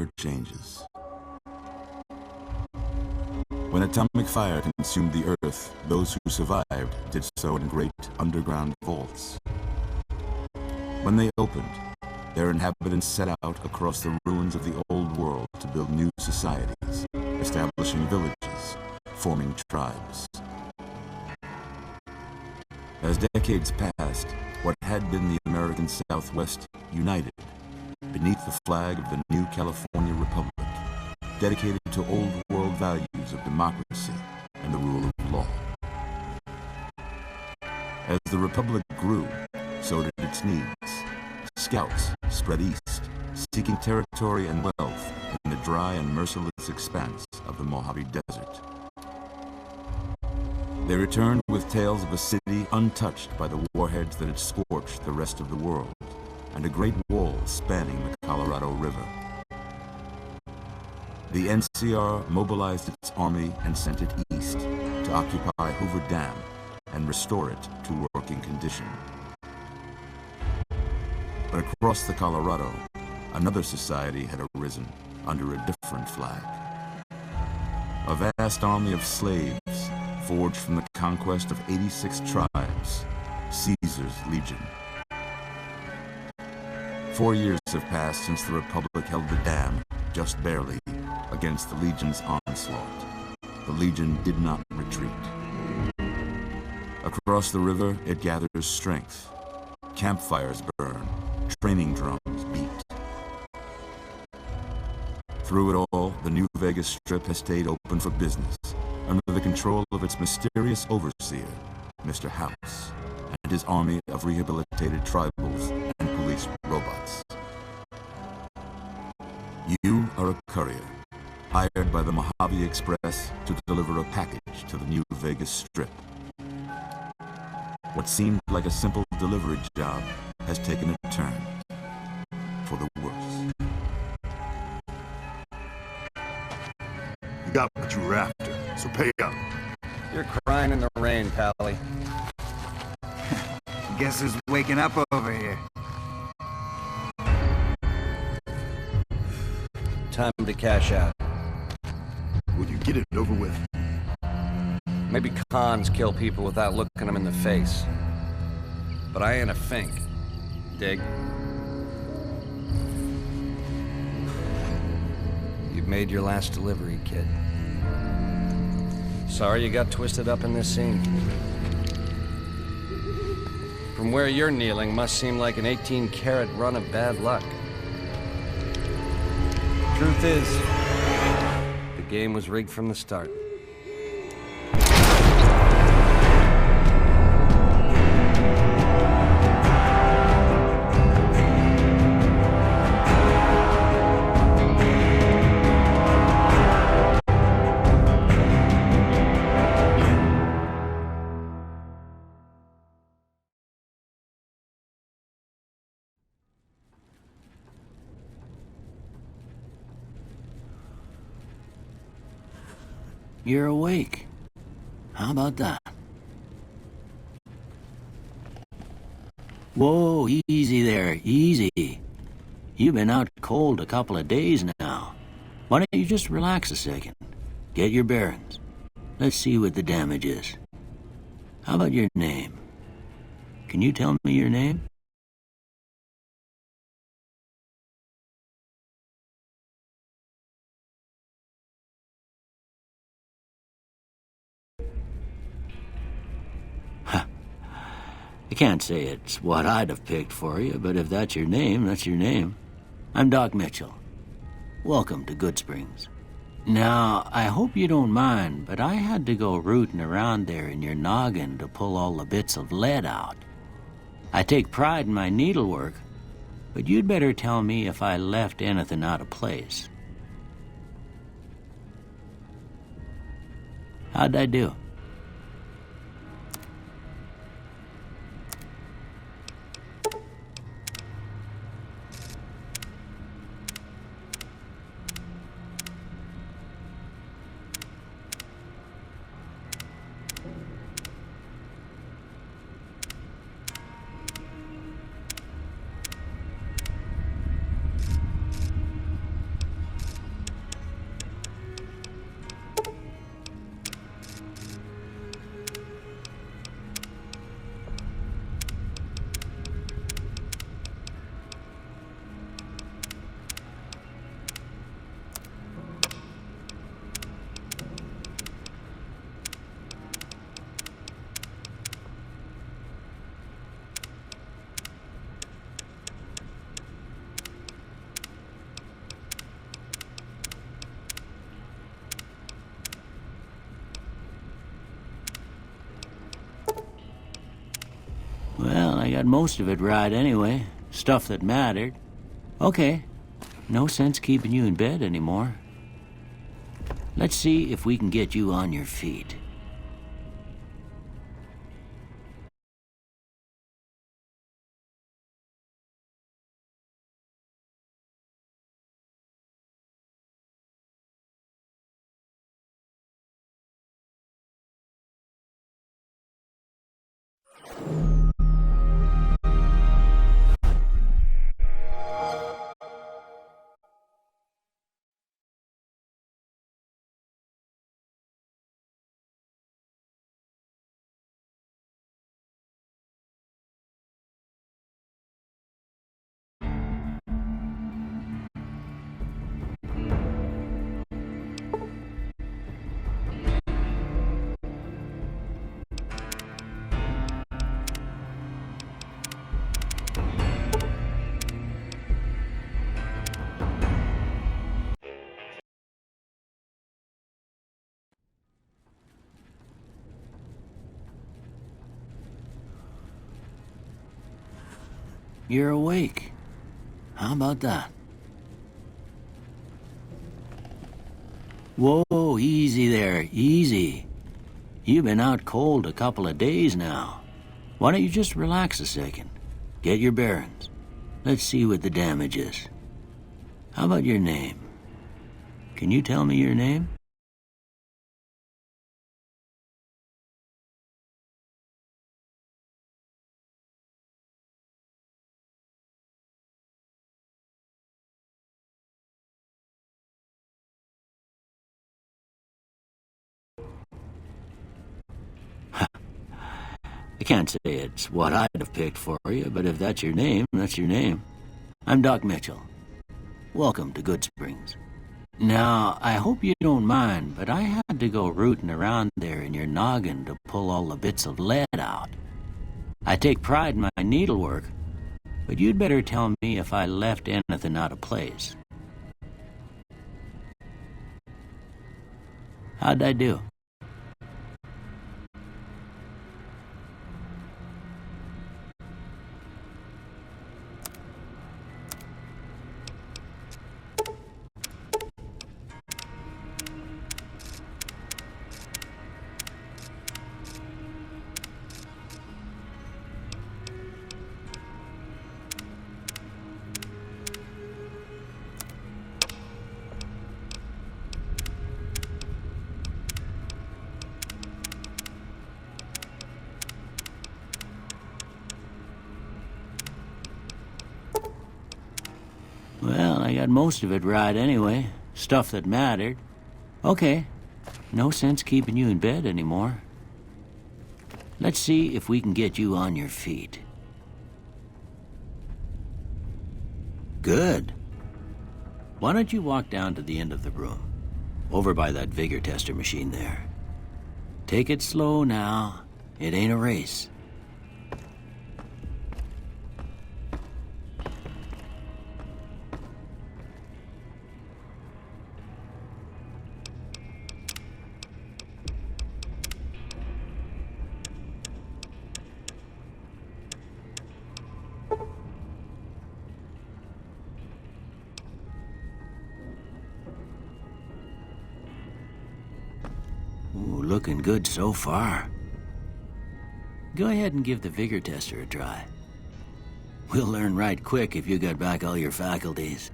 never changes. When atomic fire consumed the Earth, those who survived did so in great underground vaults. When they opened, their inhabitants set out across the ruins of the old world to build new societies, establishing villages, forming tribes. As decades passed, what had been the American Southwest united beneath the flag of the new California Republic, dedicated to old world values of democracy and the rule of law. As the Republic grew, so did its needs. Scouts spread east, seeking territory and wealth in the dry and merciless expanse of the Mojave Desert. They returned with tales of a city untouched by the warheads that had scorched the rest of the world, and a great wall spanning the Colorado River. The NCR mobilized its army and sent it east to occupy Hoover Dam and restore it to working condition. But across the Colorado, another society had arisen under a different flag. A vast army of slaves forged from the conquest of 86 tribes, Caesar's Legion. 4 years have passed since the Republic held the dam, just barely, against the Legion's onslaught. The Legion did not retreat. Across the river, it gathers strength. Campfires burn, training drums beat. Through it all, the New Vegas Strip has stayed open for business, under the control of its mysterious overseer, Mr. House, and his army of rehabilitated tribals and police robots. You are a courier, hired by the Mojave Express to deliver a package to the New Vegas Strip. What seemed like a simple delivery job has taken a turn for the worse. You got what you were after, so pay up. You're crying in the rain, Pally. Guess who's waking up over here? Time to cash out. Will you get it over with? Maybe cons kill people without looking them in the face. But I ain't a fink. Dig? You've made your last delivery, kid. Sorry you got twisted up in this scene. From where you're kneeling must seem like an 18-carat run of bad luck. Truth is, the game was rigged from the start. You're awake. How about that? Whoa, easy there, easy. You've been out cold a couple of days now. Why don't you just relax a second? Get your bearings. Let's see what the damage is. How about your name? Can you tell me your name? I can't say it's what I'd have picked for you, but if that's your name, that's your name. I'm Doc Mitchell. Welcome to Goodsprings. Now, I hope you don't mind, but I had to go rooting around there in your noggin to pull all the bits of lead out. I take pride in my needlework, but you'd better tell me if I left anything out of place. How'd I do? got most of it right anyway. Stuff that mattered. Okay. No sense keeping you in bed anymore. Let's see if we can get you on your feet. You're awake. How about that? Whoa, easy there, easy. You've been out cold a couple of days now. Why don't you just relax a second? Get your bearings. Let's see what the damage is. How about your name? Can you tell me your name? I can't say it's what I'd have picked for you, but if that's your name, that's your name. I'm Doc Mitchell. Welcome to Good Springs. Now, I hope you don't mind, but I had to go rooting around there in your noggin to pull all the bits of lead out. I take pride in my needlework, but you'd better tell me if I left anything out of place. How'd I do? Well, I got most of it right anyway. Stuff that mattered. Okay. No sense keeping you in bed anymore. Let's see if we can get you on your feet. Good. Why don't you walk down to the end of the room? Over by that vigor tester machine there. Take it slow now. It ain't a race. Ooh, looking good so far. Go ahead and give the vigor tester a try. We'll learn right quick if you got back all your faculties.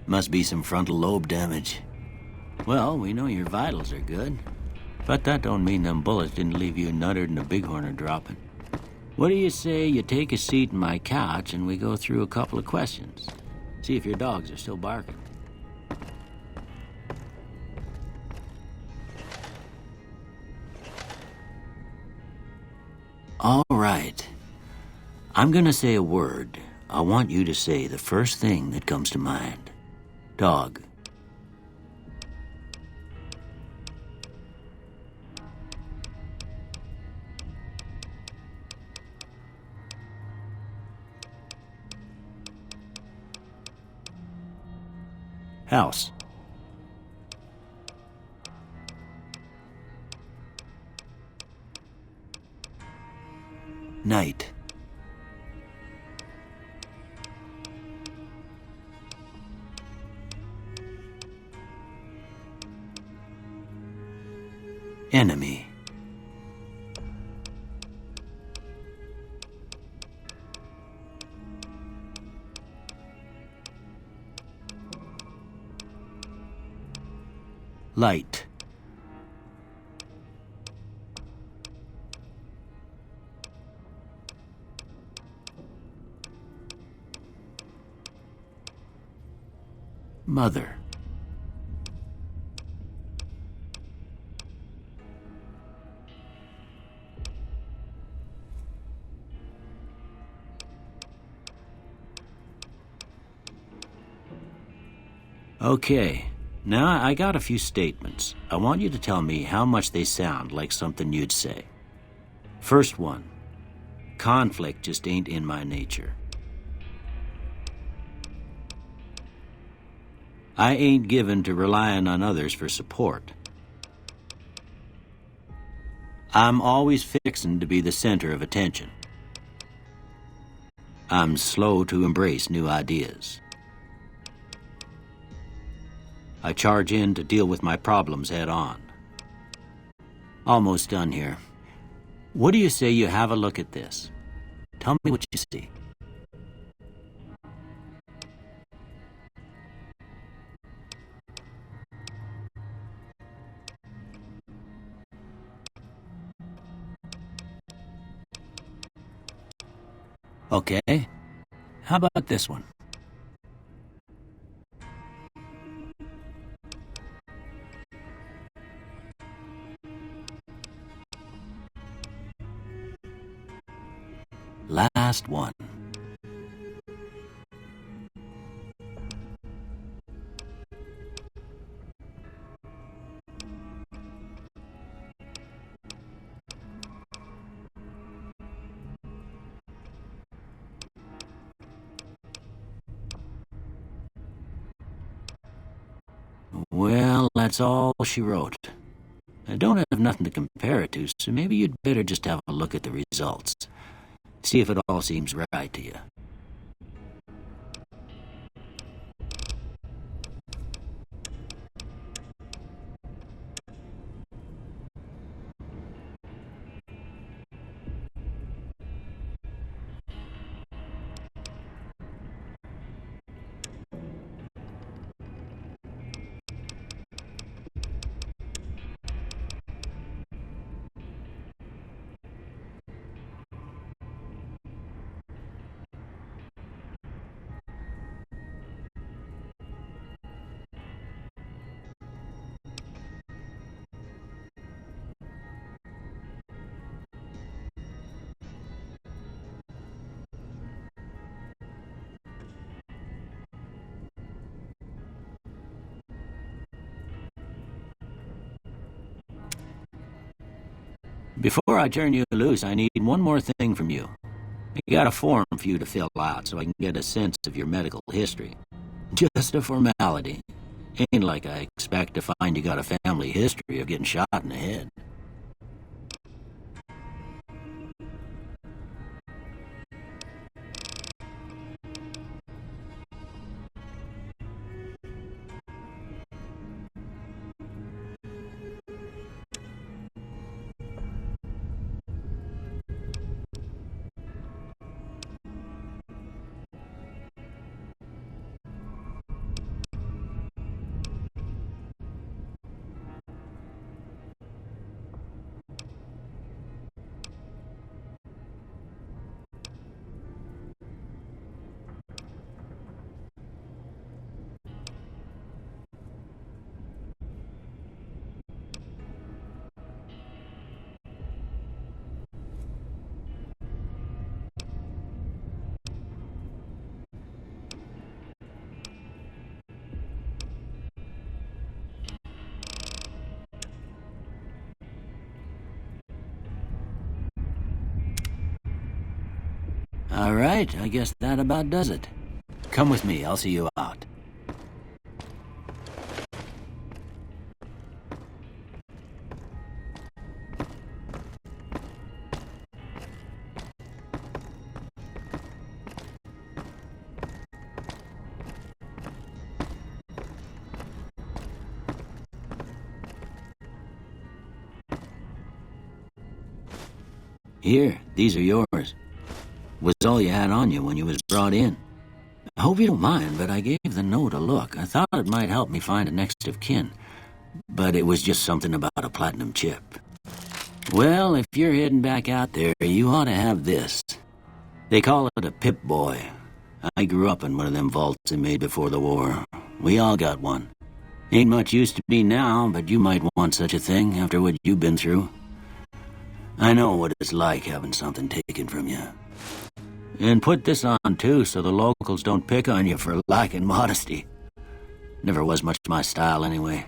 Must be some frontal lobe damage. Well, we know your vitals are good, but that don't mean them bullets didn't leave you nuttered and a bighorn dropping. What do you say you take a seat in my couch and we go through a couple of questions? See if your dogs are still barking. All right. I'm gonna say a word. I want you to say the first thing that comes to mind. Dog. House. Night. Enemy. Light. Mother. Okay, now I got a few statements. I want you to tell me how much they sound like something you'd say. First one, conflict just ain't in my nature. I ain't given to relying on others for support. I'm always fixin' to be the center of attention. I'm slow to embrace new ideas. I charge in to deal with my problems head on. Almost done here. What do you say you have a look at this? Tell me what you see. Okay, how about this one? Last one. Well, that's all she wrote. I don't have nothing to compare it to, so maybe you'd better just have a look at the results. See if it all seems right to you. Before I turn you loose, I need one more thing from you. I got a form for you to fill out so I can get a sense of your medical history. Just a formality. Ain't like I expect to find you got a family history of getting shot in the head. All right, I guess that about does it. Come with me, I'll see you out. Here, these are yours. Was all you had on you when you was brought in. I hope you don't mind, but I gave the note a look. I thought it might help me find a next of kin. But it was just something about a platinum chip. Well, if you're heading back out there, you ought to have this. They call it a Pip-Boy. I grew up in one of them vaults they made before the war. We all got one. Ain't much use to me now, but you might want such a thing after what you've been through. I know what it's like having something taken from you. And put this on, too, so the locals don't pick on you for lacking modesty. Never was much my style, anyway.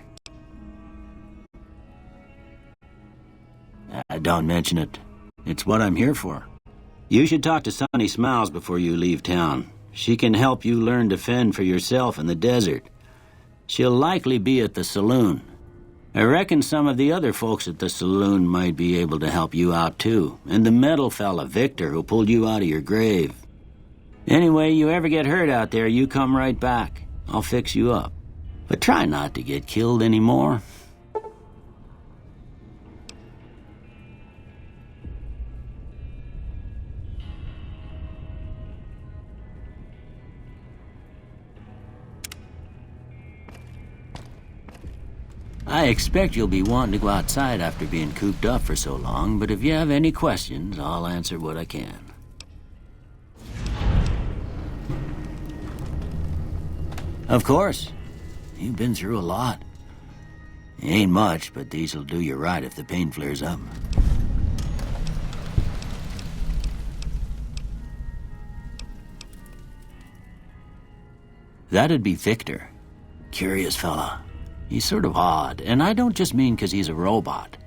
Don't mention it. It's what I'm here for. You should talk to Sonny Smiles before you leave town. She can help you learn to fend for yourself in the desert. She'll likely be at the saloon. I reckon some of the other folks at the saloon might be able to help you out, too. And the metal fella, Victor, who pulled you out of your grave. Anyway, you ever get hurt out there, you come right back. I'll fix you up. But try not to get killed anymore. I expect you'll be wanting to go outside after being cooped up for so long, but if you have any questions, I'll answer what I can. Of course. You've been through a lot. Ain't much, but these'll do you right if the pain flares up. That'd be Victor. Curious fella. He's sort of odd, and I don't just mean 'cause he's a robot.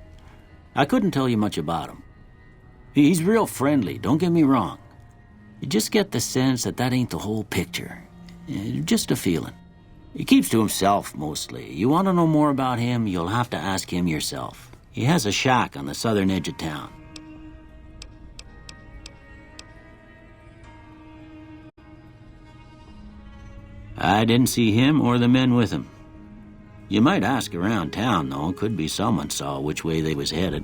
I couldn't tell you much about him. He's real friendly, don't get me wrong. You just get the sense that ain't the whole picture. Just a feeling. He keeps to himself, mostly. You want to know more about him, you'll have to ask him yourself. He has a shack on the southern edge of town. I didn't see him or the men with him. You might ask around town, though. Could be someone saw which way they was headed.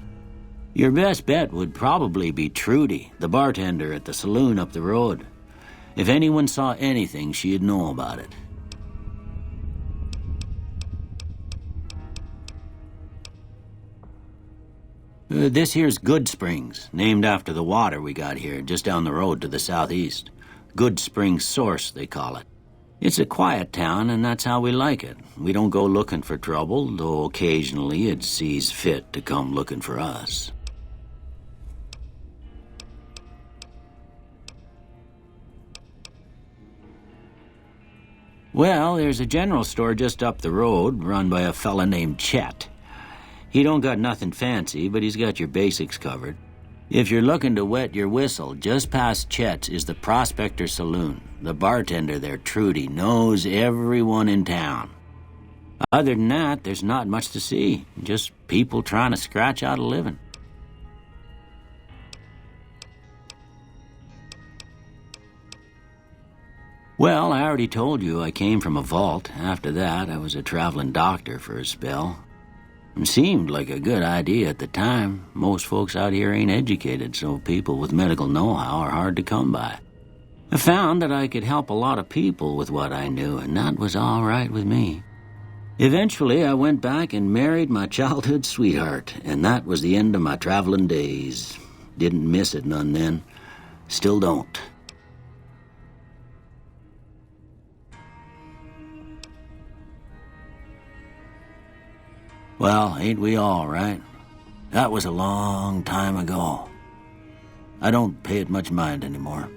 Your best bet would probably be Trudy, the bartender at the saloon up the road. If anyone saw anything, she'd know about it. This here's Good Springs, named after the water we got here, just down the road to the southeast. Good Springs Source, they call it. It's a quiet town, and that's how we like it. We don't go looking for trouble, though occasionally it sees fit to come looking for us. Well, there's a general store just up the road, run by a fella named Chet. He don't got nothing fancy, but he's got your basics covered. If you're looking to wet your whistle, just past Chet's is the Prospector Saloon. The bartender there, Trudy, knows everyone in town. Other than that, there's not much to see. Just people trying to scratch out a living. Well, I already told you I came from a vault. After that, I was a traveling doctor for a spell. It seemed like a good idea at the time. Most folks out here ain't educated, so people with medical know-how are hard to come by. I found that I could help a lot of people with what I knew, and that was all right with me. Eventually, I went back and married my childhood sweetheart, and that was the end of my traveling days. Didn't miss it none then. Still don't. Well, ain't we all, right? That was a long time ago. I don't pay it much mind anymore.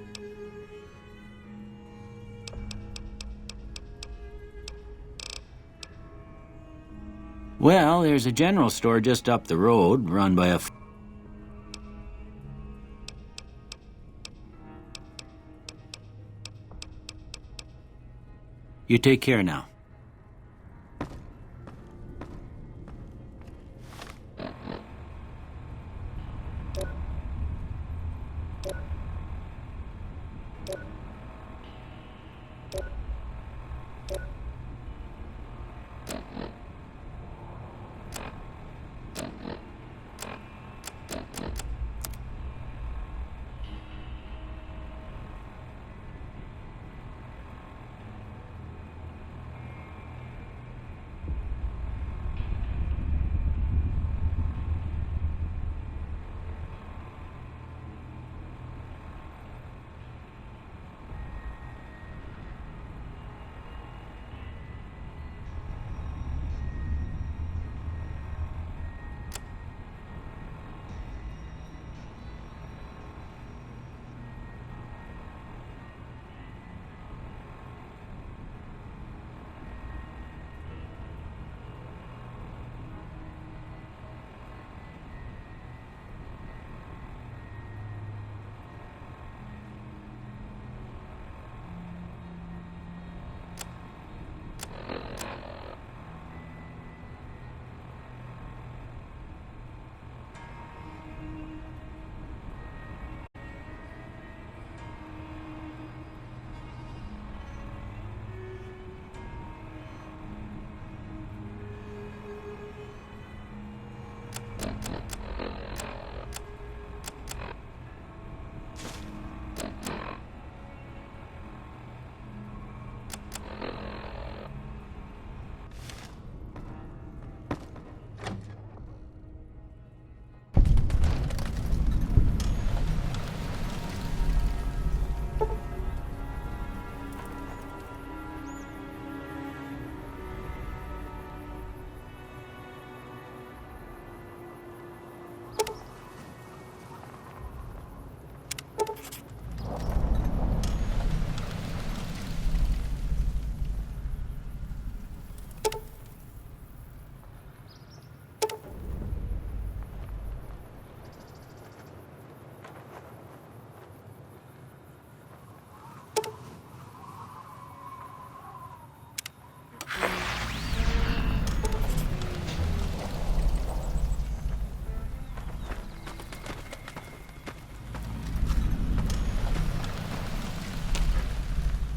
Well, there's a general store just up the road, run by a... You take care now.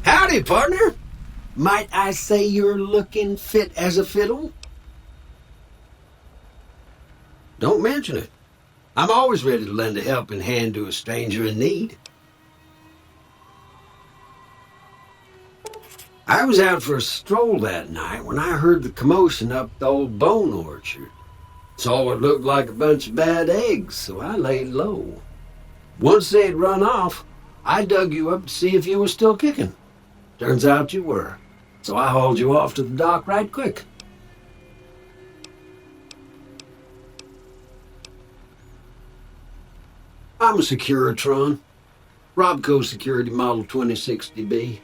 Howdy, partner. Might I say you're looking fit as a fiddle? Don't mention it. I'm always ready to lend a helping hand to a stranger in need. I was out for a stroll that night when I heard the commotion up the old bone orchard. Saw what looked like a bunch of bad eggs, so I laid low. Once they'd run off, I dug you up to see if you were still kicking. Turns out you were, so I hauled you off to the dock right quick. I'm a Securitron. Robco Security Model 2060B.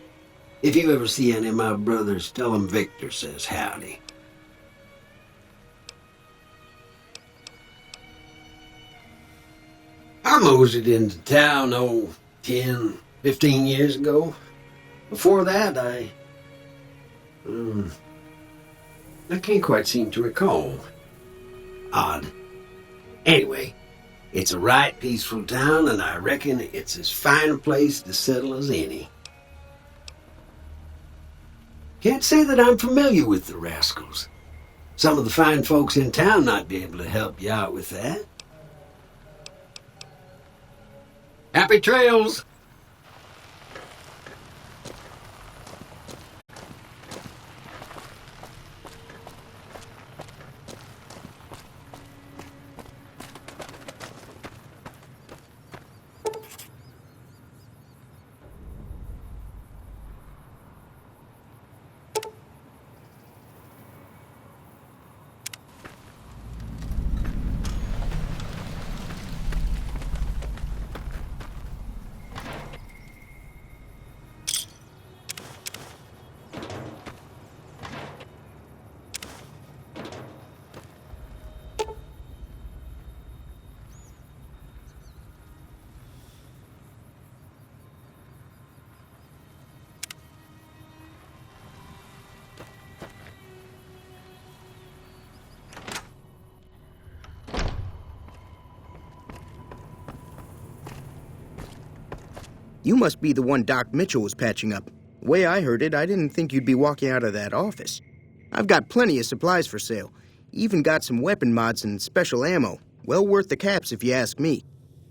If you ever see any of my brothers, tell them Victor says howdy. I moseyed into town, 10, 15 years ago. Before that, I can't quite seem to recall. Odd. Anyway, it's a right peaceful town, and I reckon it's as fine a place to settle as any. Can't say that I'm familiar with the rascals. Some of the fine folks in town might be able to help you out with that. Happy trails! You must be the one Doc Mitchell was patching up. The way I heard it, I didn't think you'd be walking out of that office. I've got plenty of supplies for sale. Even got some weapon mods and special ammo. Well worth the caps if you ask me.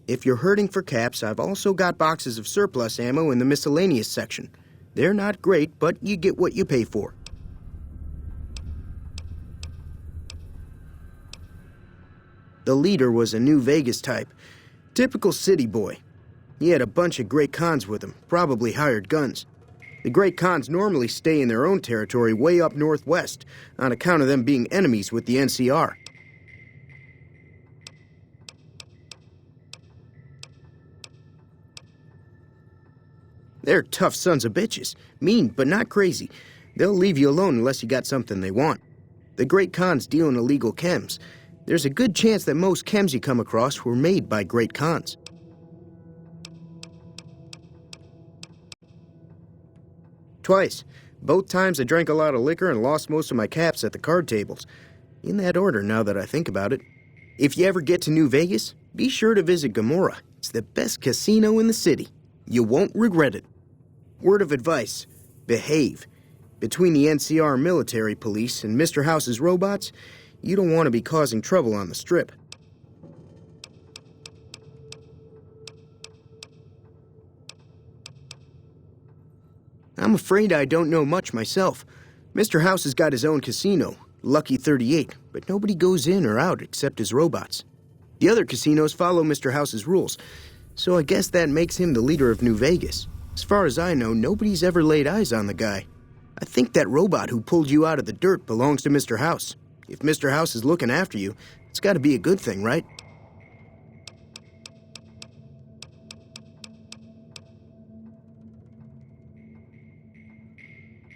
If you're hurting for caps, I've also got boxes of surplus ammo in the miscellaneous section. They're not great, but you get what you pay for. The leader was a New Vegas type. Typical city boy. He had a bunch of Great Khans with him, probably hired guns. The Great Khans normally stay in their own territory way up northwest, on account of them being enemies with the NCR. They're tough sons of bitches. Mean, but not crazy. They'll leave you alone unless you got something they want. The Great Khans deal in illegal chems. There's a good chance that most chems you come across were made by Great Khans. Twice. Both times I drank a lot of liquor and lost most of my caps at the card tables. In that order, now that I think about it. If you ever get to New Vegas, be sure to visit Gomorrah. It's the best casino in the city. You won't regret it. Word of advice, behave. Between the NCR military police and Mr. House's robots, you don't want to be causing trouble on the Strip. I'm afraid I don't know much myself. Mr. House has got his own casino, Lucky 38, but nobody goes in or out except his robots. The other casinos follow Mr. House's rules, so I guess that makes him the leader of New Vegas. As far as I know, nobody's ever laid eyes on the guy. I think that robot who pulled you out of the dirt belongs to Mr. House. If Mr. House is looking after you, it's got to be a good thing, right?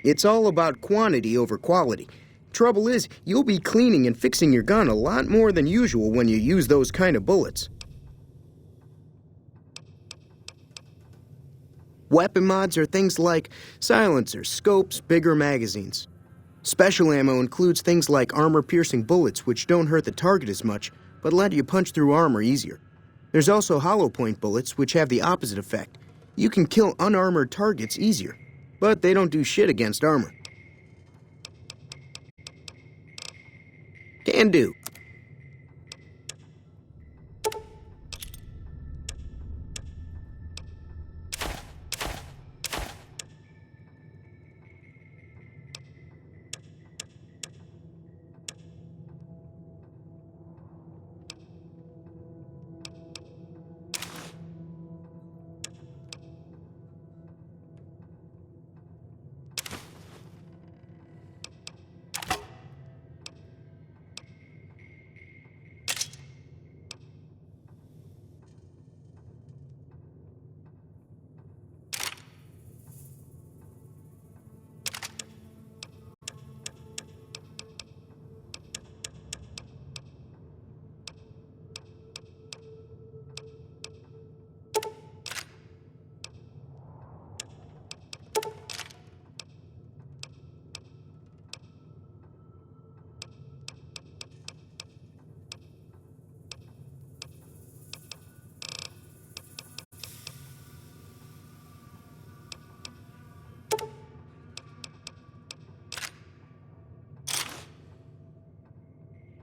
It's all about quantity over quality. Trouble is, you'll be cleaning and fixing your gun a lot more than usual when you use those kind of bullets. Weapon mods are things like silencers, scopes, bigger magazines. Special ammo includes things like armor-piercing bullets, which don't hurt the target as much, but let you punch through armor easier. There's also hollow point bullets, which have the opposite effect. You can kill unarmored targets easier, but they don't do shit against armor. Can do.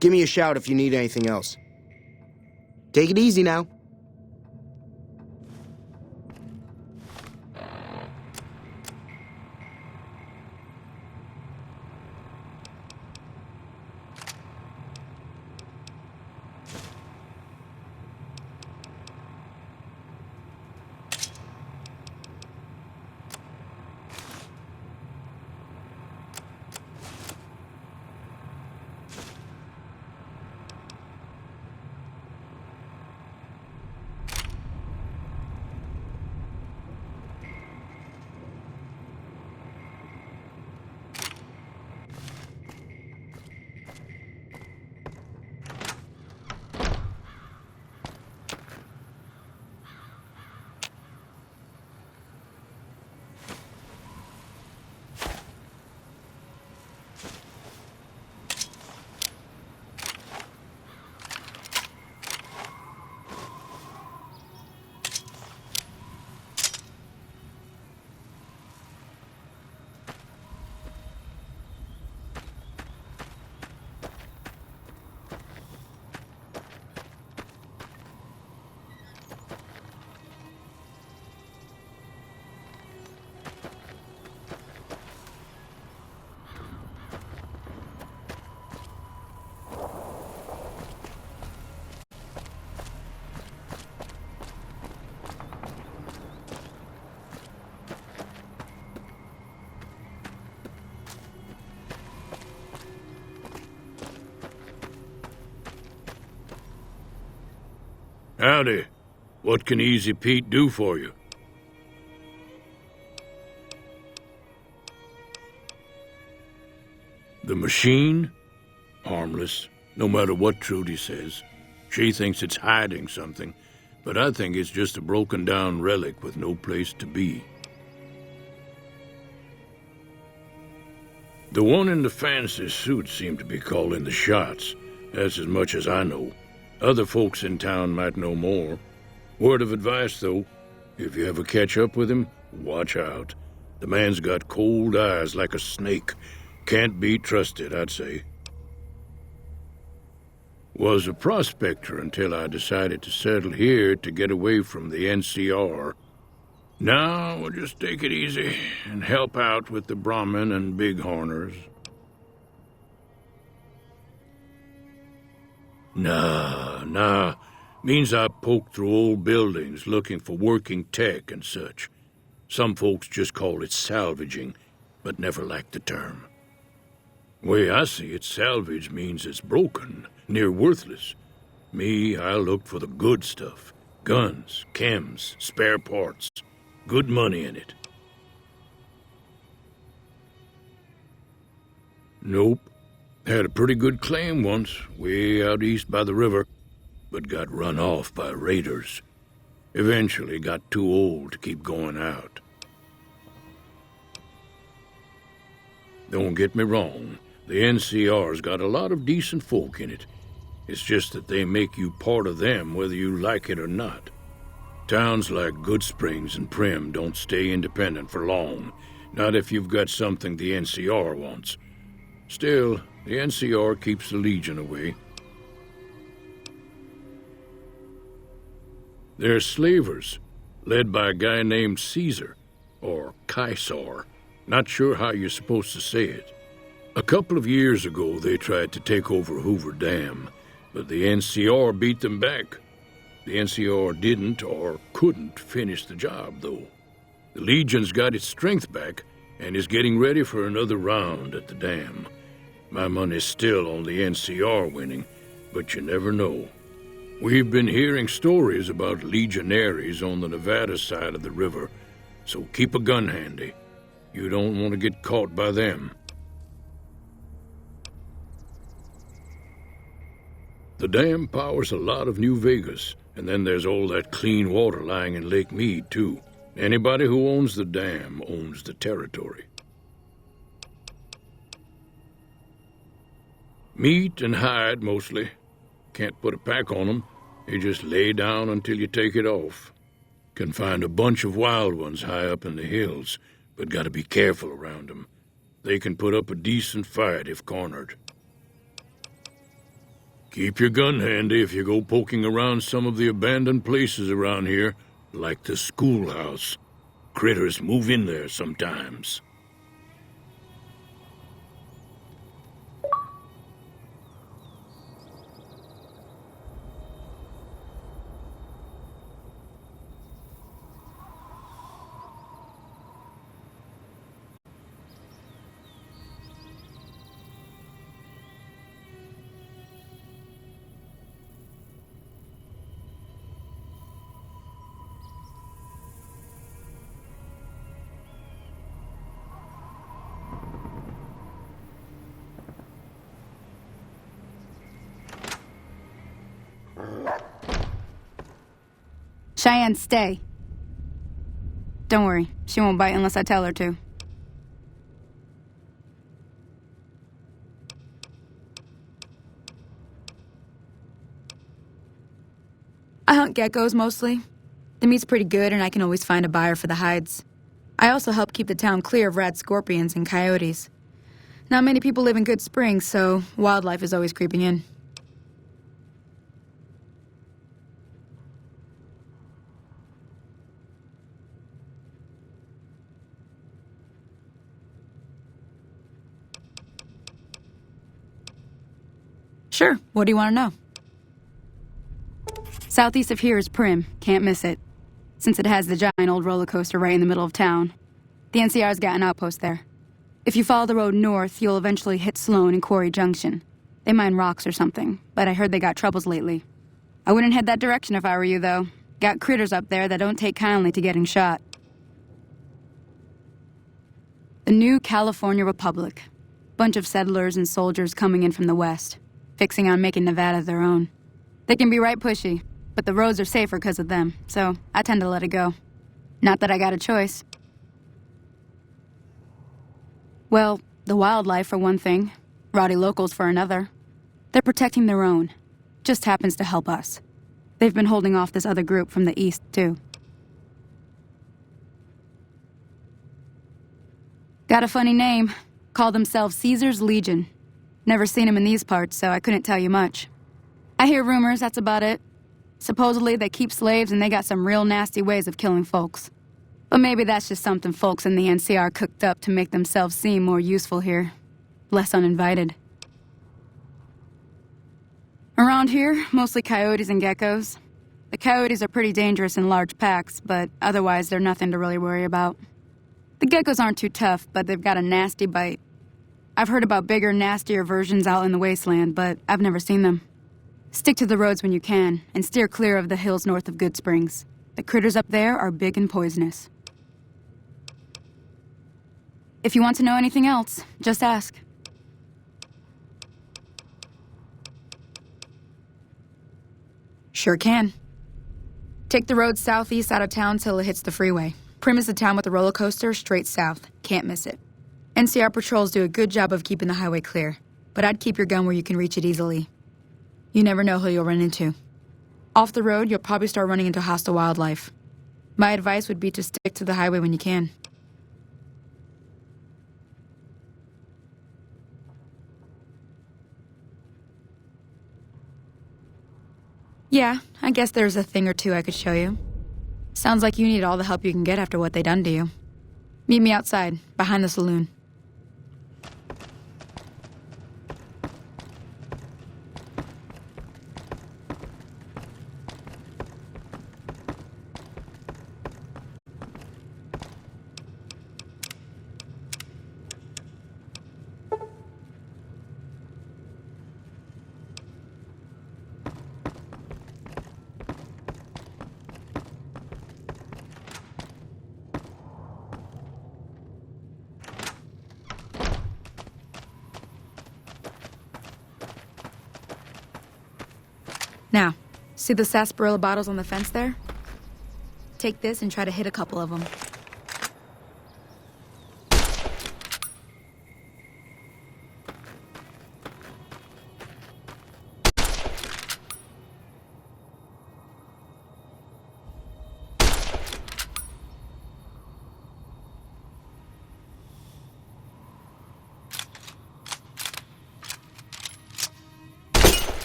Give me a shout if you need anything else. Take it easy now. Howdy. What can Easy Pete do for you? The machine? Harmless, no matter what Trudy says. She thinks it's hiding something, but I think it's just a broken-down relic with no place to be. The one in the fancy suit seemed to be calling the shots. That's as much as I know. Other folks in town might know more. Word of advice, though, if you ever catch up with him, watch out. The man's got cold eyes like a snake. Can't be trusted, I'd say. Was a prospector until I decided to settle here to get away from the NCR. Now we'll just take it easy and help out with the Brahmin and Bighorners. Nah. Means I poke through old buildings looking for working tech and such. Some folks just call it salvaging, but never liked the term. Way I see it, salvage means it's broken, near worthless. Me, I look for the good stuff. Guns, chems, spare parts. Good money in it. Nope. Had a pretty good claim once, way out east by the river, but got run off by raiders. Eventually got too old to keep going out. Don't get me wrong, the NCR's got a lot of decent folk in it. It's just that they make you part of them whether you like it or not. Towns like Goodsprings and Prim don't stay independent for long, not if you've got something the NCR wants. Still, the NCR keeps the Legion away. They're slavers, led by a guy named Caesar, or Caesar. Not sure how you're supposed to say it. A couple of years ago, they tried to take over Hoover Dam, but the NCR beat them back. The NCR didn't or couldn't finish the job, though. The Legion's got its strength back and is getting ready for another round at the dam. My money's still on the NCR winning, but you never know. We've been hearing stories about legionaries on the Nevada side of the river, so keep a gun handy. You don't want to get caught by them. The dam powers a lot of New Vegas, and then there's all that clean water lying in Lake Mead, too. Anybody who owns the dam owns the territory. Meat and hide, mostly. Can't put a pack on them. You just lay down until you take it off. Can find a bunch of wild ones high up in the hills, but gotta be careful around them. They can put up a decent fight if cornered. Keep your gun handy if you go poking around some of the abandoned places around here, like the schoolhouse. Critters move in there sometimes. Cheyenne, stay. Don't worry, she won't bite unless I tell her to. I hunt geckos mostly. The meat's pretty good and I can always find a buyer for the hides. I also help keep the town clear of rat scorpions and coyotes. Not many people live in Good Springs, so wildlife is always creeping in. Sure, what do you want to know? Southeast of here is Prim, can't miss it. Since it has the giant old roller coaster right in the middle of town. The NCR's got an outpost there. If you follow the road north, you'll eventually hit Sloan and Quarry Junction. They mine rocks or something, but I heard they got troubles lately. I wouldn't head that direction if I were you, though. Got critters up there that don't take kindly to getting shot. The new California Republic. Bunch of settlers and soldiers coming in from the west, fixing on making Nevada their own. They can be right pushy, but the roads are safer because of them, so I tend to let it go. Not that I got a choice. Well, the wildlife for one thing, rowdy locals for another. They're protecting their own. Just happens to help us. They've been holding off this other group from the east, too. Got a funny name. Call themselves Caesar's Legion. Never seen them in these parts, so I couldn't tell you much. I hear rumors, that's about it. Supposedly they keep slaves and they got some real nasty ways of killing folks. But maybe that's just something folks in the NCR cooked up to make themselves seem more useful here. Less uninvited. Around here, mostly coyotes and geckos. The coyotes are pretty dangerous in large packs, but otherwise they're nothing to really worry about. The geckos aren't too tough, but they've got a nasty bite. I've heard about bigger, nastier versions out in the wasteland, but I've never seen them. Stick to the roads when you can, and steer clear of the hills north of Good Springs. The critters up there are big and poisonous. If you want to know anything else, just ask. Sure can. Take the road southeast out of town till it hits the freeway. Prim is the town with the roller coaster straight south. Can't miss it. NCR patrols do a good job of keeping the highway clear, but I'd keep your gun where you can reach it easily. You never know who you'll run into. Off the road, you'll probably start running into hostile wildlife. My advice would be to stick to the highway when you can. Yeah, I guess there's a thing or two I could show you. Sounds like you need all the help you can get after what they done to you. Meet me outside, behind the saloon. Now, see the sarsaparilla bottles on the fence there? Take this and try to hit a couple of them.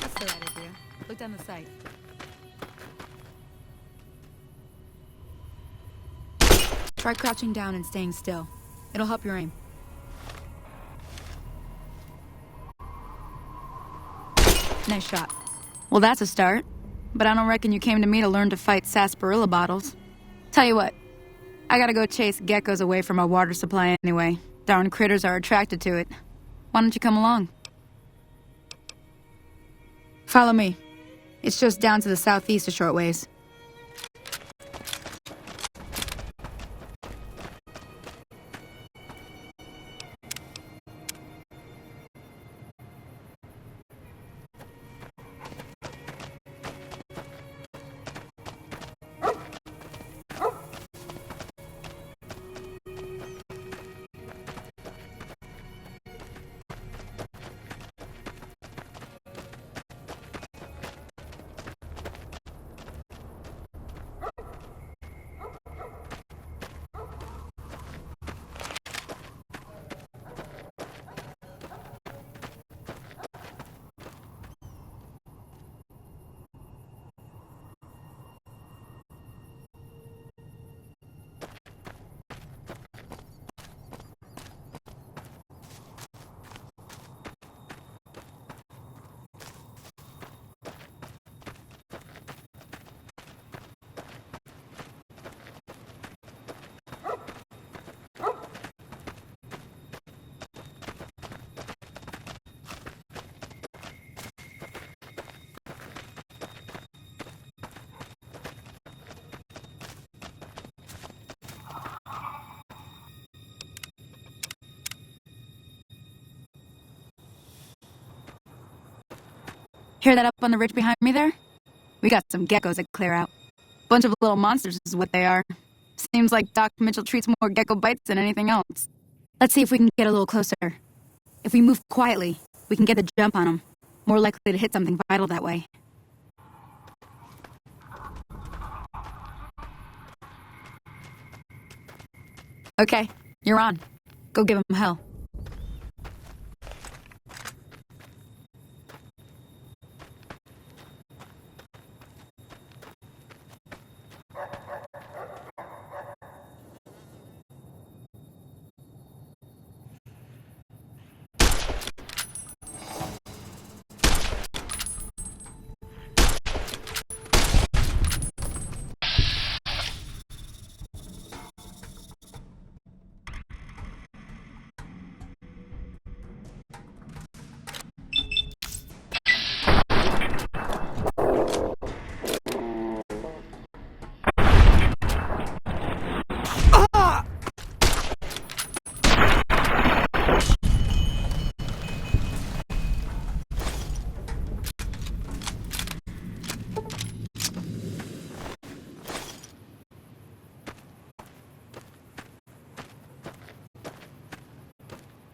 That's the right idea. Look down the sight. Try crouching down and staying still. It'll help your aim. Nice shot. Well, that's a start. But I don't reckon you came to me to learn to fight sarsaparilla bottles. Tell you what, I gotta go chase geckos away from our water supply anyway. Darn critters are attracted to it. Why don't you come along? Follow me. It's just down to the southeast a short ways. Hear that up on the ridge behind me there? We got some geckos to clear out. Bunch of little monsters is what they are. Seems like Doc Mitchell treats more gecko bites than anything else. Let's see if we can get a little closer. If we move quietly, we can get the jump on them. More likely to hit something vital that way. Okay, you're on. Go give him hell.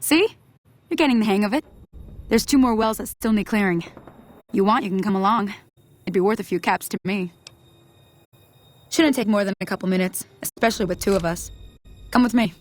See? You're getting the hang of it. There's 2 more wells that still need clearing. You want, you can come along. It'd be worth a few caps to me. Shouldn't take more than a couple minutes, especially with 2 of us. Come with me.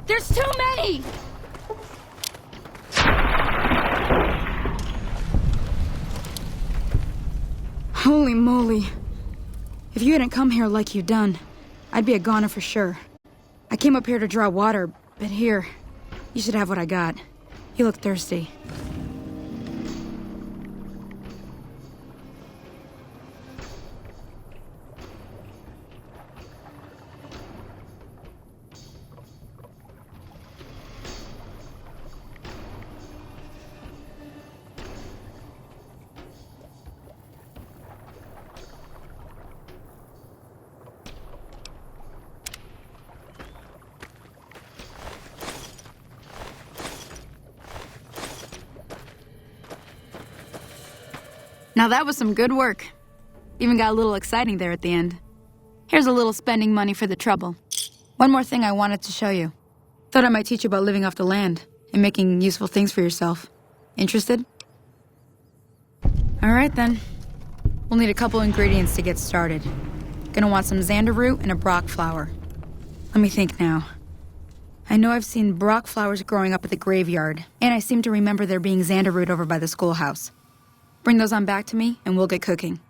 There's too many! Holy moly. If you hadn't come here like you done, I'd be a goner for sure. I came up here to draw water, but here, you should have what I got. You look thirsty. Now that was some good work. Even got a little exciting there at the end. Here's a little spending money for the trouble. One more thing I wanted to show you. Thought I might teach you about living off the land and making useful things for yourself. Interested? Alright then. We'll need a couple ingredients to get started. Gonna want some xander root and a brock flower. Let me think now. I know I've seen brock flowers growing up at the graveyard, and I seem to remember there being xander root over by the schoolhouse. Bring those on back to me, and we'll get cooking.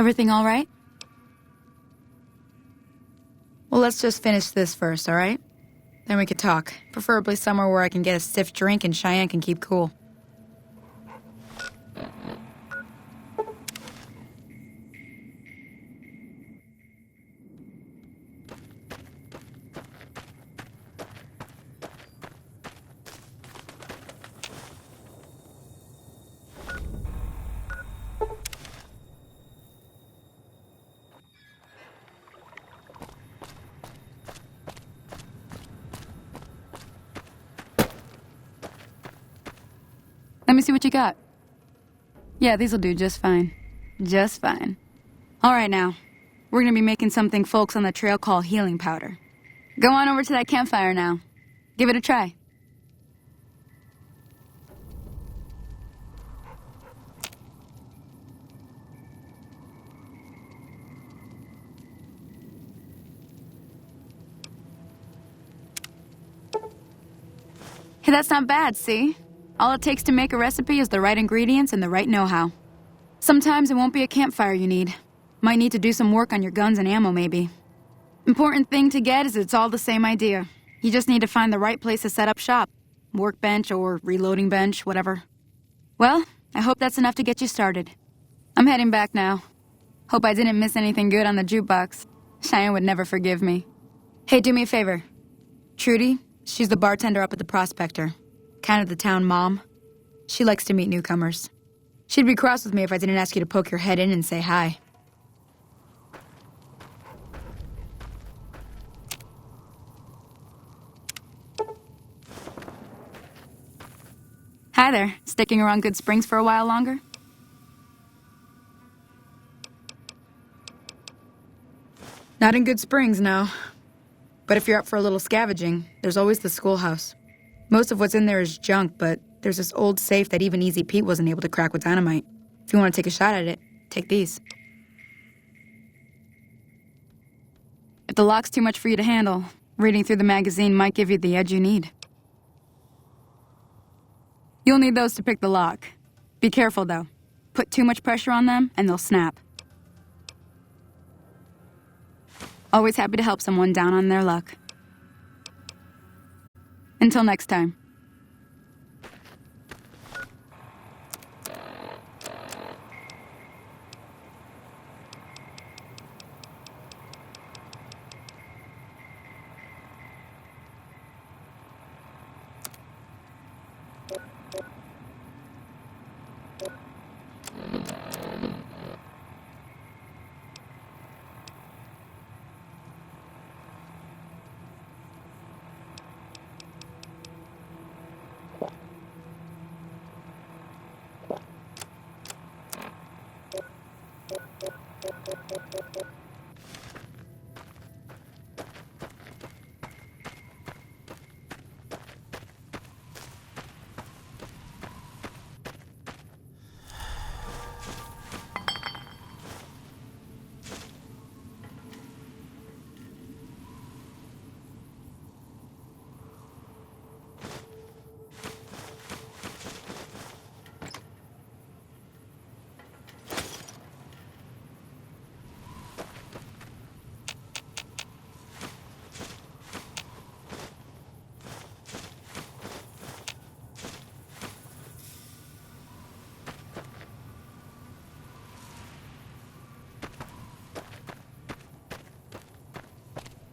Everything all right? Well, let's just finish this first, all right? Then we could talk. Preferably somewhere where I can get a stiff drink and Cheyenne can keep cool. Let me see what you got. Yeah, these'll do just fine. Just fine. All right, now. We're gonna be making something folks on the trail call healing powder. Go on over to that campfire now. Give it a try. Hey, that's not bad, see? All it takes to make a recipe is the right ingredients and the right know-how. Sometimes it won't be a campfire you need. Might need to do some work on your guns and ammo, maybe. Important thing to get is it's all the same idea. You just need to find the right place to set up shop. Workbench or reloading bench, whatever. Well, I hope that's enough to get you started. I'm heading back now. Hope I didn't miss anything good on the jukebox. Cheyenne would never forgive me. Hey, do me a favor. Trudy, she's the bartender up at the Prospector. Kind of the town mom. She likes to meet newcomers. She'd be cross with me if I didn't ask you to poke your head in and say hi. Hi there. Sticking around Good Springs for a while longer? Not in Good Springs, no. But if you're up for a little scavenging, there's always the schoolhouse. Most of what's in there is junk, but there's this old safe that even Easy Pete wasn't able to crack with dynamite. If you want to take a shot at it, take these. If the lock's too much for you to handle, reading through the magazine might give you the edge you need. You'll need those to pick the lock. Be careful, though. Put too much pressure on them, and they'll snap. Always happy to help someone down on their luck. Until next time.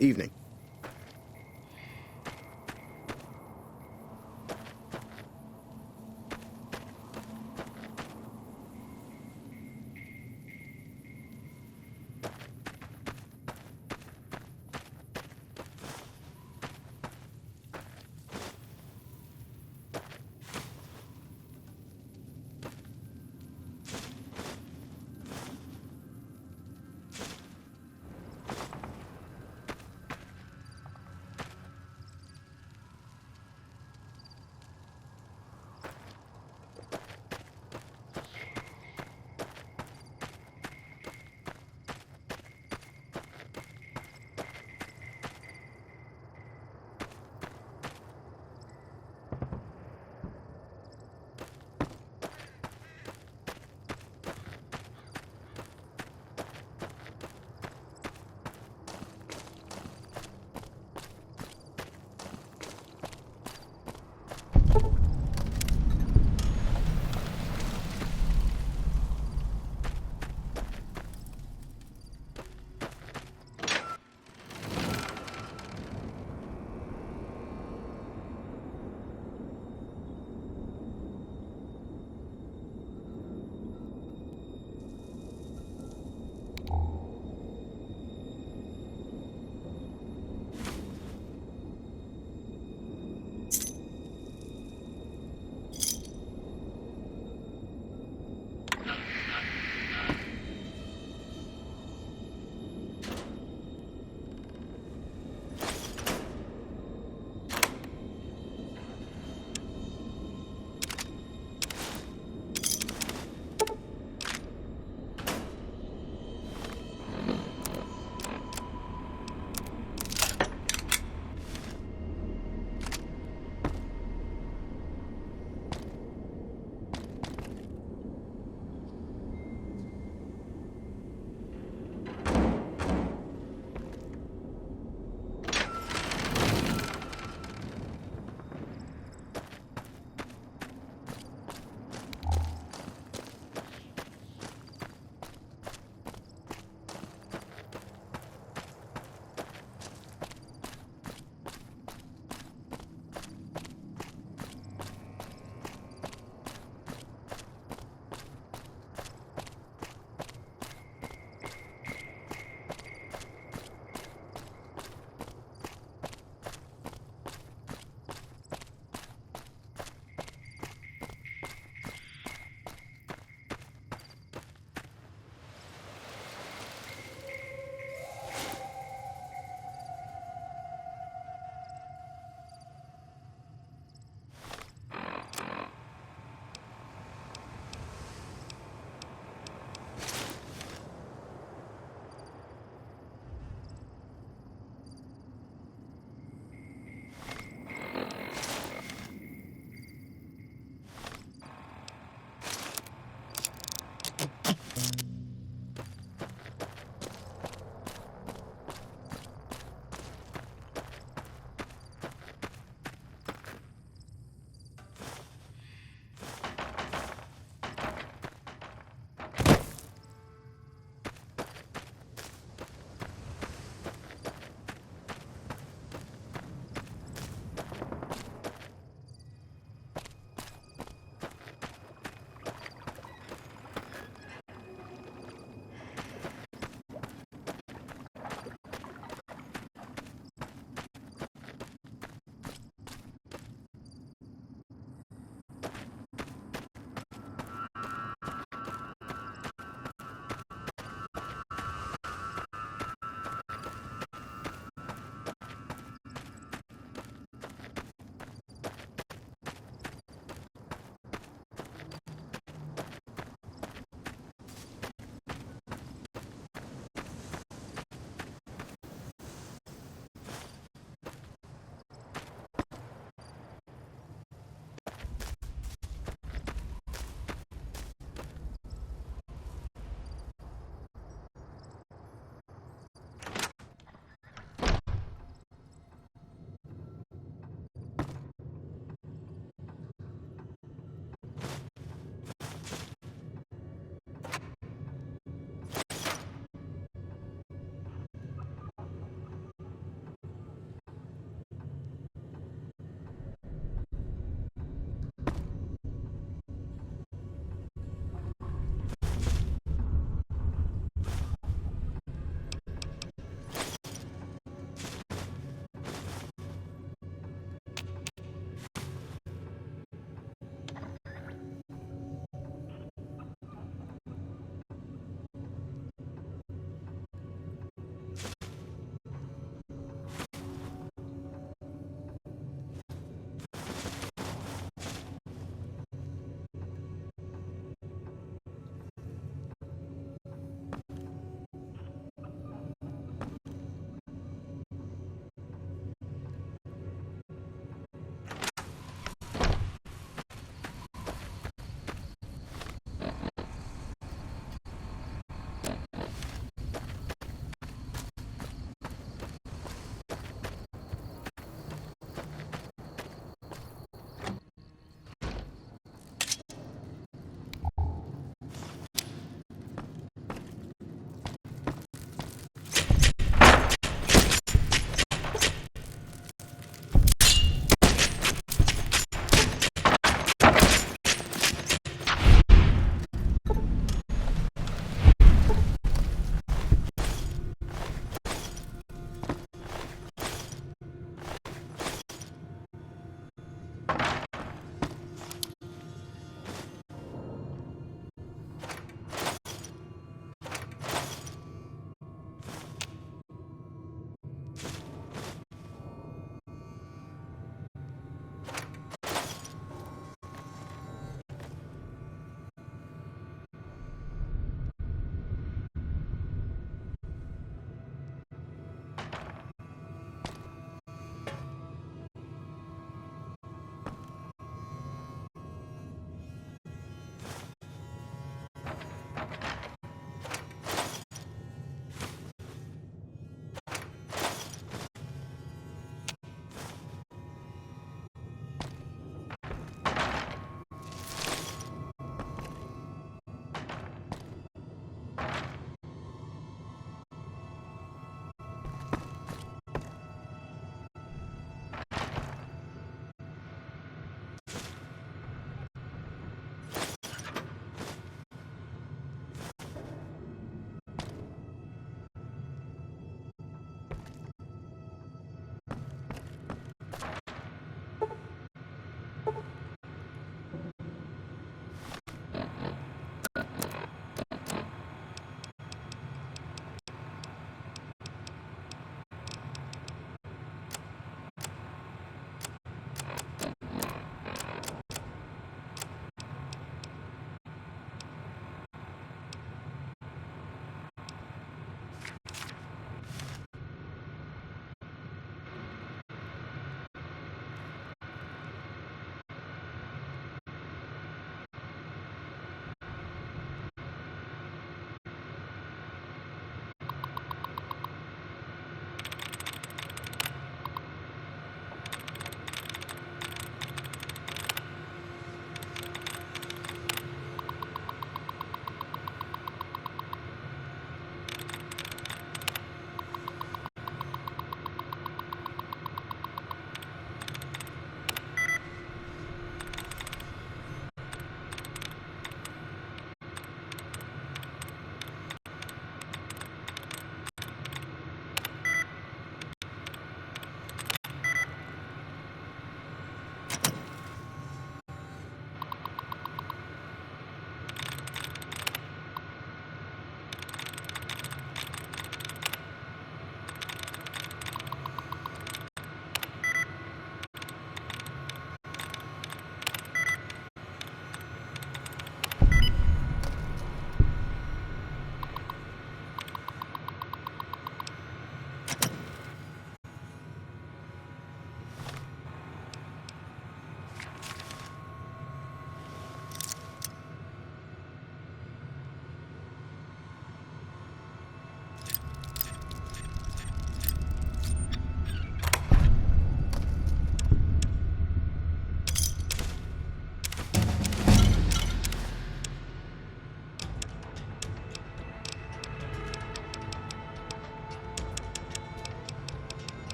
Evening.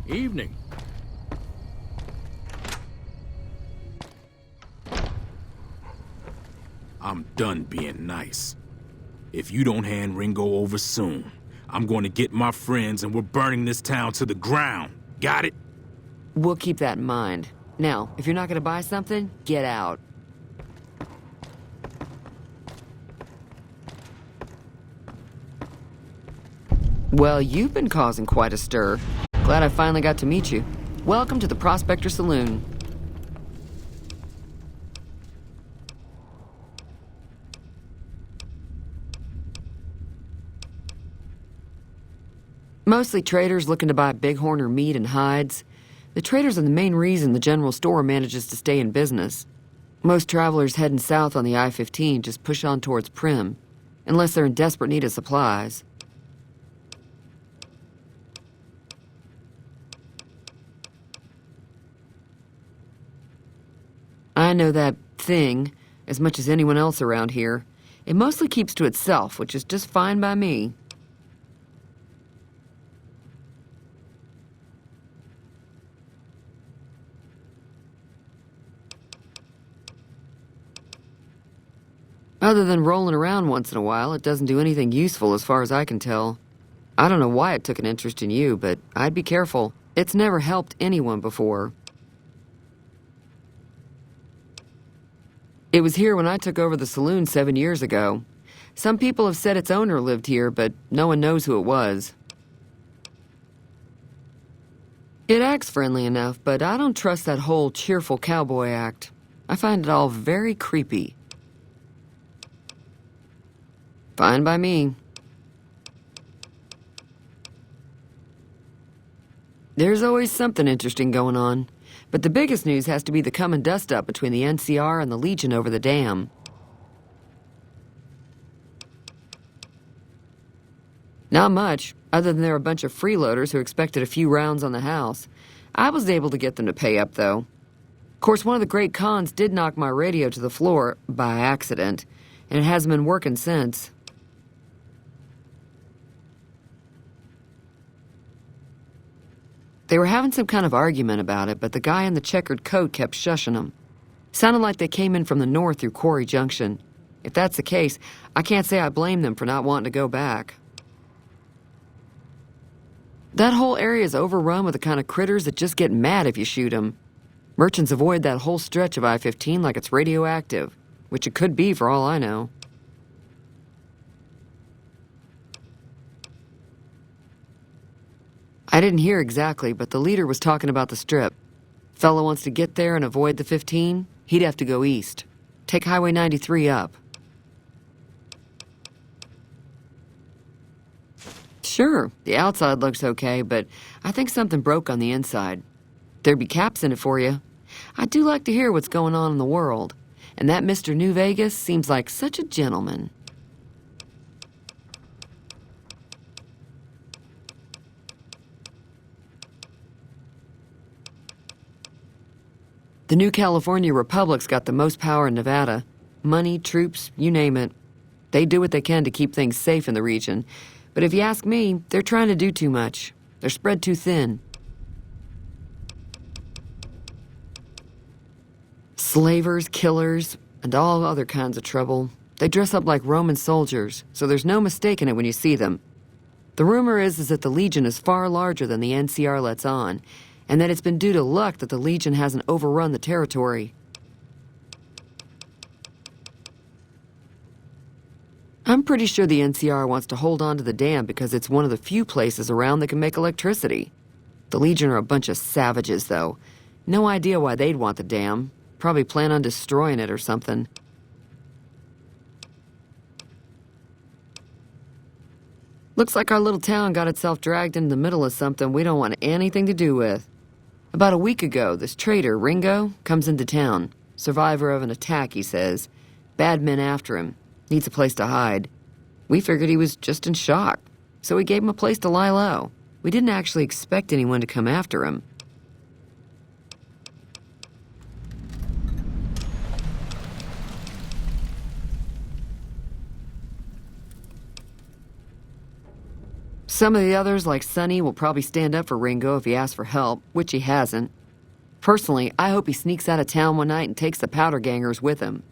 Evening. I'm done being nice. If you don't hand Ringo over soon, I'm going to get my friends and we're burning this town to the ground. Got it? We'll keep that in mind. Now, if you're not gonna buy something, get out. Well, you've been causing quite a stir. Glad I finally got to meet you. Welcome to the Prospector Saloon. Mostly traders looking to buy bighorn or meat and hides. The traders are the main reason the general store manages to stay in business. Most travelers heading south on the I-15 just push on towards Prim, unless they're in desperate need of supplies. I know that thing as much as anyone else around here. It mostly keeps to itself, which is just fine by me. Other than rolling around once in a while, it doesn't do anything useful as far as I can tell. I don't know why it took an interest in you, but I'd be careful. It's never helped anyone before. It was here when I took over the saloon 7 years ago. Some people have said its owner lived here, but no one knows who it was. It acts friendly enough, but I don't trust that whole cheerful cowboy act. I find it all very creepy. Fine by me. There's always something interesting going on, but the biggest news has to be the come and dust up between the NCR and the Legion over the dam. Not much, other than they're a bunch of freeloaders who expected a few rounds on the house. I was able to get them to pay up, though. Of course, one of the great cons did knock my radio to the floor by accident, and it hasn't been working since. They were having some kind of argument about it, but the guy in the checkered coat kept shushing them. Sounded like they came in from the north through Quarry Junction. If that's the case, I can't say I blame them for not wanting to go back. That whole area is overrun with the kind of critters that just get mad if you shoot them. Merchants avoid that whole stretch of I-15 like it's radioactive, which it could be for all I know. I didn't hear exactly, but the leader was talking about the strip. Fellow wants to get there and avoid the 15, he'd have to go east. Take Highway 93 up. Sure, the outside looks okay, but I think something broke on the inside. There'd be caps in it for you. I do like to hear what's going on in the world, and that Mr. New Vegas seems like such a gentleman. The New California Republic's got the most power in Nevada. Money, troops, you name it. They do what they can to keep things safe in the region. But if you ask me, they're trying to do too much. They're spread too thin. Slavers, killers, and all other kinds of trouble. They dress up like Roman soldiers, so there's no mistaking it when you see them. The rumor is that the Legion is far larger than the NCR lets on, and that it's been due to luck that the Legion hasn't overrun the territory. I'm pretty sure the NCR wants to hold on to the dam because it's one of the few places around that can make electricity. The Legion are a bunch of savages, though. No idea why they'd want the dam. Probably plan on destroying it or something. Looks like our little town got itself dragged into the middle of something we don't want anything to do with. About a week ago, this trader, Ringo, comes into town. Survivor of an attack, he says. Bad men after him. Needs a place to hide. We figured he was just in shock, so we gave him a place to lie low. We didn't actually expect anyone to come after him. Some of the others, like Sonny, will probably stand up for Ringo if he asks for help, which he hasn't. Personally, I hope he sneaks out of town one night and takes the powder gangers with him.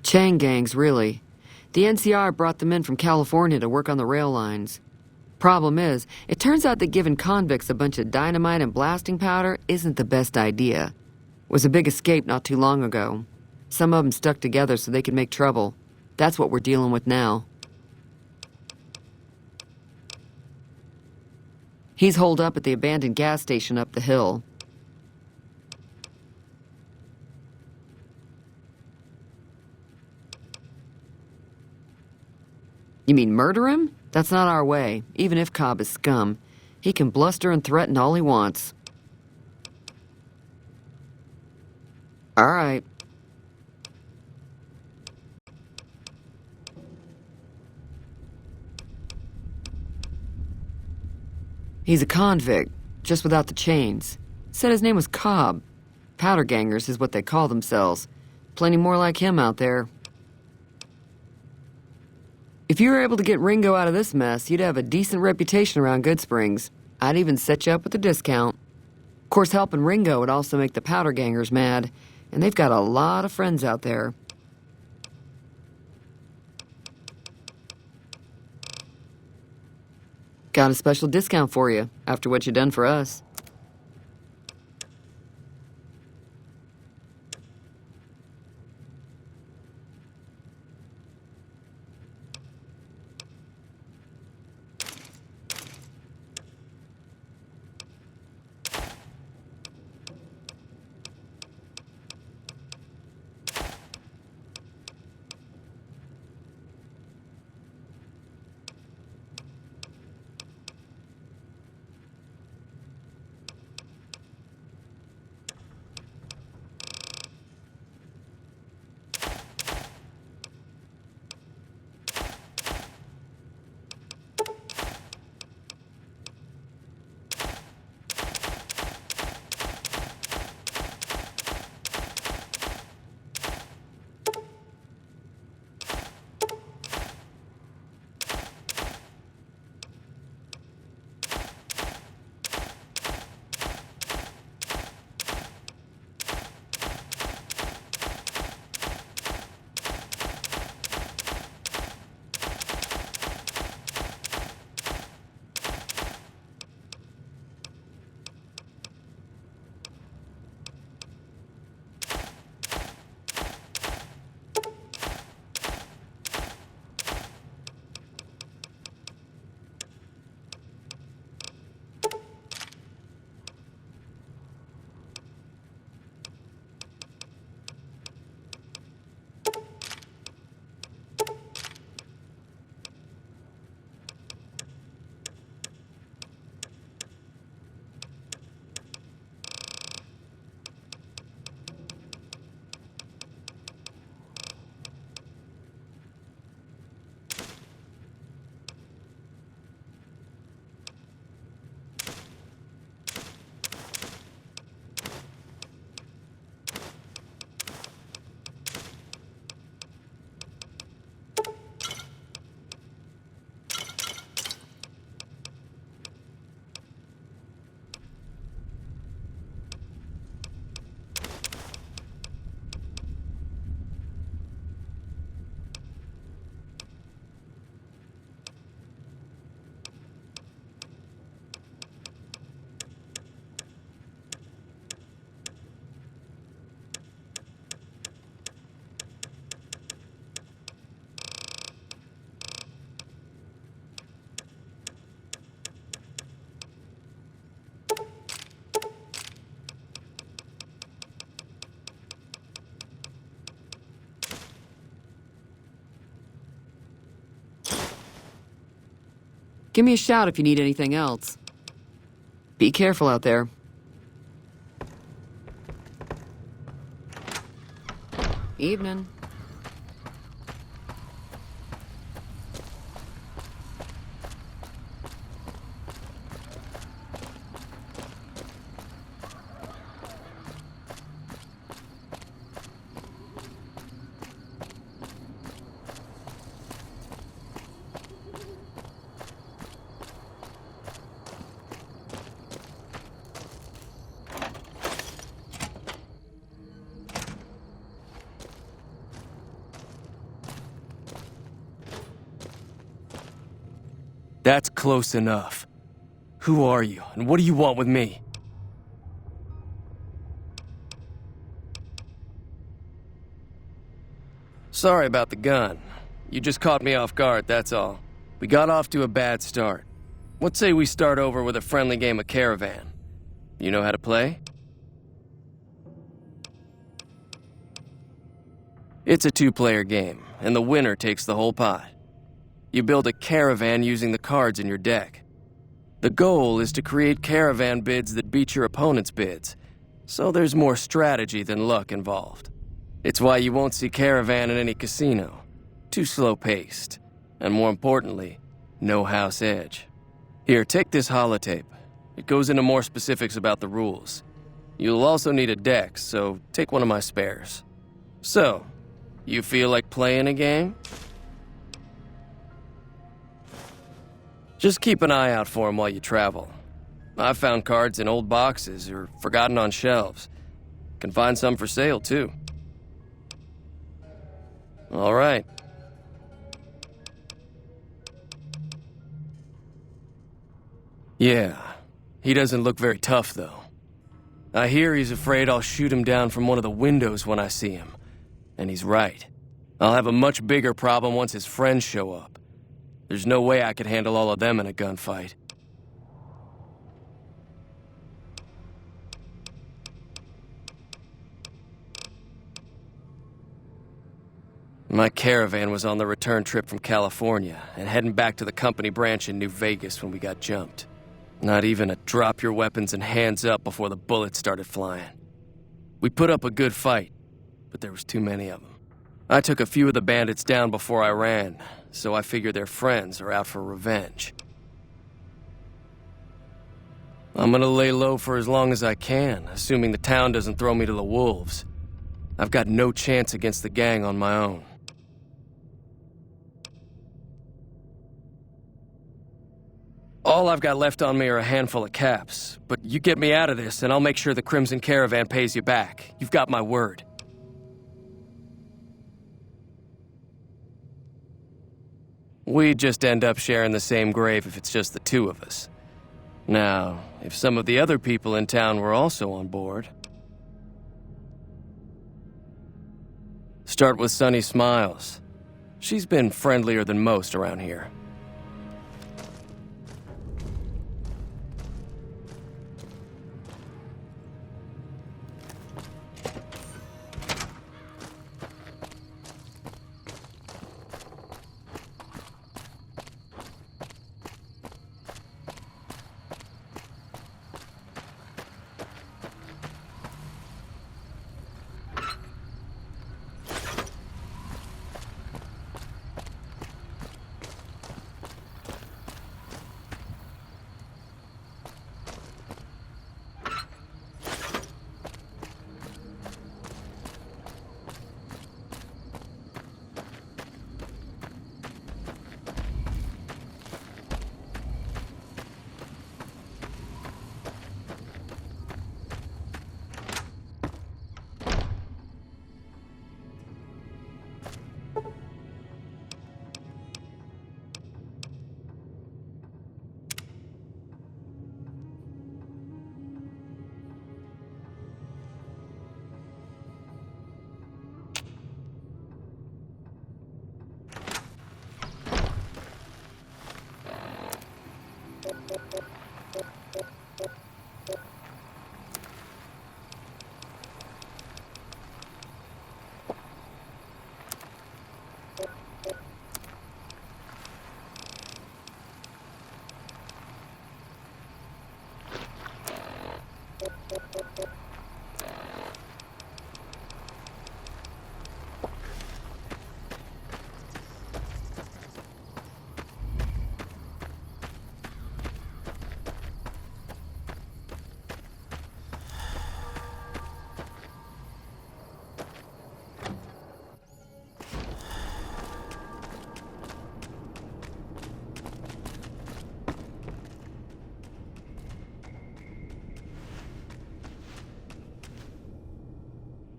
Chain gangs, really. The NCR brought them in from California to work on the rail lines. Problem is, it turns out that giving convicts a bunch of dynamite and blasting powder isn't the best idea. It was a big escape not too long ago. Some of them stuck together so they could make trouble. That's what we're dealing with now. He's holed up at the abandoned gas station up the hill. You mean murder him? That's not our way, even if Cobb is scum. He can bluster and threaten all he wants. All right. He's a convict, just without the chains. Said his name was Cobb. Powder gangers is what they call themselves. Plenty more like him out there. If you were able to get Ringo out of this mess, you'd have a decent reputation around Goodsprings. I'd even set you up with a discount. Of course, helping Ringo would also make the powder gangers mad, and they've got a lot of friends out there. Got a special discount for you, after what you done for us. Give me a shout if you need anything else. Be careful out there. Evening. That's close enough. Who are you, and what do you want with me? Sorry about the gun. You just caught me off guard, that's all. We got off to a bad start. Let's say we start over with a friendly game of Caravan. You know how to play? It's a two-player game, and the winner takes the whole pot. You build a caravan using the cards in your deck. The goal is to create caravan bids that beat your opponent's bids, so there's more strategy than luck involved. It's why you won't see Caravan in any casino. Too slow-paced. And more importantly, no house edge. Here, take this holotape. It goes into more specifics about the rules. You'll also need a deck, so take one of my spares. So, you feel like playing a game? Just keep an eye out for them while you travel. I've found cards in old boxes or forgotten on shelves. Can find some for sale, too. All right. Yeah, he doesn't look very tough, though. I hear he's afraid I'll shoot him down from one of the windows when I see him. And he's right. I'll have a much bigger problem once his friends show up. There's no way I could handle all of them in a gunfight. My caravan was on the return trip from California and heading back to the company branch in New Vegas when we got jumped. Not even a drop your weapons and hands up before the bullets started flying. We put up a good fight, but there was too many of them. I took a few of the bandits down before I ran, so I figure their friends are out for revenge. I'm gonna lay low for as long as I can, assuming the town doesn't throw me to the wolves. I've got no chance against the gang on my own. All I've got left on me are a handful of caps, but you get me out of this and I'll make sure the Crimson Caravan pays you back. You've got my word. We'd just end up sharing the same grave if it's just the two of us. Now, if some of the other people in town were also on board... Start with Sunny Smiles. She's been friendlier than most around here.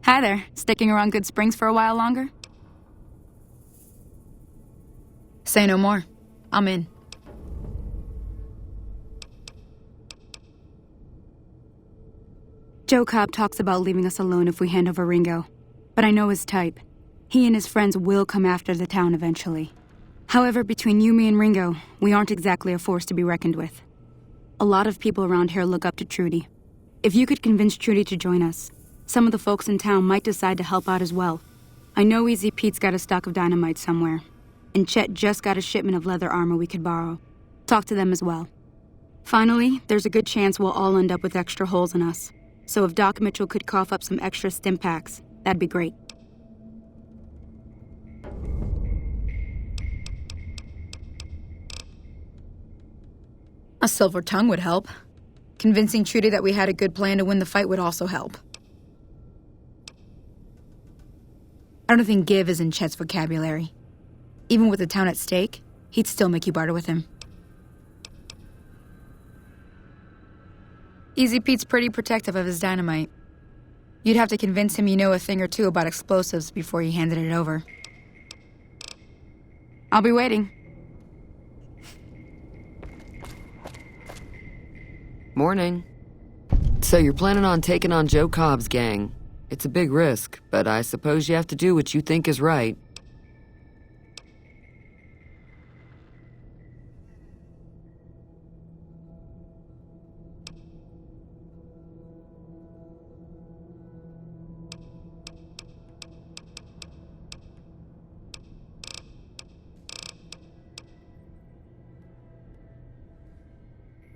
Hi there. Sticking around Good Springs for a while longer? Say no more. I'm in. Joe Cobb talks about leaving us alone if we hand over Ringo, but I know his type. He and his friends will come after the town eventually. However, between you, me, and Ringo, we aren't exactly a force to be reckoned with. A lot of people around here look up to Trudy. If you could convince Trudy to join us, some of the folks in town might decide to help out as well. I know Easy Pete's got a stock of dynamite somewhere, and Chet just got a shipment of leather armor we could borrow. Talk to them as well. Finally, there's a good chance we'll all end up with extra holes in us. So if Doc Mitchell could cough up some extra stim packs, that'd be great. A silver tongue would help. Convincing Trudy that we had a good plan to win the fight would also help. I don't think give is in Chet's vocabulary. Even with the town at stake, he'd still make you barter with him. Easy Pete's pretty protective of his dynamite. You'd have to convince him you know a thing or two about explosives before you handed it over. I'll be waiting. Morning. So you're planning on taking on Joe Cobb's gang. It's a big risk, but I suppose you have to do what you think is right.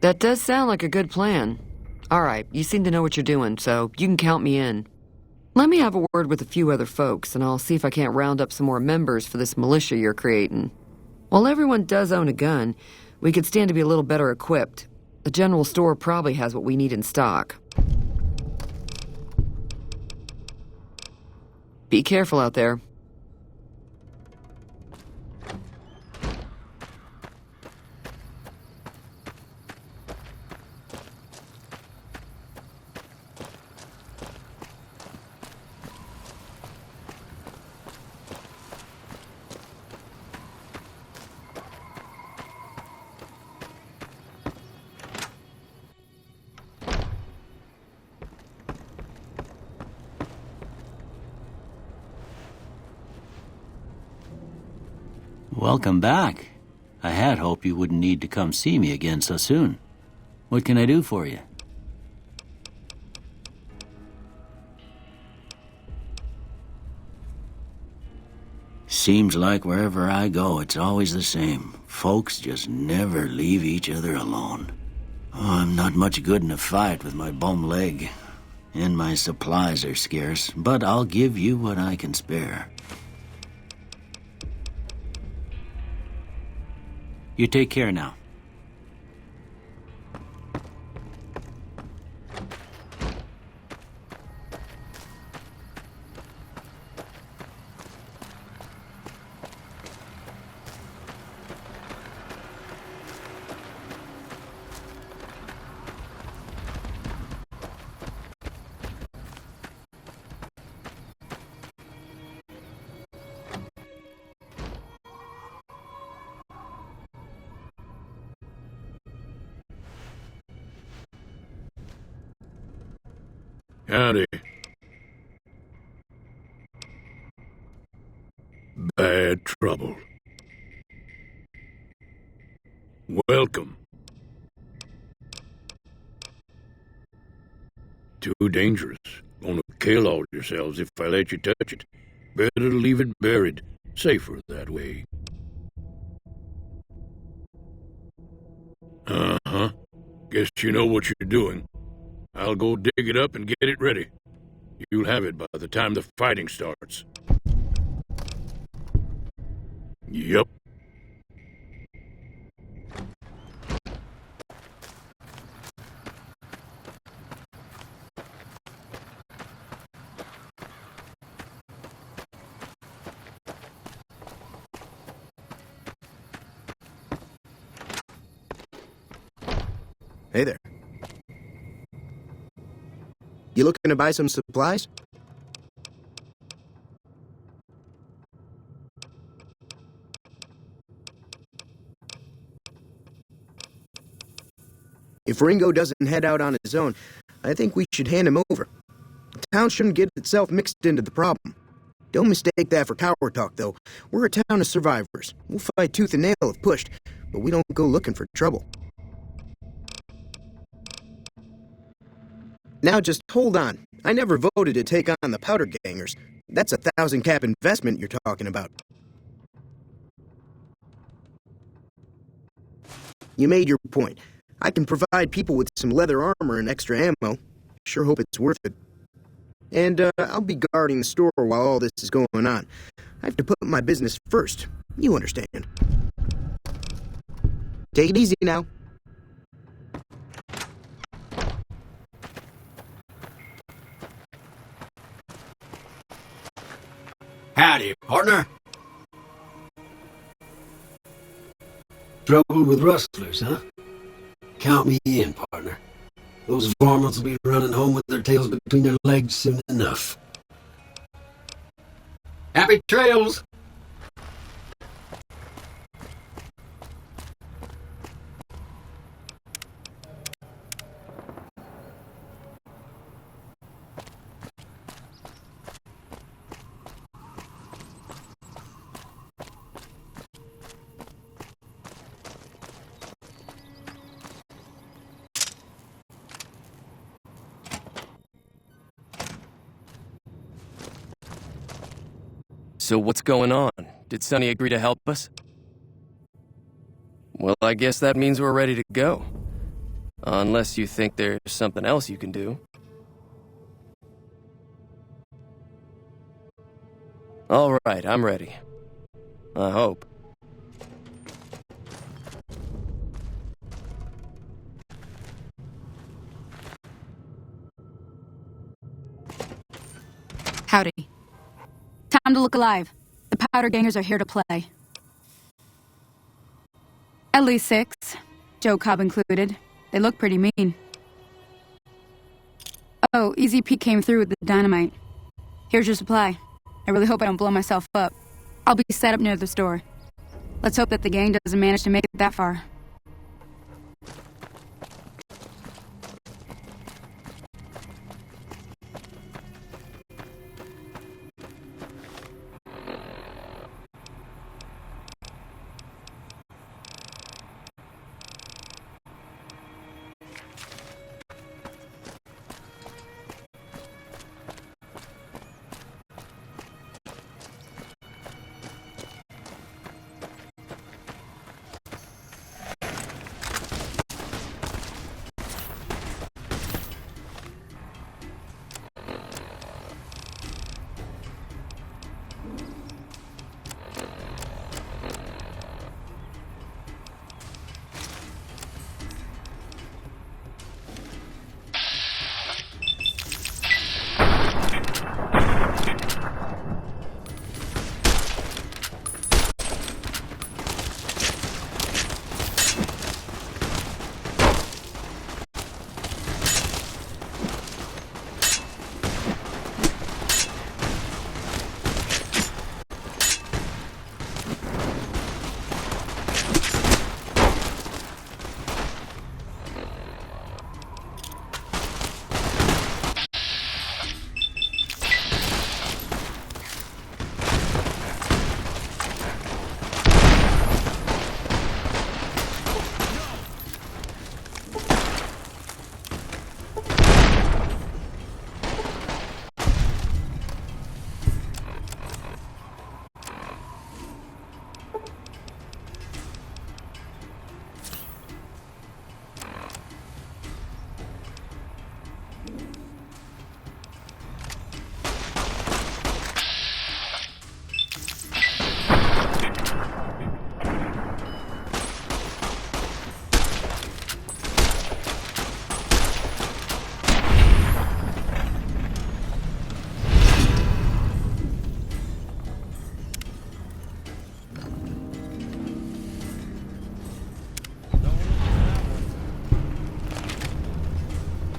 That does sound like a good plan. All right, you seem to know what you're doing, so you can count me in. Let me have a word with a few other folks, and I'll see if I can't round up some more members for this militia you're creating. While everyone does own a gun, we could stand to be a little better equipped. The general store probably has what we need in stock. Be careful out there. Welcome back. I had hoped you wouldn't need to come see me again so soon. What can I do for you? Seems like wherever I go, it's always the same. Folks just never leave each other alone. Oh, I'm not much good in a fight with my bum leg, and my supplies are scarce, but I'll give you what I can spare. You take care now. Howdy. Bad trouble. Welcome. Too dangerous. Gonna kill all yourselves if I let you touch it. Better leave it buried. Safer that way. Uh-huh. Guess you know what you're doing. I'll go dig it up and get it ready. You'll have it by the time the fighting starts. Yup. Hey there. You looking to buy some supplies? If Ringo doesn't head out on his own, I think we should hand him over. Town shouldn't get itself mixed into the problem. Don't mistake that for coward talk, though. We're a town of survivors. We'll fight tooth and nail if pushed, but we don't go looking for trouble. Now just hold on. I never voted to take on the powder gangers. That's a 1,000-cap investment you're talking about. You made your point. I can provide people with some leather armor and extra ammo. Sure hope it's worth it. And I'll be guarding the store while all this is going on. I have to put my business first. You understand. Take it easy now. Howdy, partner. Trouble with rustlers, huh? Count me in, partner. Those varmints will be running home with their tails between their legs soon enough. Happy trails! So what's going on? Did Sonny agree to help us? Well, I guess that means we're ready to go. Unless you think there's something else you can do. All right, I'm ready. I hope. Howdy. Time to look alive. The powder gangers are here to play. At least 6, Joe Cobb included. They look pretty mean. Oh, Easy Pete came through with the dynamite. Here's your supply. I really hope I don't blow myself up. I'll be set up near the store. Let's hope that the gang doesn't manage to make it that far.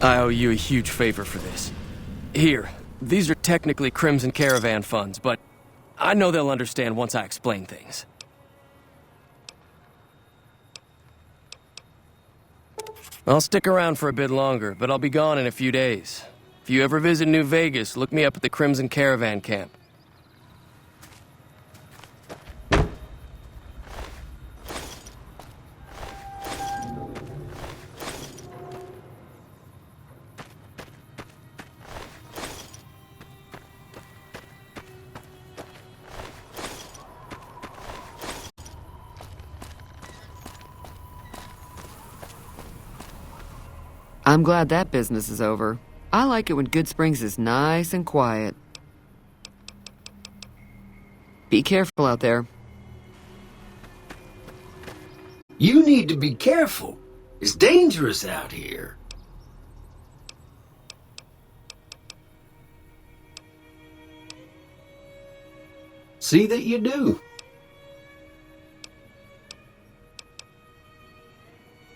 I owe you a huge favor for this. Here, these are technically Crimson Caravan funds, but I know they'll understand once I explain things. I'll stick around for a bit longer, but I'll be gone in a few days. If you ever visit New Vegas, look me up at the Crimson Caravan Camp. I'm glad that business is over. I like it when Good Springs is nice and quiet. Be careful out there. You need to be careful. It's dangerous out here. See that you do.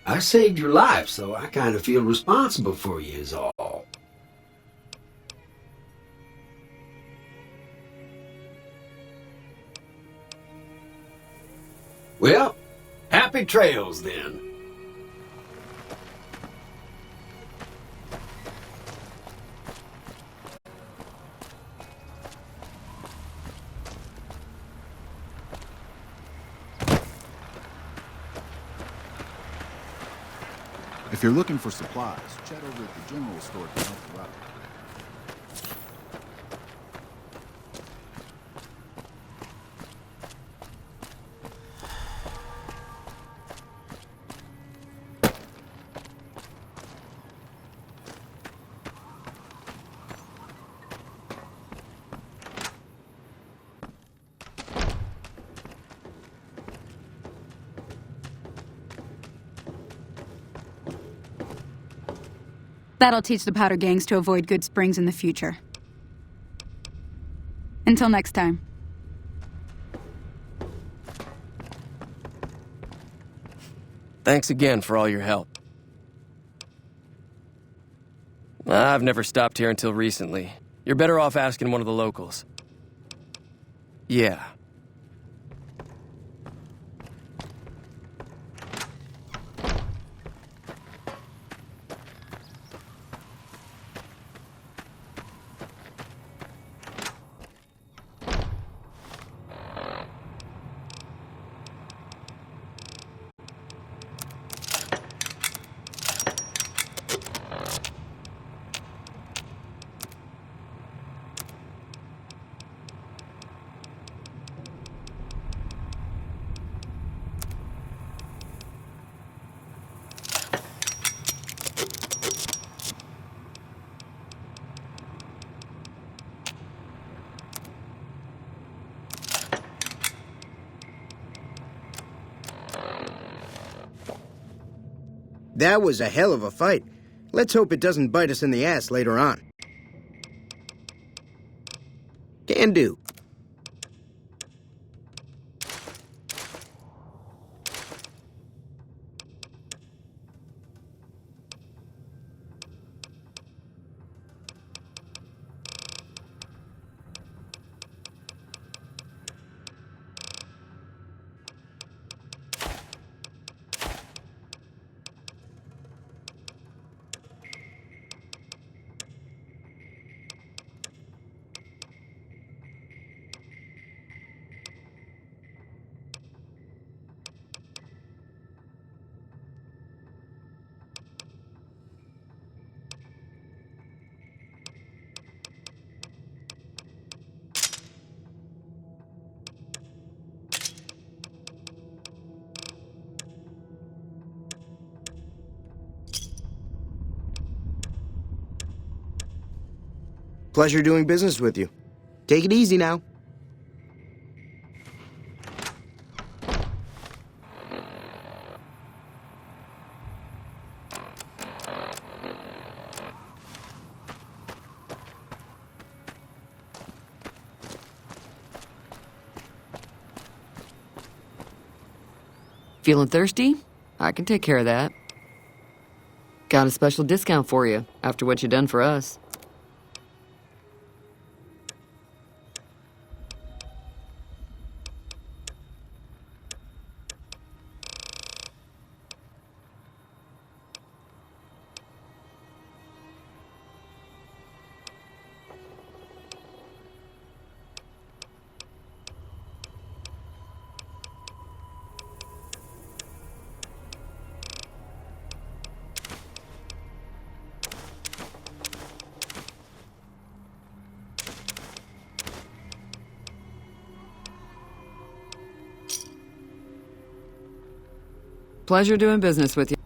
I saved your life, so I kind of feel responsible for you is all. Well, happy trails then. If you're looking for supplies, chat over at the general store to help you out. That'll teach the powder gangs to avoid Good Springs in the future. Until next time. Thanks again for all your help. I've never stopped here until recently. You're better off asking one of the locals. Yeah. That was a hell of a fight. Let's hope it doesn't bite us in the ass later on. Can do. Pleasure doing business with you. Take it easy now. Feeling thirsty? I can take care of that. Got a special discount for you after what you done for us. Pleasure doing business with you.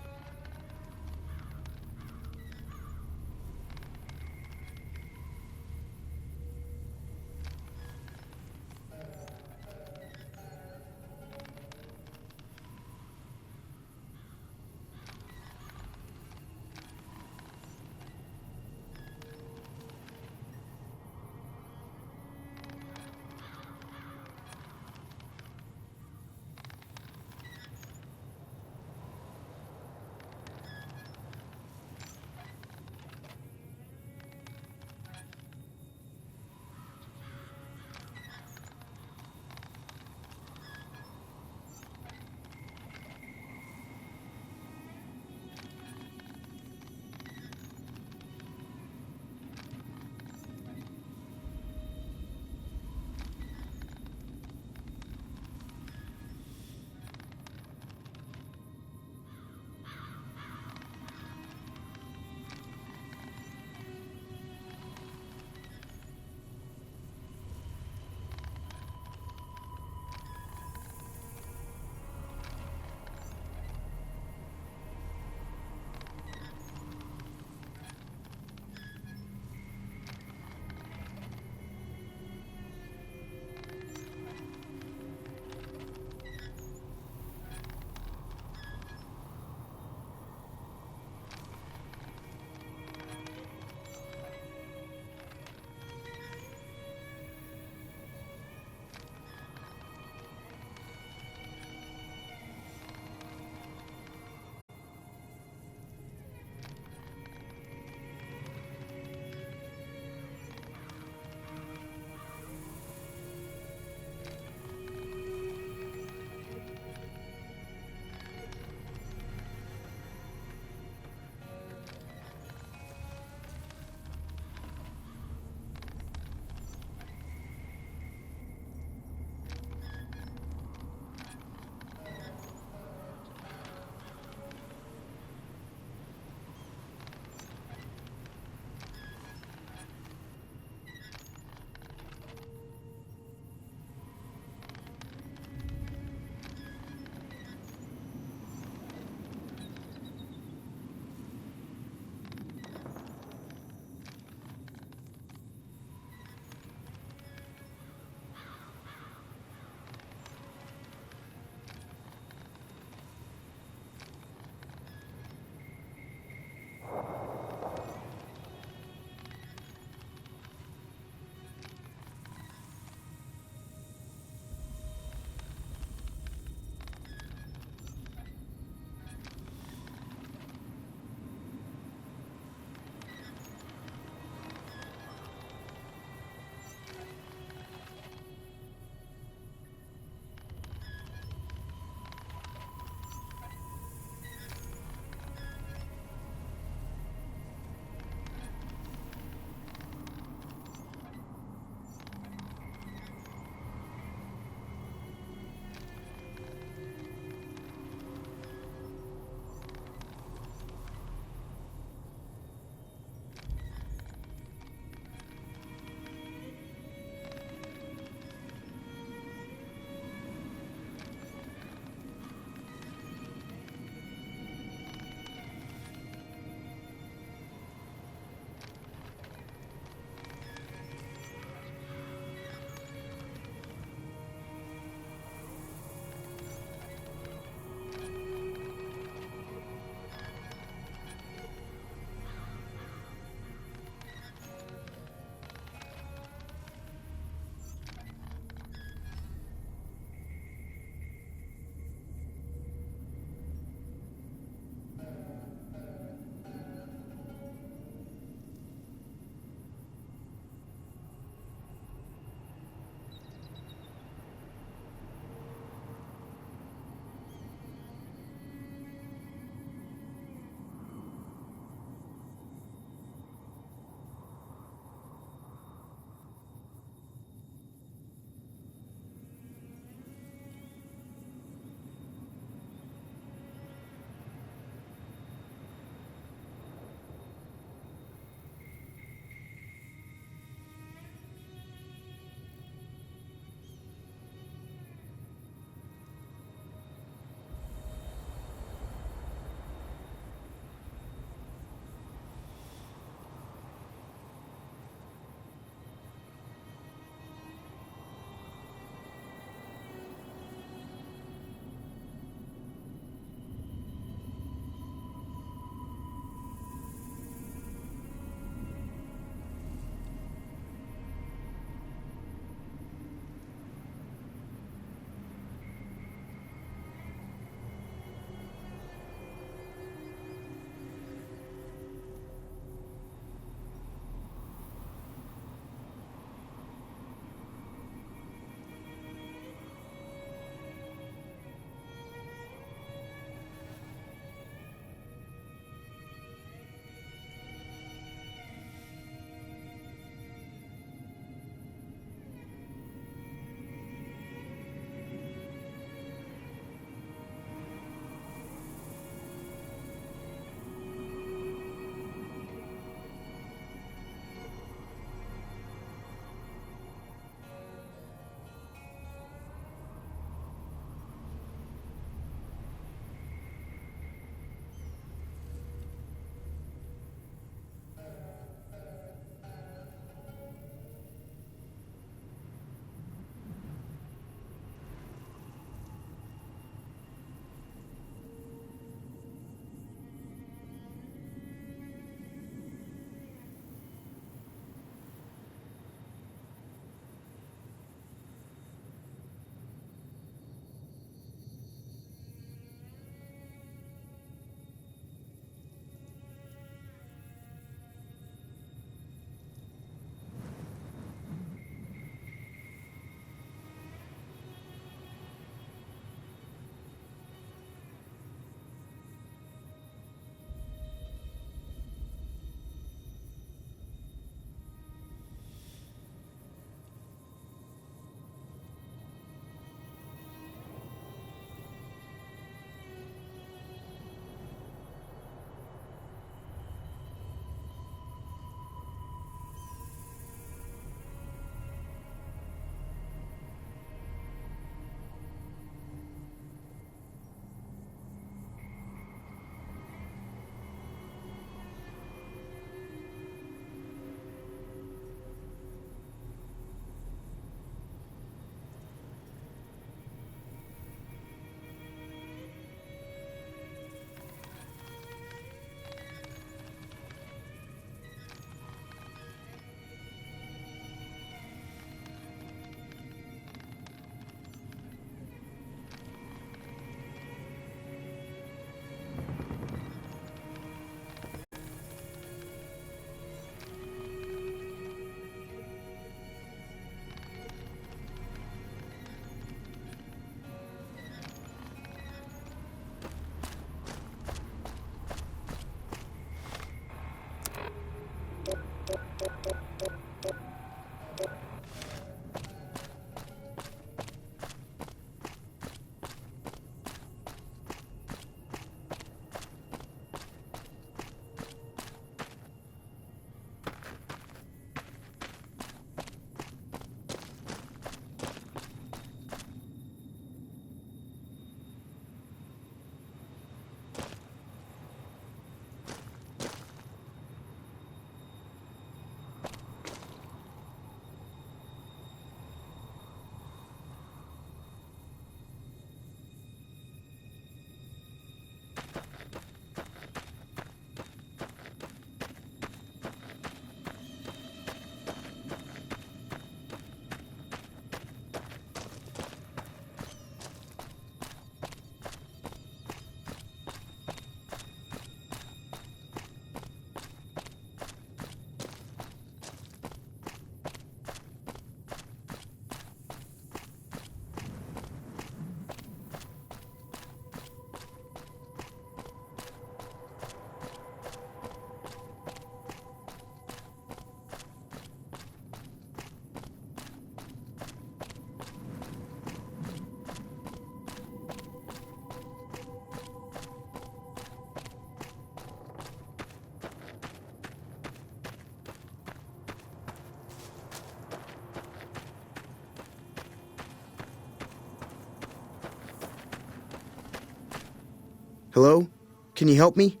Hello? Can you help me?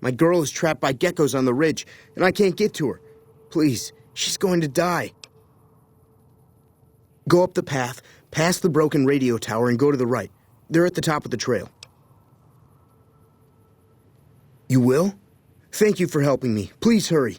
My girl is trapped by geckos on the ridge, and I can't get to her. Please, she's going to die. Go up the path, past the broken radio tower, and go to the right. They're at the top of the trail. You will? Thank you for helping me. Please hurry.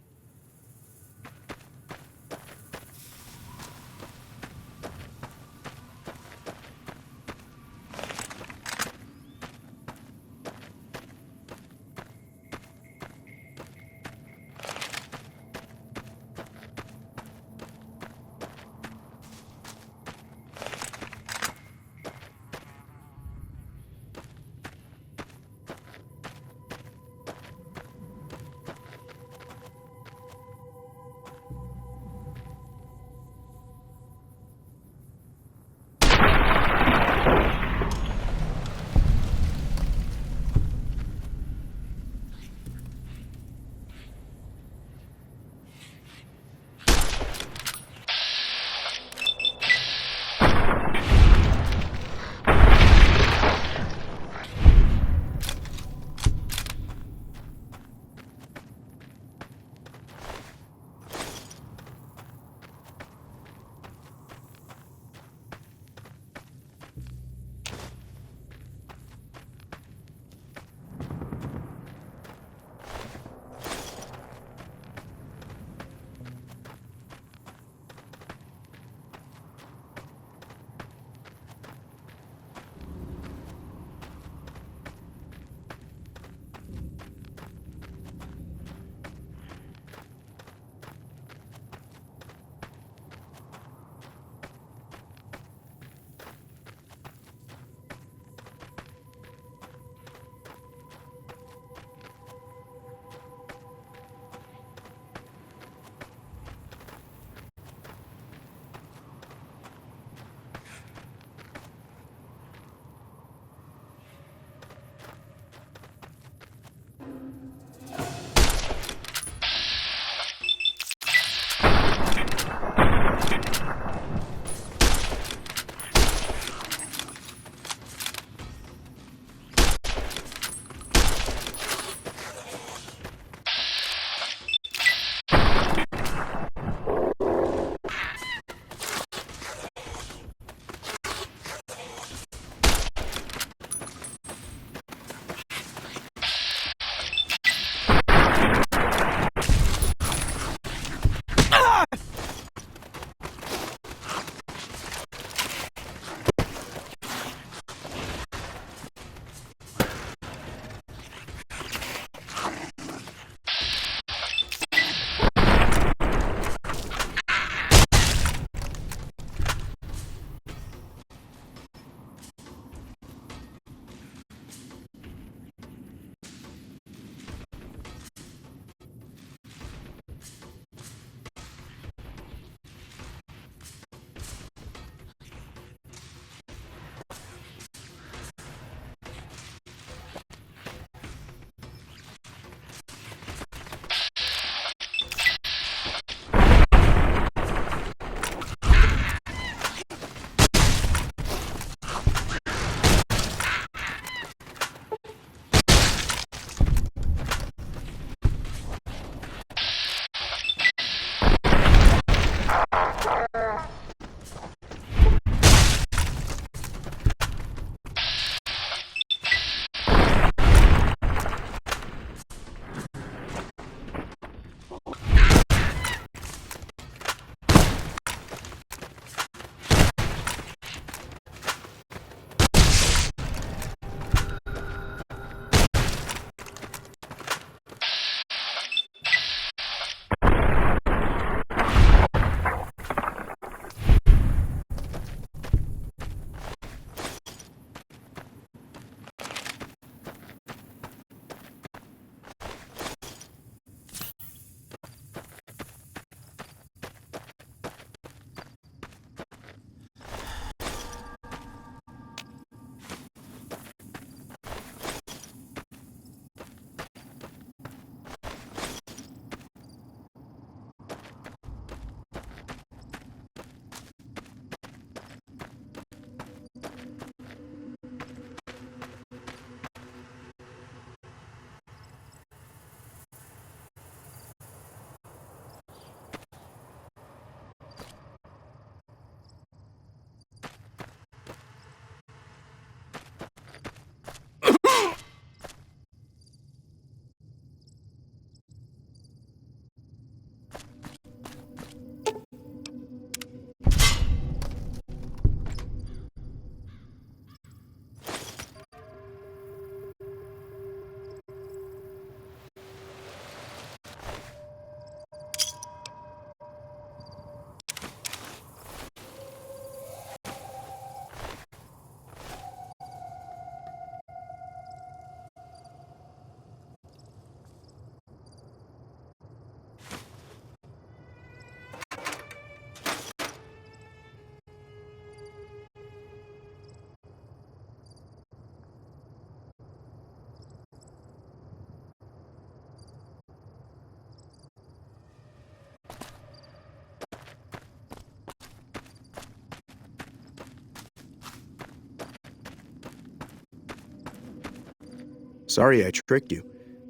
Sorry I tricked you,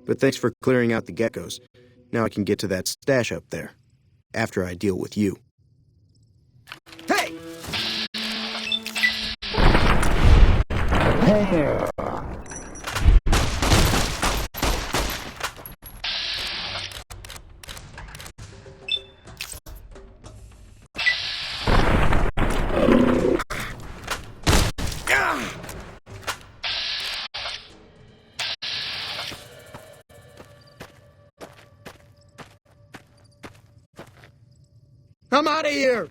but thanks for clearing out the geckos. Now I can get to that stash up there, after I deal with you. Hey! Hey! I'm out of here!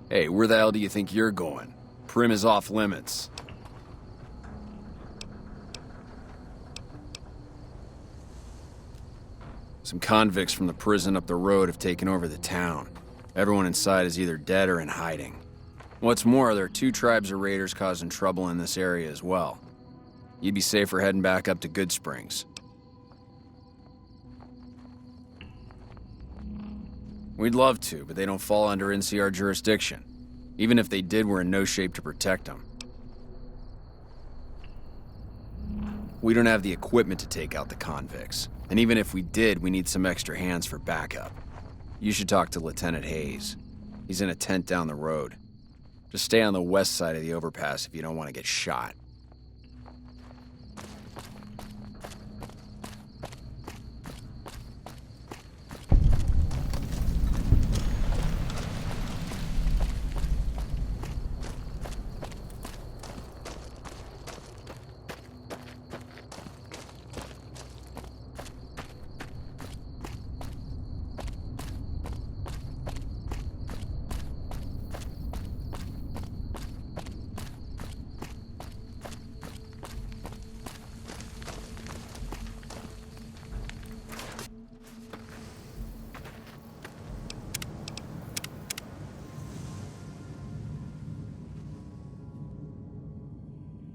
Hey, where the hell do you think you're going? Prim is off limits. Some convicts from the prison up the road have taken over the town. Everyone inside is either dead or in hiding. What's more, there are 2 tribes of raiders causing trouble in this area as well. You'd be safer heading back up to Good Springs. We'd love to, but they don't fall under NCR jurisdiction. Even if they did, we're in no shape to protect them. We don't have the equipment to take out the convicts. And even if we did, we need some extra hands for backup. You should talk to Lieutenant Hayes. He's in a tent down the road. Just stay on the west side of the overpass if you don't want to get shot.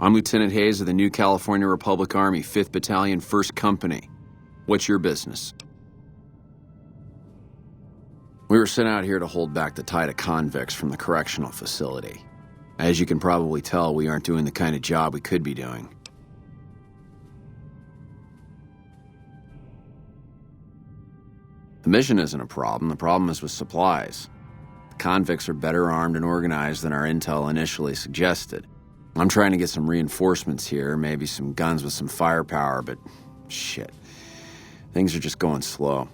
I'm Lieutenant Hayes of the New California Republic Army, 5th Battalion, 1st Company. What's your business? We were sent out here to hold back the tide of convicts from the correctional facility. As you can probably tell, we aren't doing the kind of job we could be doing. The mission isn't a problem. The problem is with supplies. The convicts are better armed and organized than our intel initially suggested. I'm trying to get some reinforcements here, maybe some guns with some firepower, but shit. Things are just going slow.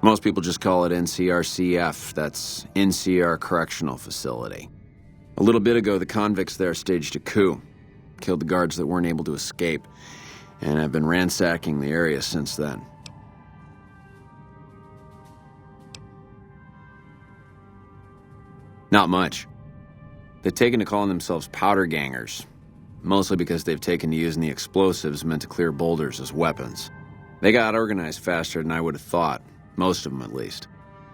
Most people just call it NCRCF, that's NCR Correctional Facility. A little bit ago, the convicts there staged a coup, killed the guards that weren't able to escape, and I've been ransacking the area since then. Not much. They've taken to calling themselves powder gangers, mostly because they've taken to using the explosives meant to clear boulders as weapons. They got organized faster than I would have thought, most of them at least.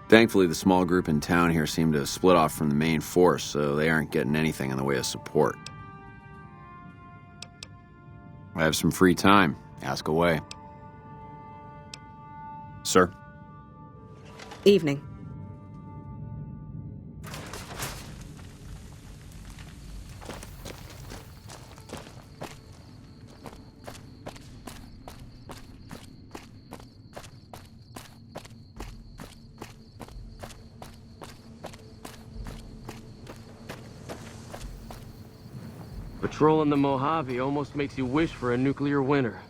Thankfully, the small group in town here seem to have split off from the main force, so they aren't getting anything in the way of support. I have some free time. Ask away. Sir? Evening. Patrolling the Mojave almost makes you wish for a nuclear winter.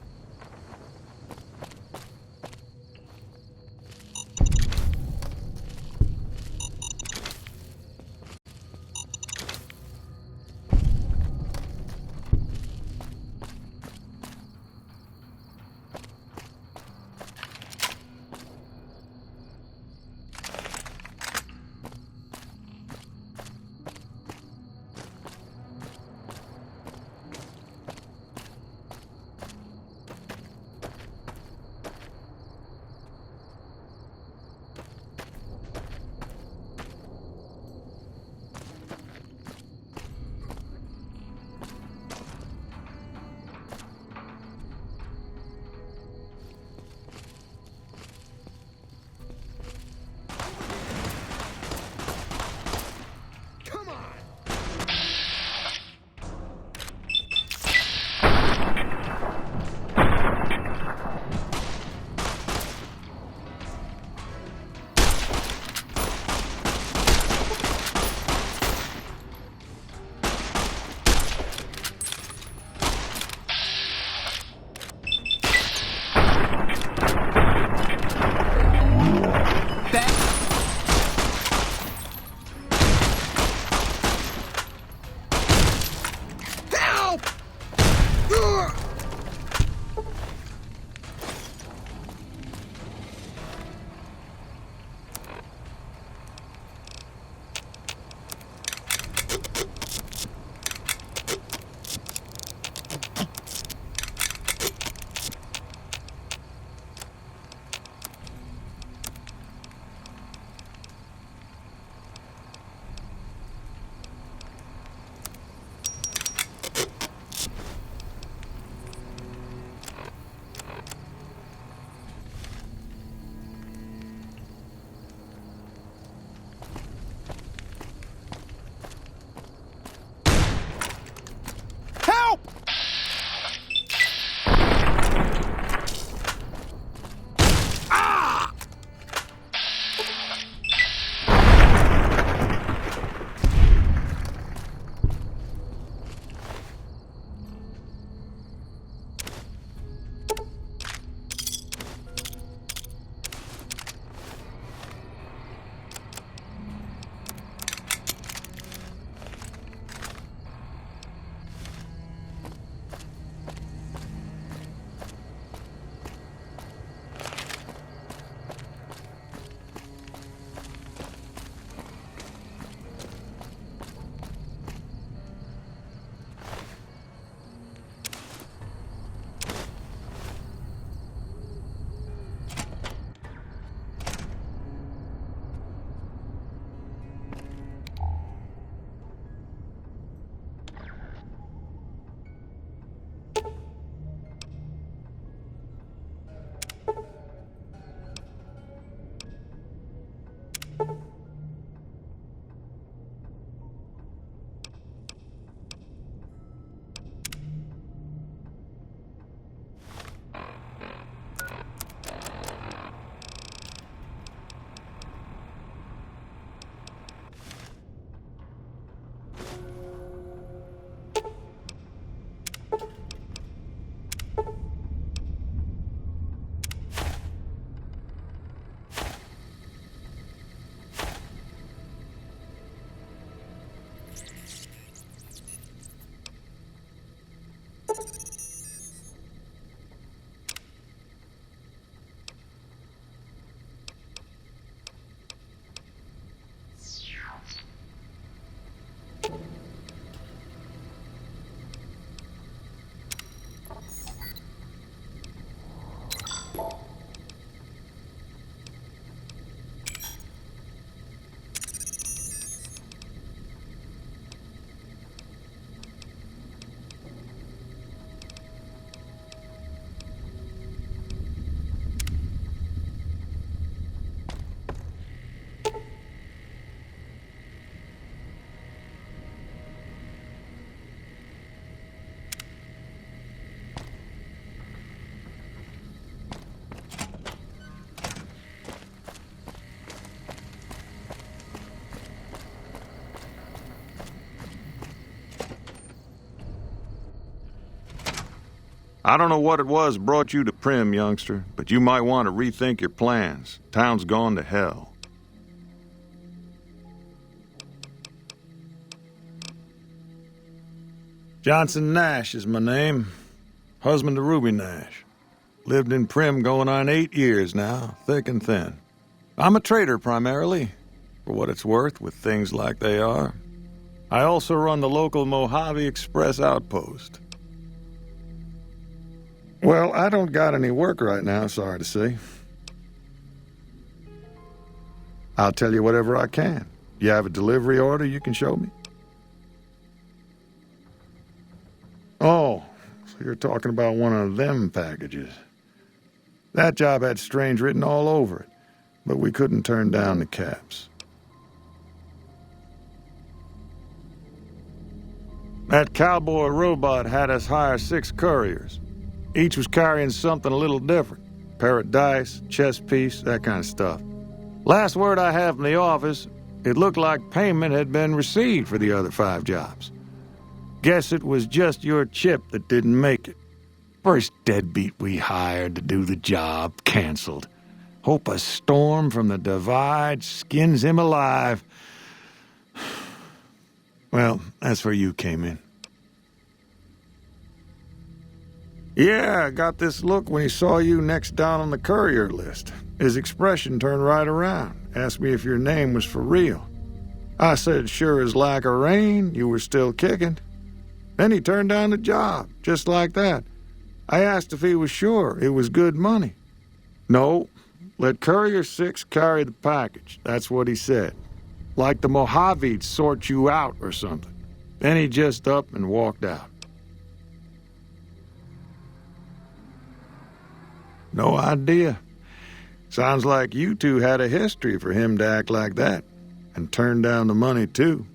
I don't know what it was brought you to Prim, youngster, but you might want to rethink your plans. Town's gone to hell. Johnson Nash is my name. Husband to Ruby Nash. Lived in Prim going on 8 years now, thick and thin. I'm a trader primarily, for what it's worth with things like they are. I also run the local Mojave Express outpost. Well, I don't got any work right now, sorry to say. I'll tell you whatever I can. You have a delivery order you can show me? Oh, so you're talking about one of them packages. That job had strange written all over it, but we couldn't turn down the caps. That cowboy robot had us hire 6 couriers. Each was carrying something a little different. Pair of dice, chess piece, that kind of stuff. Last word I have from the office, it looked like payment had been received for the other 5 jobs. Guess it was just your chip that didn't make it. First deadbeat we hired to do the job canceled. Hope a storm from the divide skins him alive. Well, that's where you came in. Yeah, I got this look when he saw you next down on the courier list. His expression turned right around, asked me if your name was for real. I said sure as like a rain, you were still kicking. Then he turned down the job, just like that. I asked if he was sure it was good money. No, let Courier 6 carry the package, that's what he said. Like the Mojave'd sort you out or something. Then he just up and walked out. No idea. Sounds like you two had a history for him to act like that. And turn down the money, too.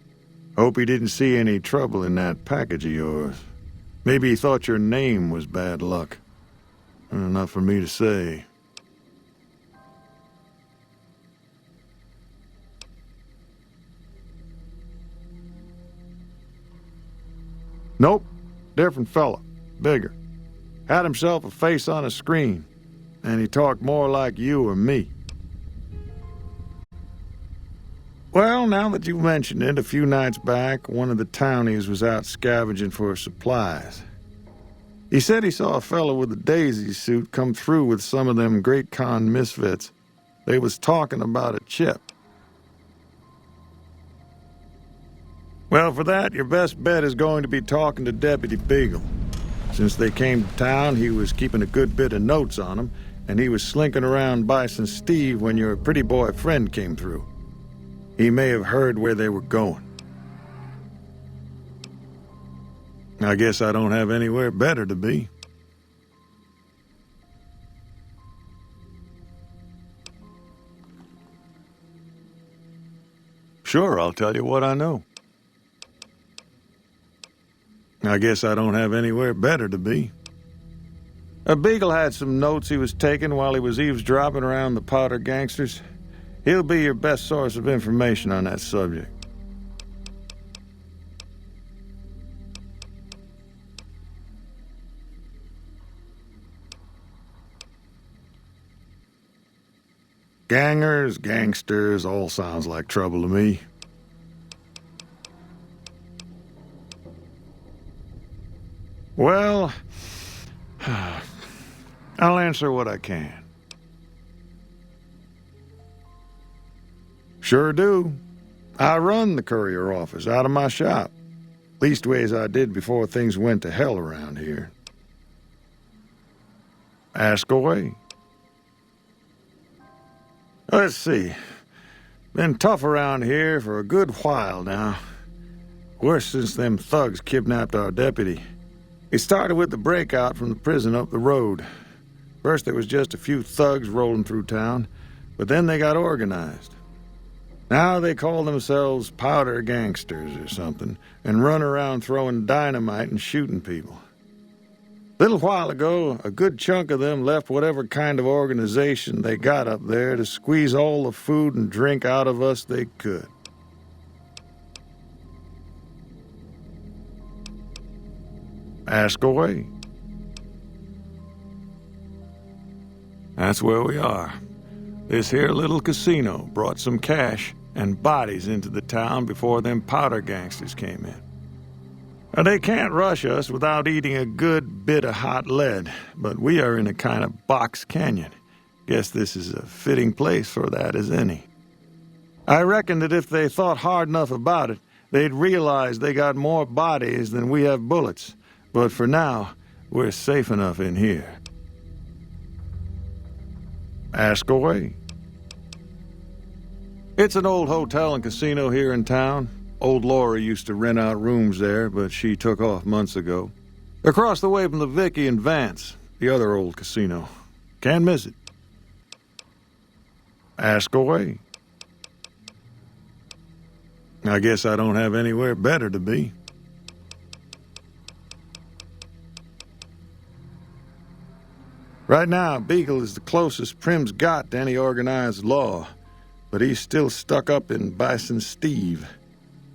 Hope he didn't see any trouble in that package of yours. Maybe he thought your name was bad luck. Not for me to say. Nope. Different fella. Bigger. Had himself a face on a screen. And he talked more like you or me. Well, now that you mention it, a few nights back, one of the townies was out scavenging for supplies. He said he saw a fellow with a daisy suit come through with some of them Great Con misfits. They was talking about a chip. Well, for that, your best bet is going to be talking to Deputy Beagle. Since they came to town, he was keeping a good bit of notes on them, and he was slinking around Bison Steve when your pretty boy friend came through. He may have heard where they were going. I guess I don't have anywhere better to be. Sure, I'll tell you what I know. I guess I don't have anywhere better to be. A Beagle had some notes he was taking while he was eavesdropping around the powder gangsters. He'll be your best source of information on that subject. Gangers, gangsters, all sounds like trouble to me. Well, I'll answer what I can. Sure do. I run the courier office out of my shop. Leastways I did before things went to hell around here. Ask away. Let's see. Been tough around here for a good while now. Worse since them thugs kidnapped our deputy. It started with the breakout from the prison up the road. First there was just a few thugs rolling through town, but then they got organized. Now they call themselves powder gangsters or something, and run around throwing dynamite and shooting people. A little while ago, a good chunk of them left whatever kind of organization they got up there to squeeze all the food and drink out of us they could. Ask away. That's where we are. This here little casino brought some cash and bodies into the town before them powder gangsters came in. Now, they can't rush us without eating a good bit of hot lead, but we are in a kind of box canyon. Guess this is a fitting place for that as any. I reckon that if they thought hard enough about it, they'd realize they got more bodies than we have bullets. But for now, we're safe enough in here. Ask away. It's an old hotel and casino here in town. Old Laura used to rent out rooms there, but she took off months ago. Across the way from the Vicky and Vance, the other old casino. Can't miss it. Ask away. I guess I don't have anywhere better to be. Right now, Beagle is the closest Prim's got to any organized law, but he's still stuck up in Bison Steve.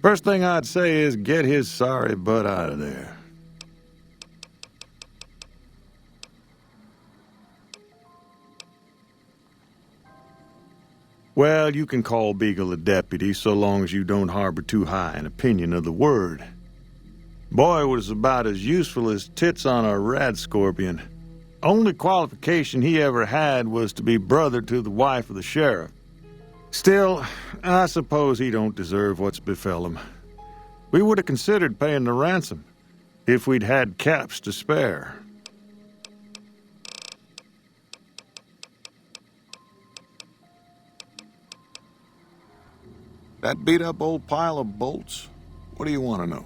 First thing I'd say is get his sorry butt out of there. Well, you can call Beagle a deputy so long as you don't harbor too high an opinion of the word. Boy was about as useful as tits on a rat scorpion. Only qualification he ever had was to be brother to the wife of the sheriff. Still, I suppose he don't deserve what's befell him. We would have considered paying the ransom if we'd had caps to spare. That beat-up old pile of bolts? What do you want to know?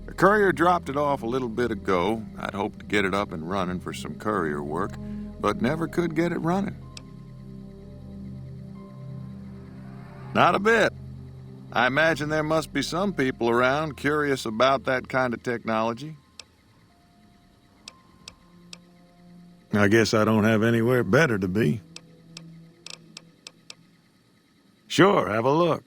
The courier dropped it off a little bit ago. I'd hoped to get it up and running for some courier work, but never could get it running. Not a bit. I imagine there must be some people around curious about that kind of technology. I guess I don't have anywhere better to be. Sure, have a look.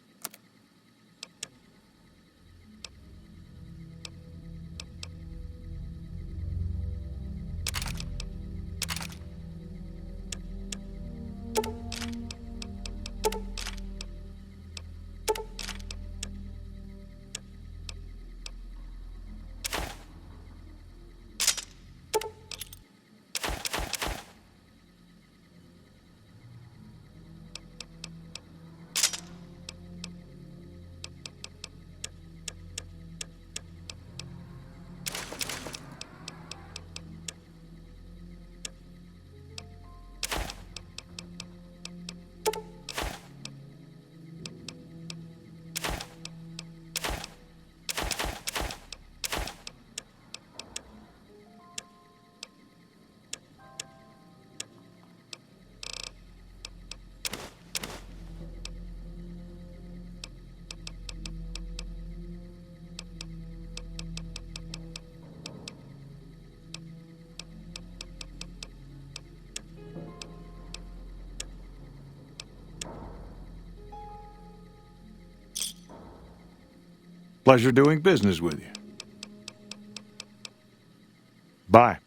Pleasure doing business with you. Bye.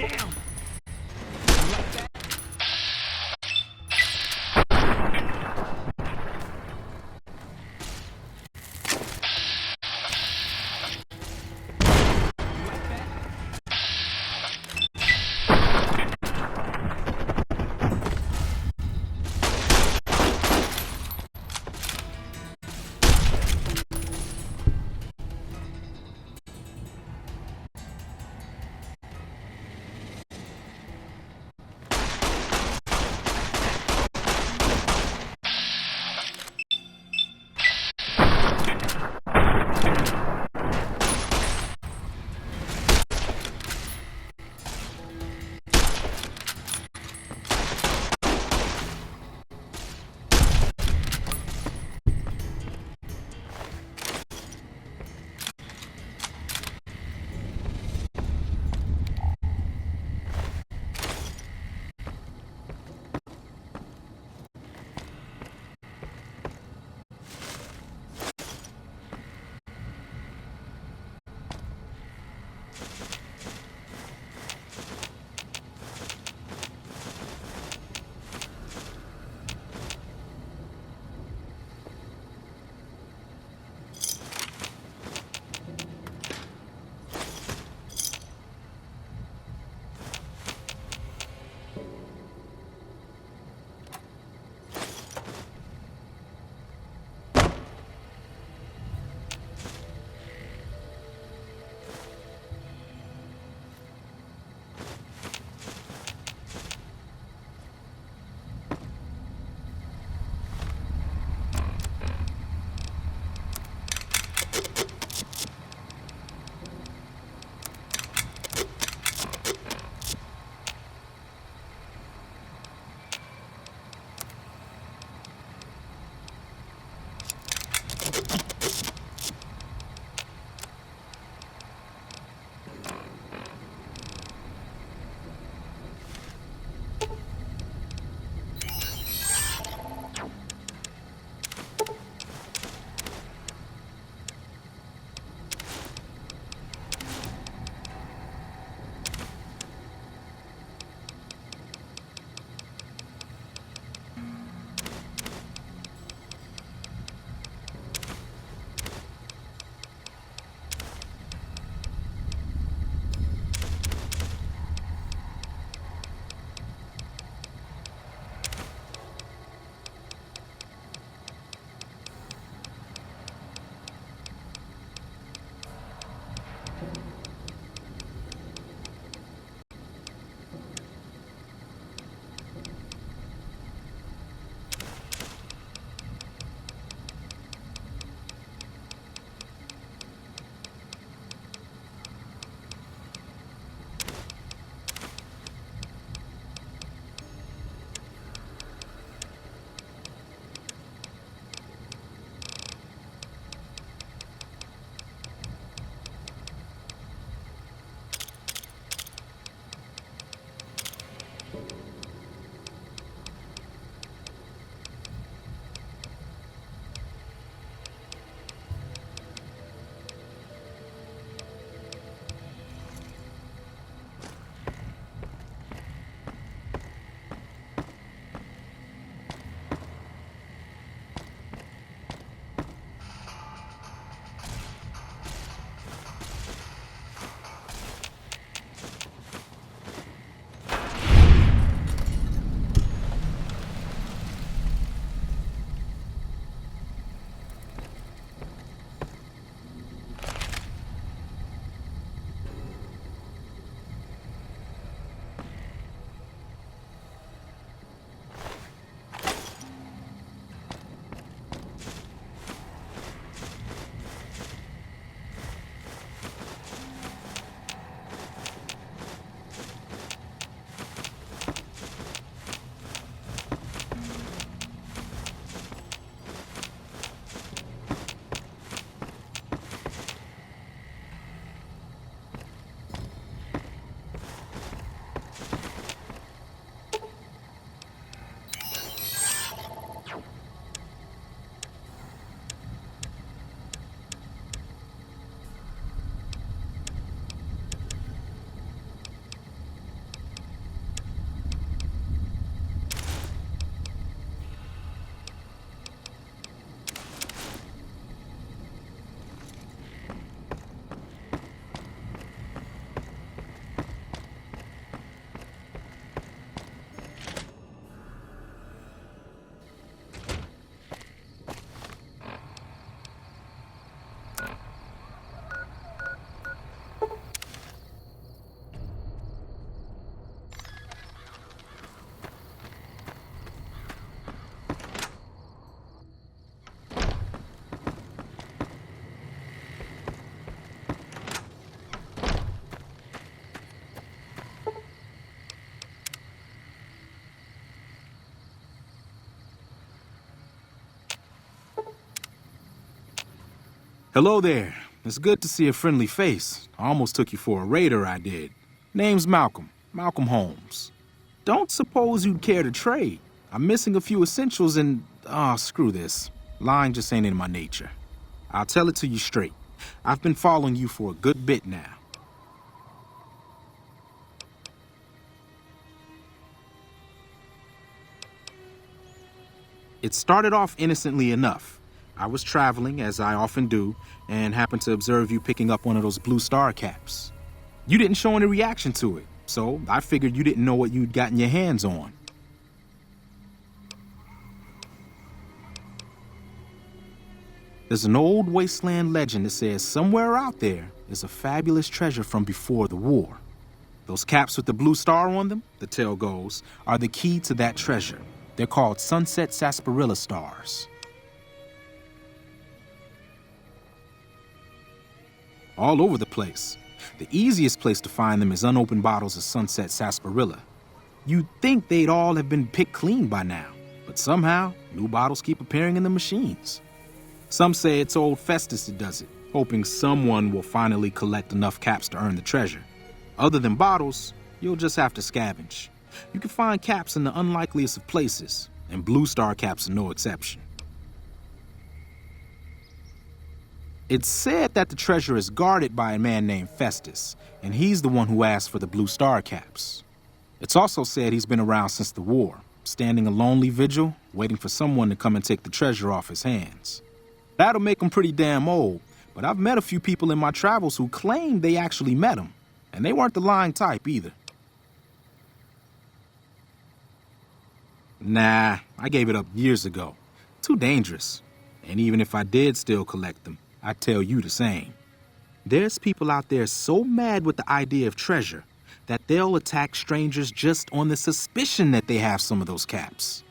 Damn! Hello there. It's good to see a friendly face. I almost took you for a raider, I did. Name's Malcolm. Malcolm Holmes. Don't suppose you'd care to trade. I'm missing a few essentials and... screw this. Lying just ain't in my nature. I'll tell it to you straight. I've been following you for a good bit now. It started off innocently enough. I was traveling, as I often do, and happened to observe you picking up one of those blue star caps. You didn't show any reaction to it, so I figured you didn't know what you'd gotten your hands on. There's an old wasteland legend that says somewhere out there is a fabulous treasure from before the war. Those caps with the blue star on them, the tale goes, are the key to that treasure. They're called sunset sarsaparilla stars. All over the place. The easiest place to find them is unopened bottles of sunset sarsaparilla. You'd think they'd all have been picked clean by now, but somehow new bottles keep appearing in the machines. Some say it's old Festus that does it, hoping someone will finally collect enough caps to earn the treasure. Other than bottles, you'll just have to scavenge. You can find caps in the unlikeliest of places, and blue star caps are no exception. It's said that the treasure is guarded by a man named Festus, and he's the one who asked for the blue star caps. It's also said he's been around since the war, standing a lonely vigil, waiting for someone to come and take the treasure off his hands. That'll make him pretty damn old, but I've met a few people in my travels who claim they actually met him, and they weren't the lying type either. Nah, I gave it up years ago. Too dangerous. And even if I did still collect them, I'd tell you the same. There's people out there so mad with the idea of treasure that they'll attack strangers just on the suspicion that they have some of those caps.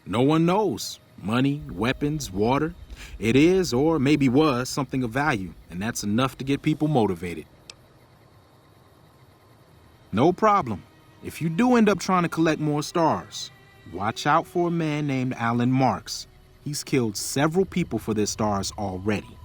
No one knows. Money, weapons, water. It is, or maybe was, something of value, and that's enough to get people motivated. No problem. If you do end up trying to collect more stars, watch out for a man named Alan Marks. He's killed several people for their stars already.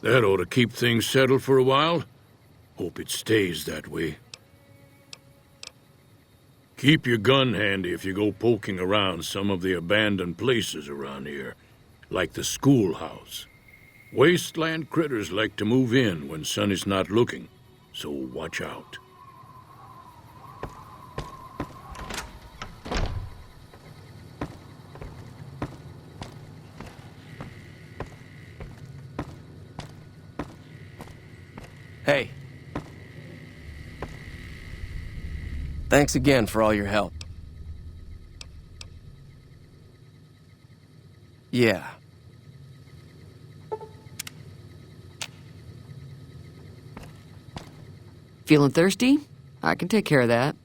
That ought to keep things settled for a while. Hope it stays that way. Keep your gun handy if you go poking around some of the abandoned places around here, like the schoolhouse. Wasteland critters like to move in when Sonny's not looking, so watch out. Hey. Thanks again for all your help. Yeah. Feeling thirsty? I can take care of that.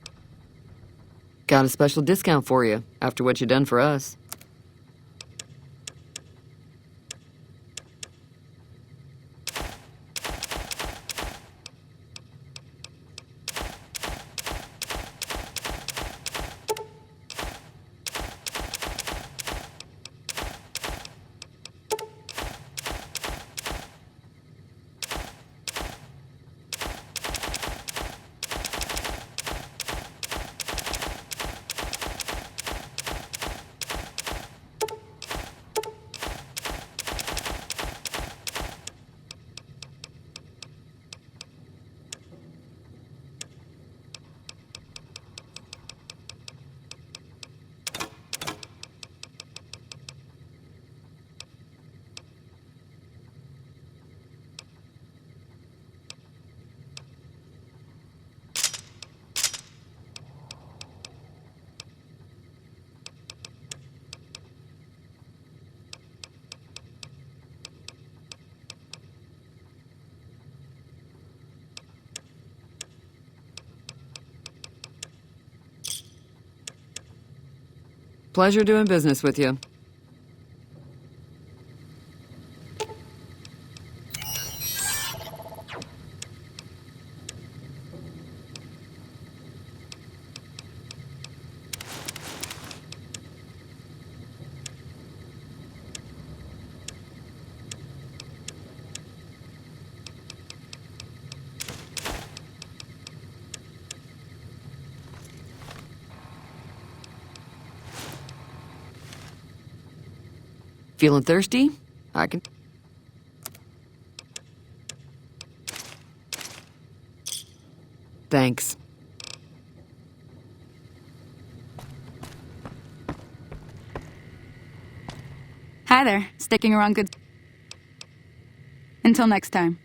Got a special discount for you after what you done for us. Pleasure doing business with you. Feeling thirsty? I can... Thanks. Hi there. Sticking around good... Until next time.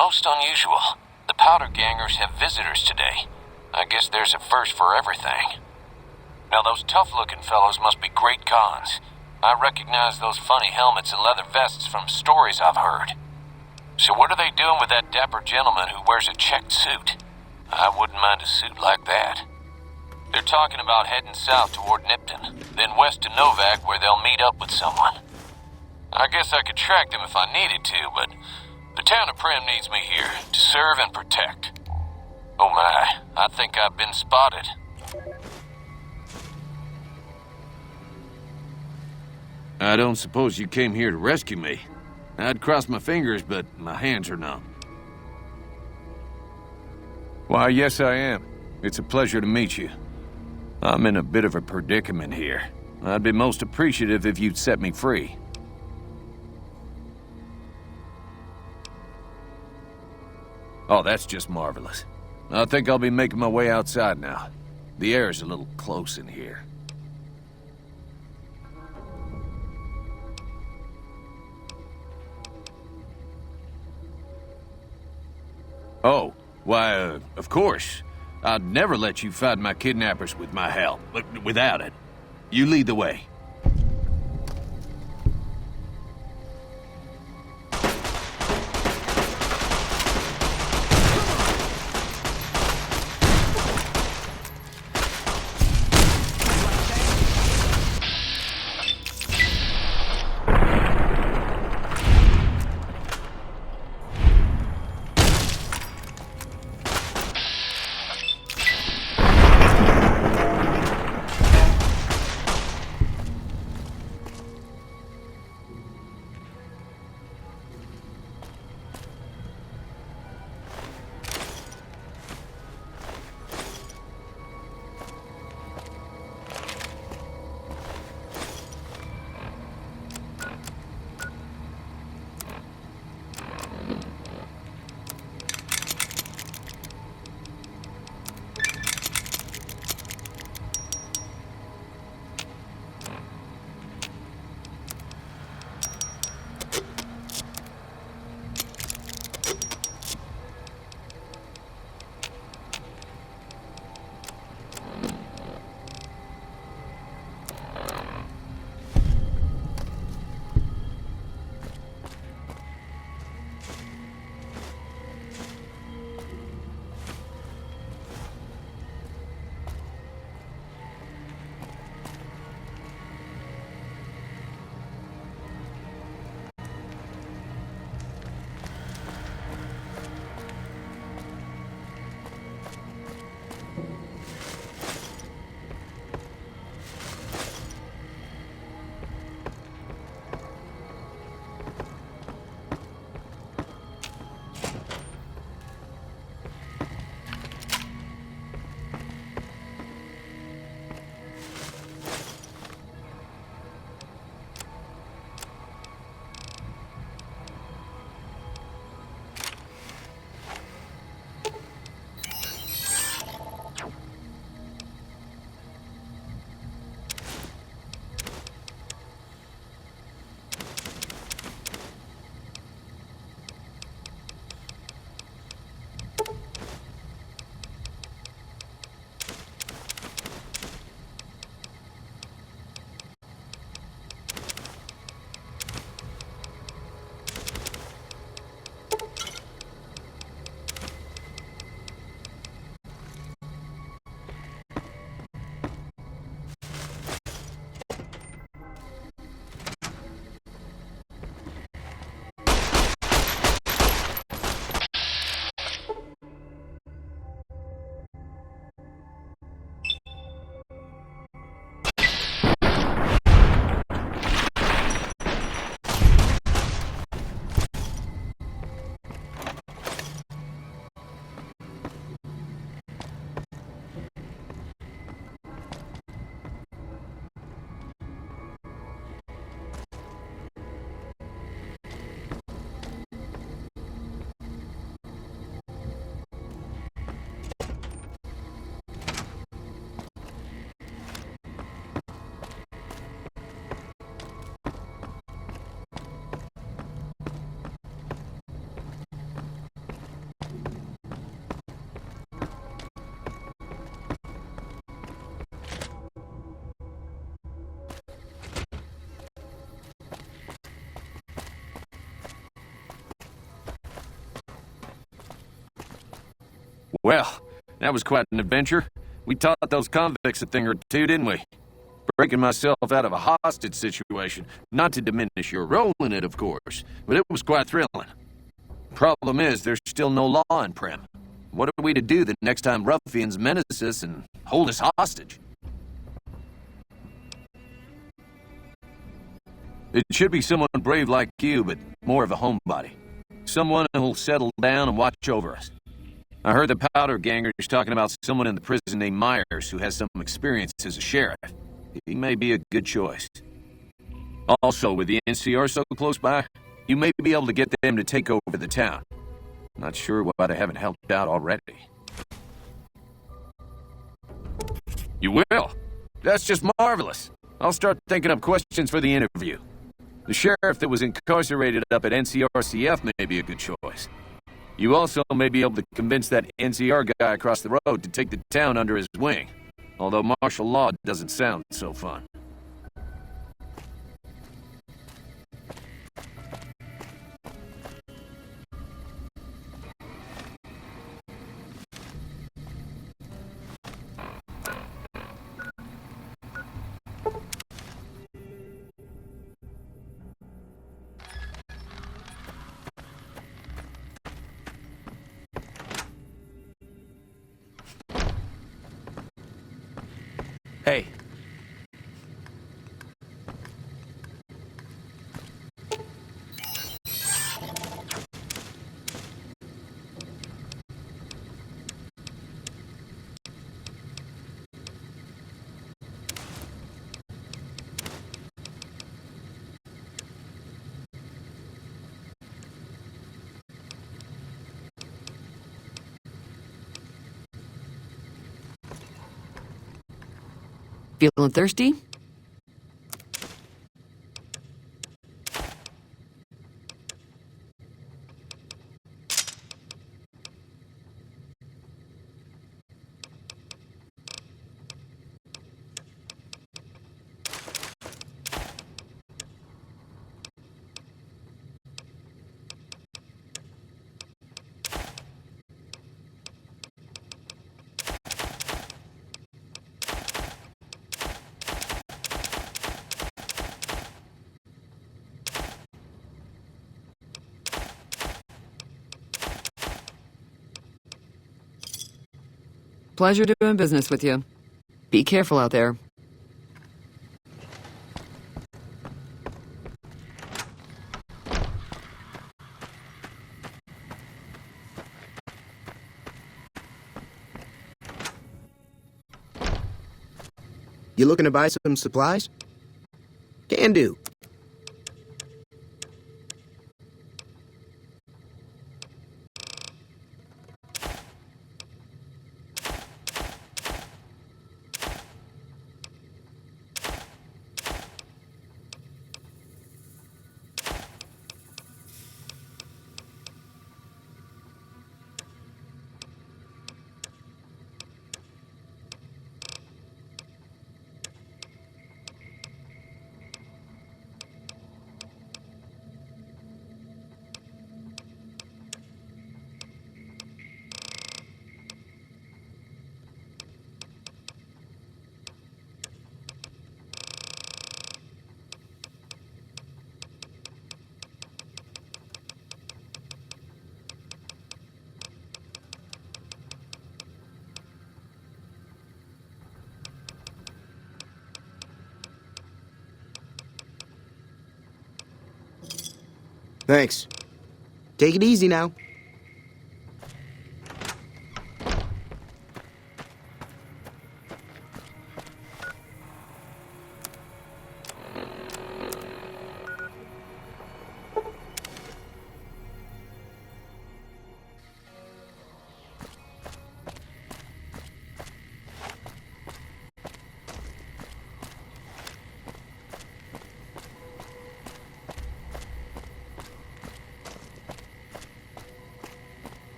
most unusual. The Powder Gangers have visitors today. I guess there's a first for everything. Now those tough-looking fellows must be great cons. I recognize those funny helmets and leather vests from stories I've heard. So what are they doing with that dapper gentleman who wears a checked suit? I wouldn't mind a suit like that. They're talking about heading south toward Nipton, then west to Novak where they'll meet up with someone. I guess I could track them if I needed to, but the town of Primm needs me here to serve and protect. Oh my, I think I've been spotted. I don't suppose you came here to rescue me. I'd cross my fingers, but my hands are numb. Why, yes I am. It's a pleasure to meet you. I'm in a bit of a predicament here. I'd be most appreciative if you'd set me free. Oh, that's just marvelous. I think I'll be making my way outside now. The air's a little close in here. Oh, why, of course. I'd never let you find my kidnappers with my help, but without it. You lead the way. Well, that was quite an adventure. We taught those convicts a thing or two, didn't we? Breaking myself out of a hostage situation. Not to diminish your role in it, of course, but it was quite thrilling. Problem is, there's still no law in Prim. What are we to do the next time ruffians menace us and hold us hostage? It should be someone brave like you, but more of a homebody. Someone who'll settle down and watch over us. I heard the powder gangers talking about someone in the prison named Myers who has some experience as a sheriff. He may be a good choice. Also, with the NCR so close by, you may be able to get them to take over the town. Not sure why they haven't helped out already. You will? That's just marvelous. I'll start thinking up questions for the interview. The sheriff that was incarcerated up at NCRCF may be a good choice. You also may be able to convince that NCR guy across the road to take the town under his wing. Although martial law doesn't sound so fun. Hey. Feeling thirsty? Pleasure doing business with you. Be careful out there. You looking to buy some supplies? Can do. Thanks. Take it easy now.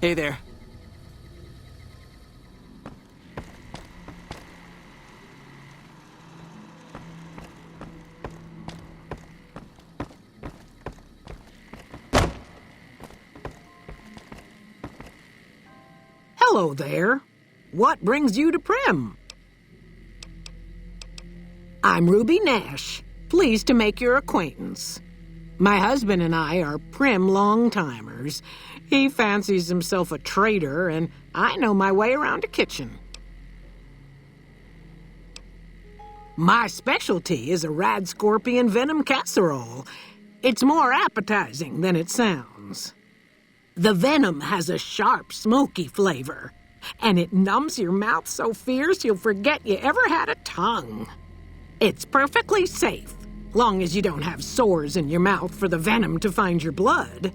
Hey there. Hello there. What brings you to Prim? I'm Ruby Nash. Pleased to make your acquaintance. My husband and I are Prim long-timers. He fancies himself a trader, and I know my way around a kitchen. My specialty is a rad scorpion venom casserole. It's more appetizing than it sounds. The venom has a sharp, smoky flavor, and it numbs your mouth so fierce you'll forget you ever had a tongue. It's perfectly safe, long as you don't have sores in your mouth for the venom to find your blood,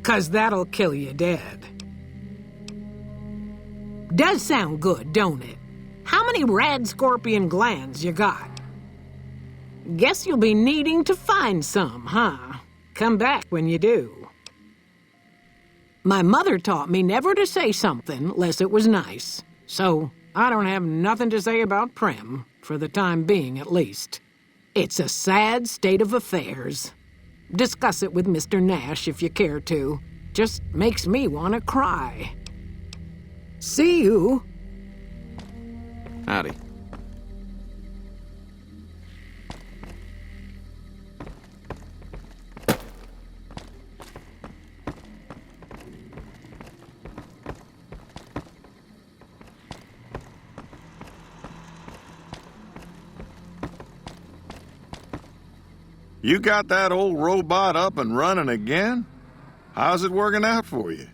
'cause that'll kill you dead. Does sound good, don't it? How many rad scorpion glands you got? Guess you'll be needing to find some, huh? Come back when you do. My mother taught me never to say something unless it was nice, so I don't have nothing to say about Prim, for the time being at least. It's a sad state of affairs. Discuss it with Mr. Nash if you care to. Just makes me want to cry. See you. Howdy. You got that old robot up and running again? How's it working out for you?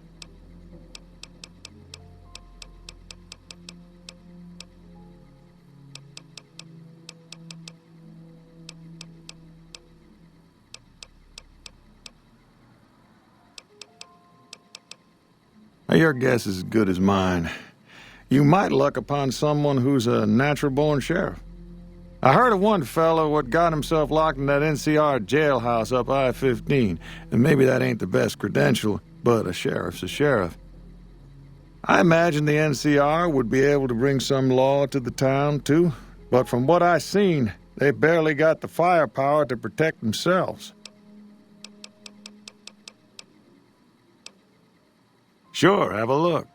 Now, your guess is as good as mine. You might luck upon someone who's a natural-born sheriff. I heard of one fellow what got himself locked in that NCR jailhouse up I-15, and maybe that ain't the best credential, but a sheriff's a sheriff. I imagine the NCR would be able to bring some law to the town, too, but from what I seen, they barely got the firepower to protect themselves. Sure, have a look.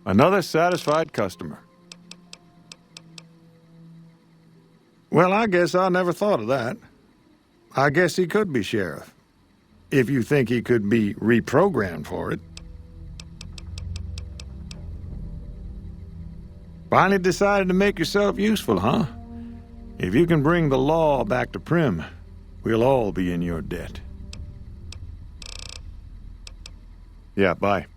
Another satisfied customer. Well, I guess I never thought of that. I guess he could be sheriff. If you think he could be reprogrammed for it. Finally decided to make yourself useful, huh? If you can bring the law back to Prim, we'll all be in your debt. Yeah, bye.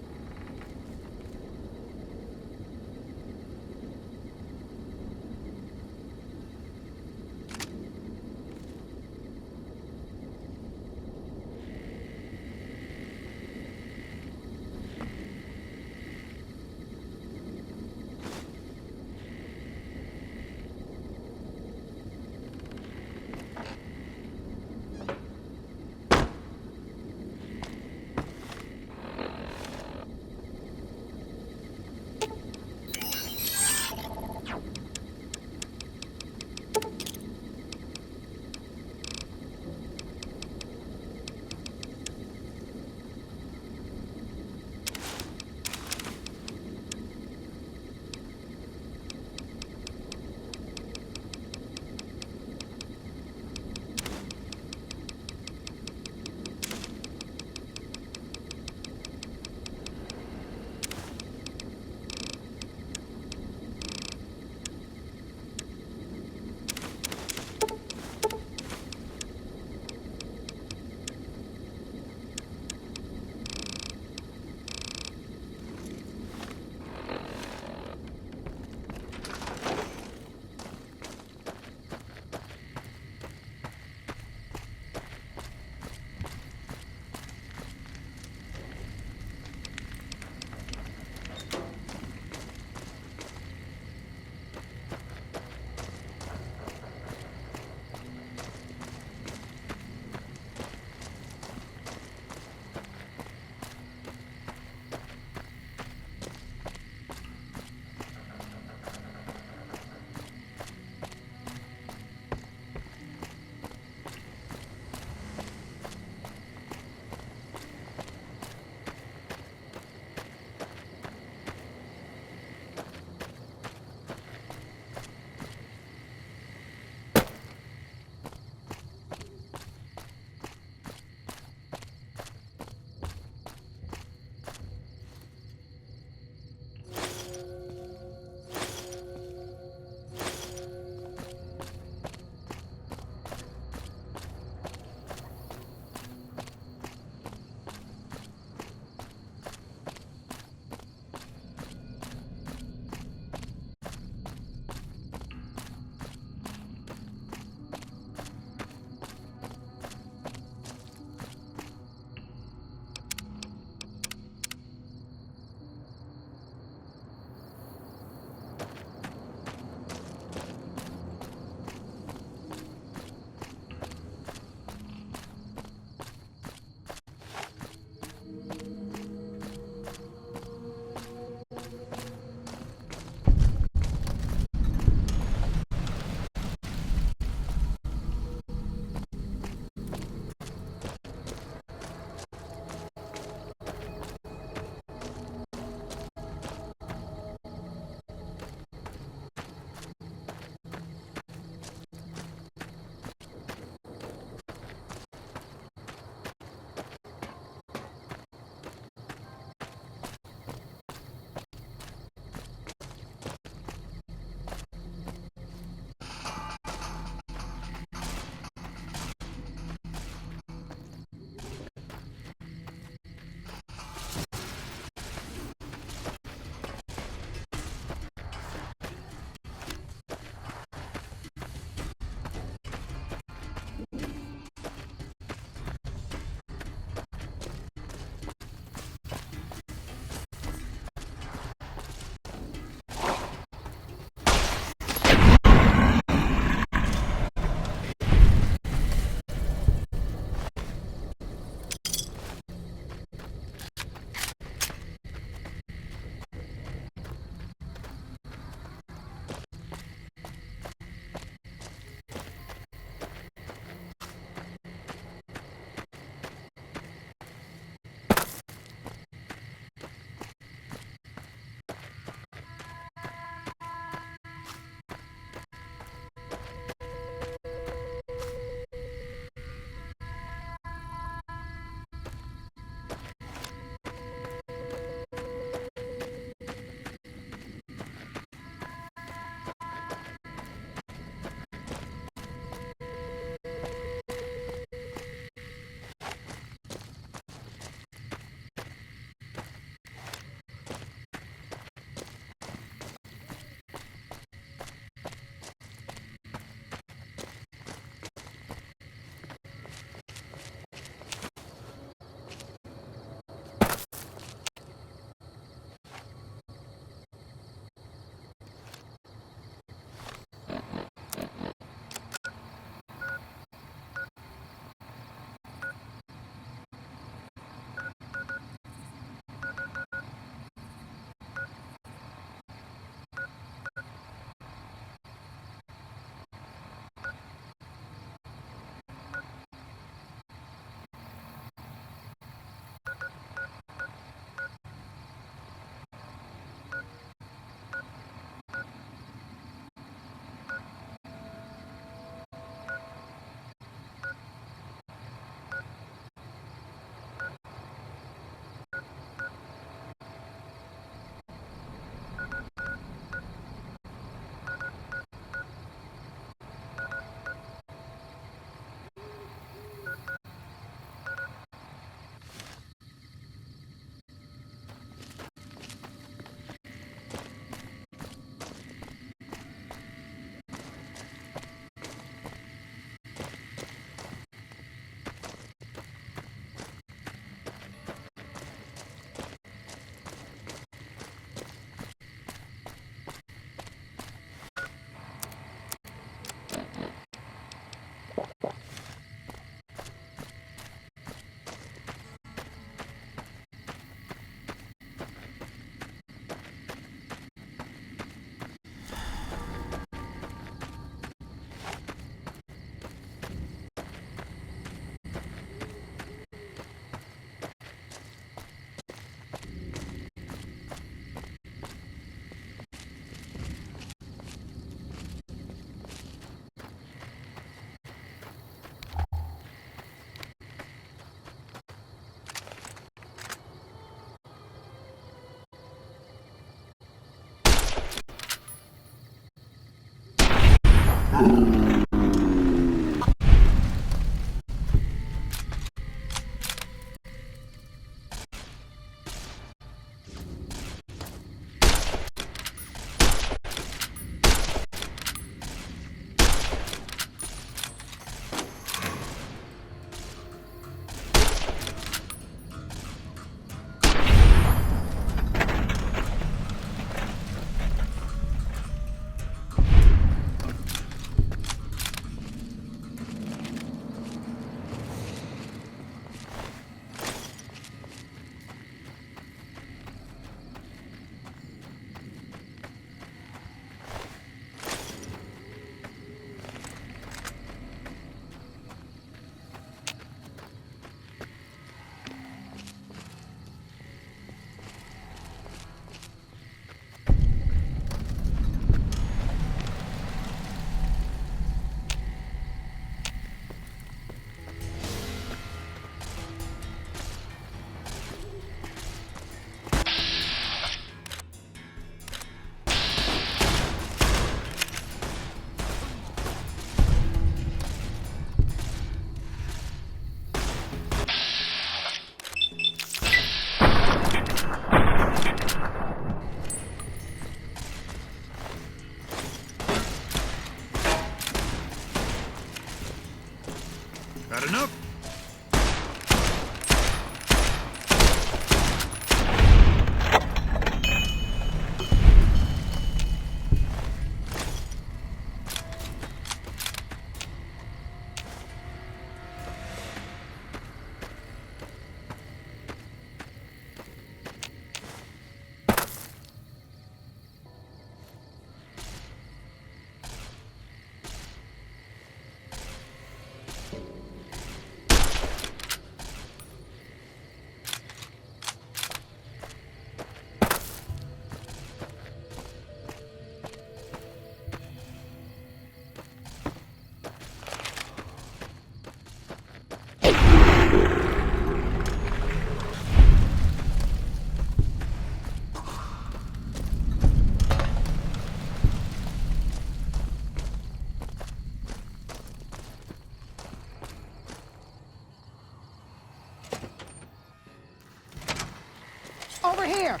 over here!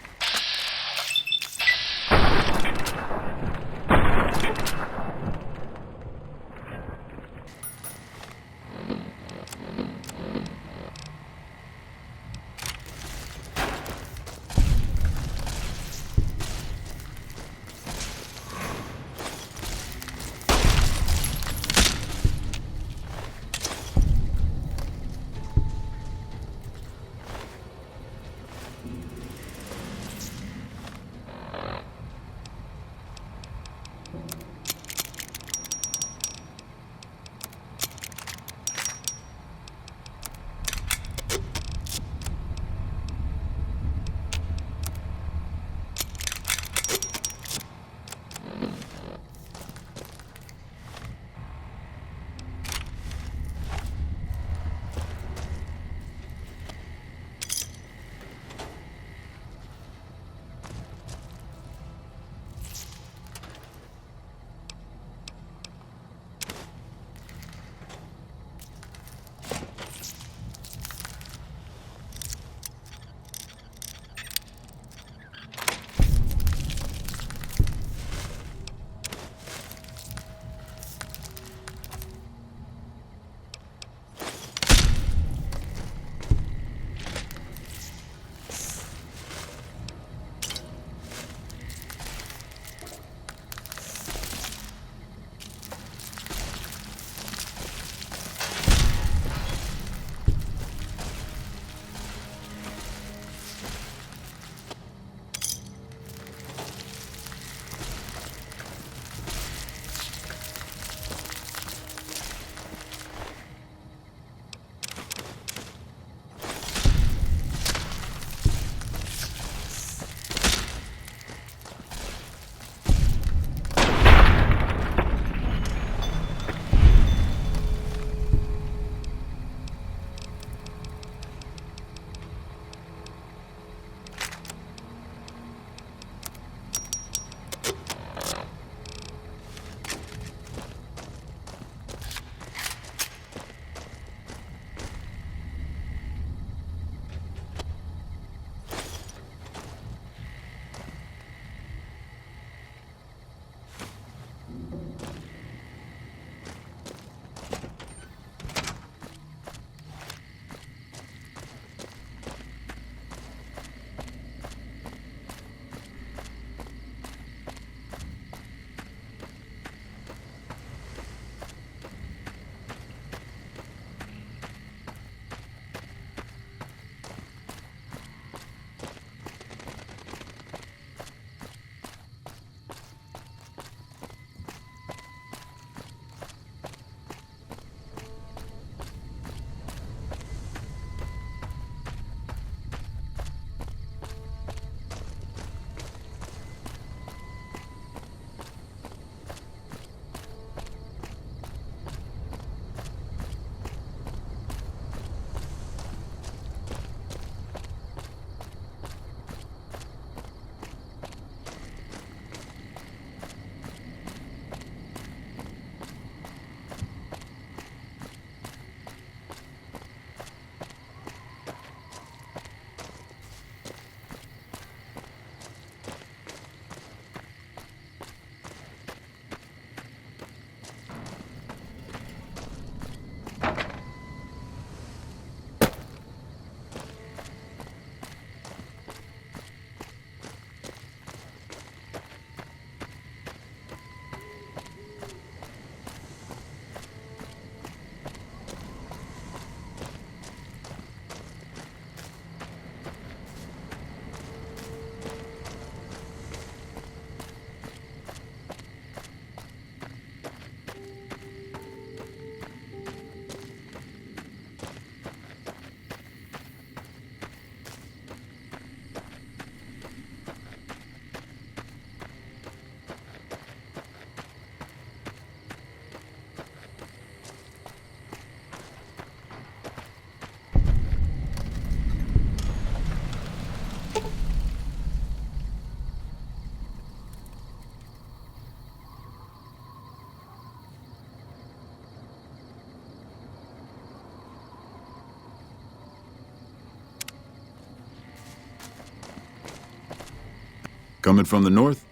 Coming from the north?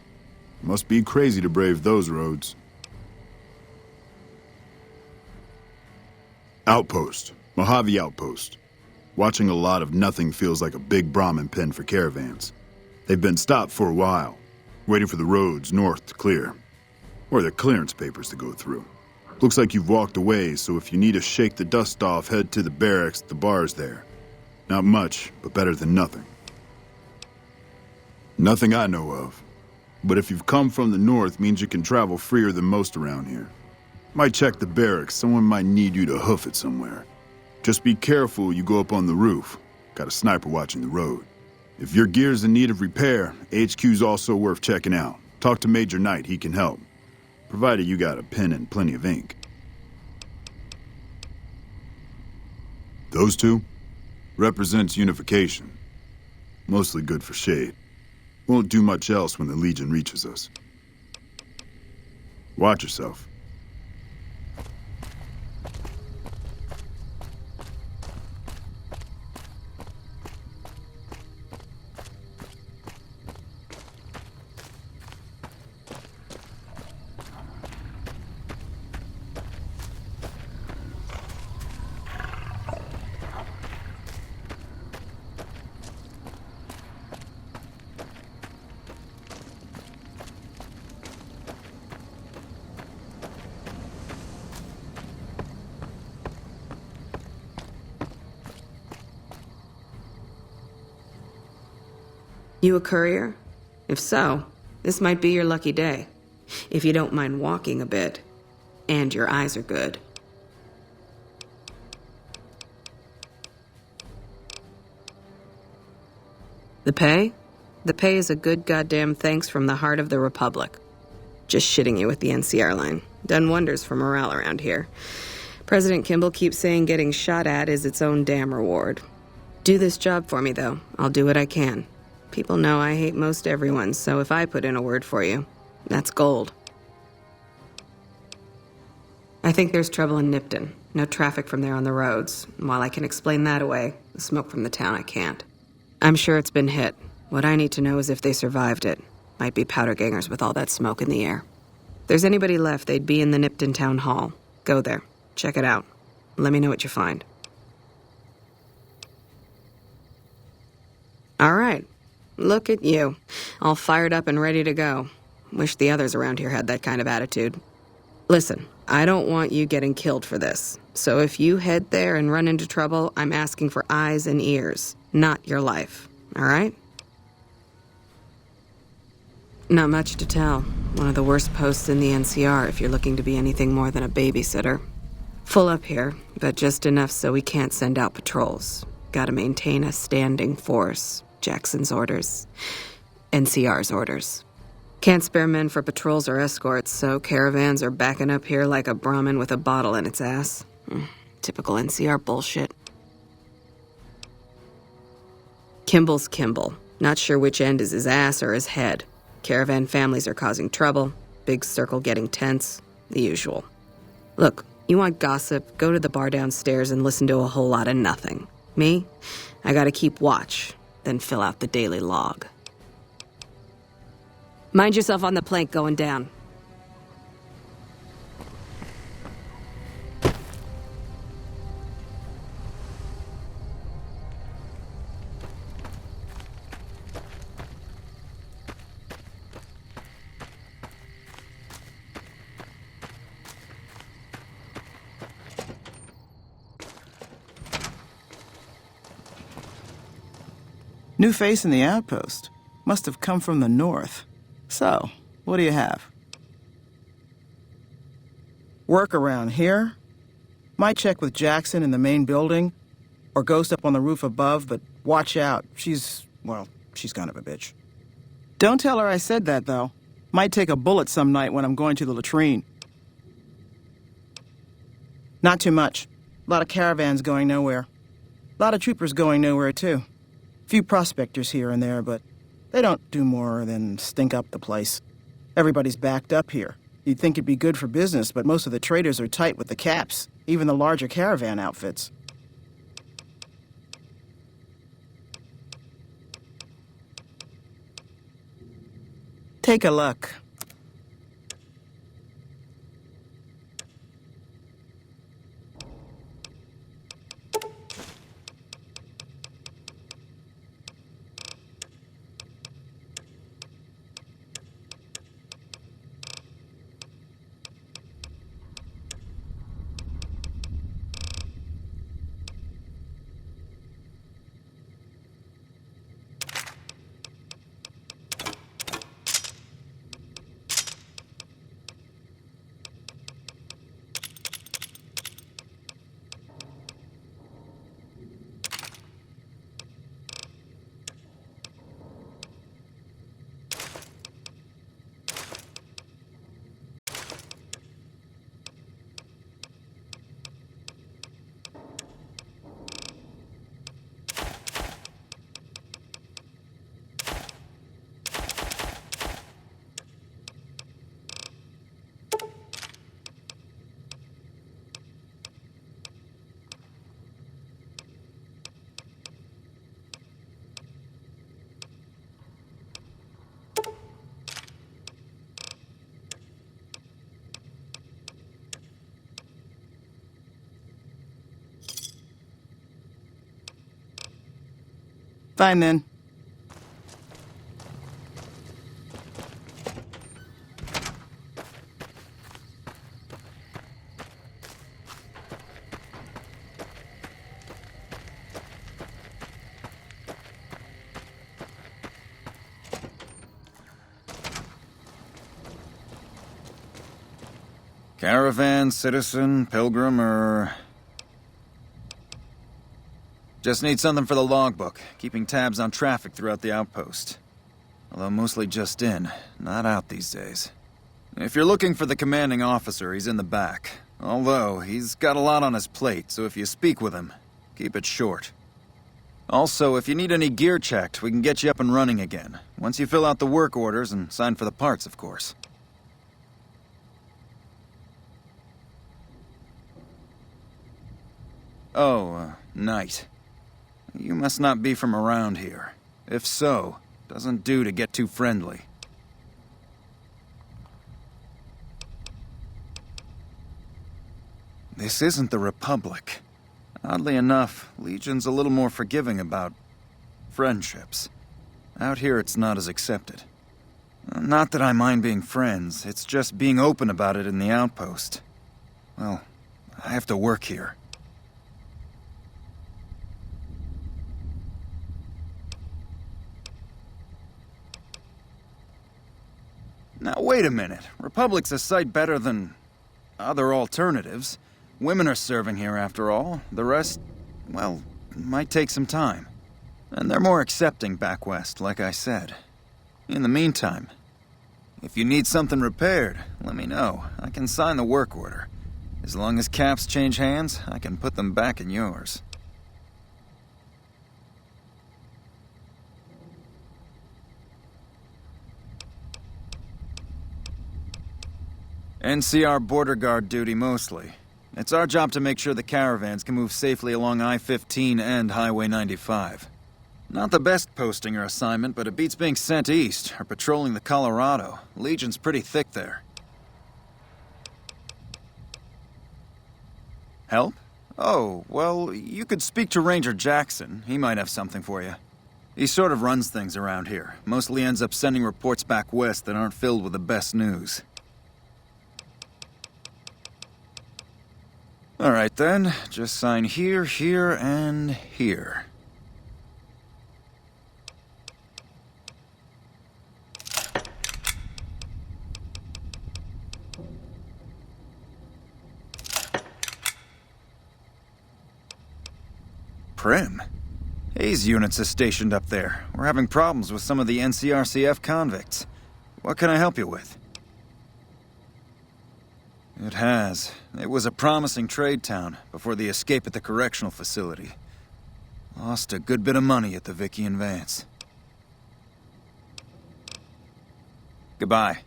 Must be crazy to brave those roads. Outpost. Mojave Outpost. Watching a lot of nothing feels like a big Brahmin pen for caravans. They've been stopped for a while, waiting for the roads north to clear. Or their clearance papers to go through. Looks like you've walked away, so if you need to shake the dust off, head to the barracks at the bars there. Not much, but better than nothing. Nothing I know of. But if you've come from the north, means you can travel freer than most around here. Might check the barracks, someone might need you to hoof it somewhere. Just be careful you go up on the roof. Got a sniper watching the road. If your gear's in need of repair, HQ's also worth checking out. Talk to Major Knight, he can help. Provided you got a pen and plenty of ink. Those two? Represents unification. Mostly good for shade. Won't do much else when the Legion reaches us. Watch yourself. You a courier? If so, this might be your lucky day. If you don't mind walking a bit. And your eyes are good. The pay? The pay is a good goddamn thanks from the heart of the Republic. Just shitting you with the NCR line. Done wonders for morale around here. President Kimball keeps saying getting shot at is its own damn reward. Do this job for me, though. I'll do what I can. People know I hate most everyone, so if I put in a word for you, that's gold. I think there's trouble in Nipton. No traffic from there on the roads. While I can explain that away, the smoke from the town I can't. I'm sure it's been hit. What I need to know is if they survived it. Might be powder gangers with all that smoke in the air. If there's anybody left, they'd be in the Nipton Town Hall. Go there. Check it out. Let me know what you find. All right. Look at you. All fired up and ready to go. Wish the others around here had that kind of attitude. Listen, I don't want you getting killed for this. So if you head there and run into trouble, I'm asking for eyes and ears, not your life. All right? Not much to tell. One of the worst posts in the NCR if you're looking to be anything more than a babysitter. Full up here, but just enough so we can't send out patrols. Gotta maintain a standing force. Jackson's orders. NCR's orders. Can't spare men for patrols or escorts, so caravans are backing up here like a Brahmin with a bottle in its ass. Typical NCR bullshit. Kimball's Kimball. Not sure which end is his ass or his head. Caravan families are causing trouble. Big circle getting tense. The usual. Look, you want gossip, go to the bar downstairs and listen to a whole lot of nothing. Me? I gotta keep watch. Then fill out the daily log. Mind yourself on the plank going down. New face in the outpost. Must have come from the north. So, what do you have? Work around here? Might check with Jackson in the main building, or Ghost up on the roof above, but watch out. She's kind of a bitch. Don't tell her I said that, though. Might take a bullet some night when I'm going to the latrine. Not too much. A lot of caravans going nowhere. A lot of troopers going nowhere, too. Few prospectors here and there, but they don't do more than stink up the place. Everybody's backed up here. You'd think it'd be good for business, but most of the traders are tight with the caps, even the larger caravan outfits. Take a look. Fine then. Caravan, citizen, pilgrim, or... Just need something for the logbook, keeping tabs on traffic throughout the outpost. Although mostly just in, not out these days. If you're looking for the commanding officer, he's in the back. Although, he's got a lot on his plate, so if you speak with him, keep it short. Also, if you need any gear checked, we can get you up and running again. Once you fill out the work orders and sign for the parts, of course. Oh, Knight. You must not be from around here. If so, doesn't do to get too friendly. This isn't the Republic. Oddly enough, Legion's a little more forgiving about friendships. Out here, it's not as accepted. Not that I mind being friends, it's just being open about it in the outpost. Well, I have to work here. Now, wait a minute. Republic's a sight better than other alternatives. Women are serving here, after all. The rest, well, might take some time. And they're more accepting back west, like I said. In the meantime, if you need something repaired, let me know. I can sign the work order. As long as caps change hands, I can put them back in yours. NCR border guard duty mostly. It's our job to make sure the caravans can move safely along I-15 and Highway 95. Not the best posting or assignment, but it beats being sent east or patrolling the Colorado. Legion's pretty thick there. Help? Oh, well, you could speak to Ranger Jackson. He might have something for you. He sort of runs things around here. Mostly ends up sending reports back west that aren't filled with the best news. All right, then. Just sign here, here, and here. Prim? Hayes units is stationed up there. We're having problems with some of the NCRCF convicts. What can I help you with? It has. It was a promising trade town before the escape at the correctional facility. Lost a good bit of money at the Vicky and Vance. Goodbye.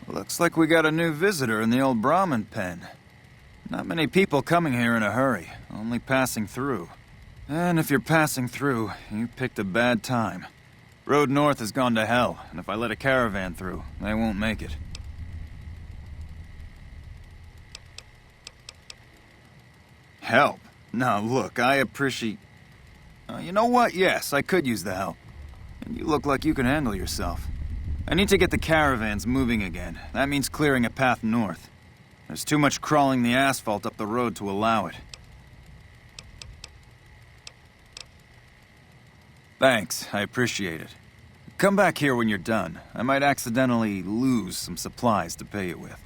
Looks like we got a new visitor in the old Brahmin pen. Not many people coming here in a hurry, only passing through. And if you're passing through, you picked a bad time. Road north has gone to hell, and if I let a caravan through, they won't make it. Help? Now look, I appreciate... you know what? Yes, I could use the help. And you look like you can handle yourself. I need to get the caravans moving again. That means clearing a path north. There's too much crawling the asphalt up the road to allow it. Thanks, I appreciate it. Come back here when you're done. I might accidentally lose some supplies to pay it with.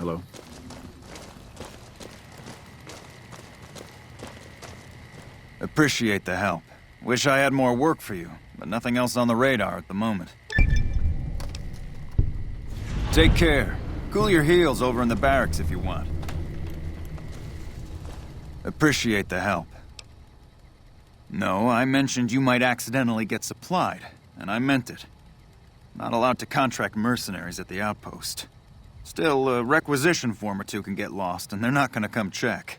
Hello? Appreciate the help. Wish I had more work for you, but nothing else on the radar at the moment. Take care. Cool your heels over in the barracks if you want. Appreciate the help. No, I mentioned you might accidentally get supplied, and I meant it. Not allowed to contract mercenaries at the outpost. Still, a requisition form or two can get lost, and they're not gonna come check.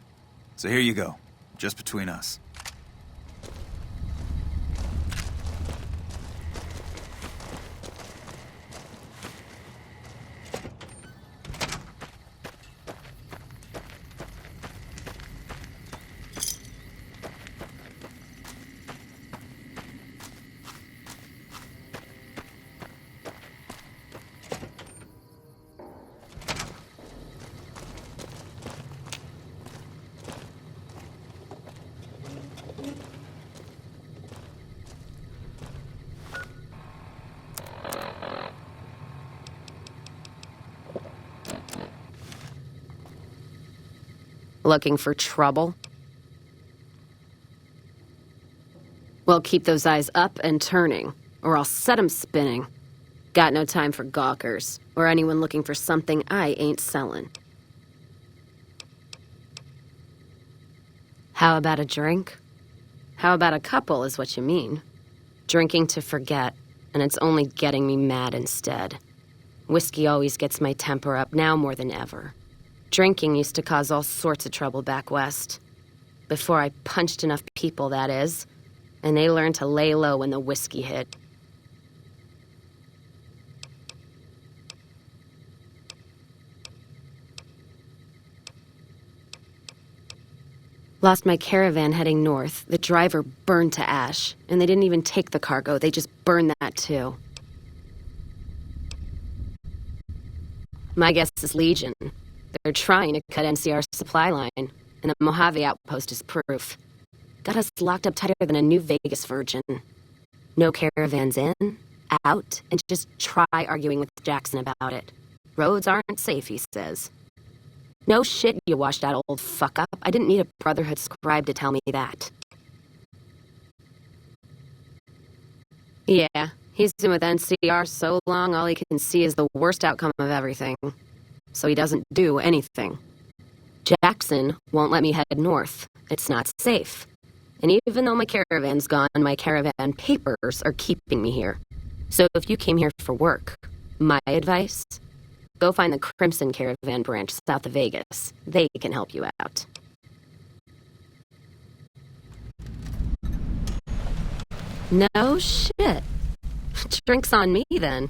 So here you go, just between us. Looking for trouble? Well, keep those eyes up and turning, or I'll set 'em spinning. Got no time for gawkers, or anyone looking for something I ain't selling. How about a drink? How about a couple is what you mean. Drinking to forget, and it's only getting me mad instead. Whiskey always gets my temper up, now more than ever. Drinking used to cause all sorts of trouble back west. Before I punched enough people, that is. And they learned to lay low when the whiskey hit. Lost my caravan heading north. The driver burned to ash. And they didn't even take the cargo, they just burned that too. My guess is Legion. They're trying to cut NCR's supply line, and the Mojave outpost is proof. Got us locked up tighter than a New Vegas virgin. No caravans in, out, and just try arguing with Jackson about it. Roads aren't safe, he says. No shit, you washed out old fuck-up. I didn't need a Brotherhood scribe to tell me that. Yeah, he's been with NCR so long, all he can see is the worst outcome of everything. So he doesn't do anything. Jackson won't let me head north. It's not safe. And even though my caravan's gone, my caravan papers are keeping me here. So if you came here for work, my advice, go find the Crimson Caravan branch south of Vegas. They can help you out. No shit. Drinks on me, then.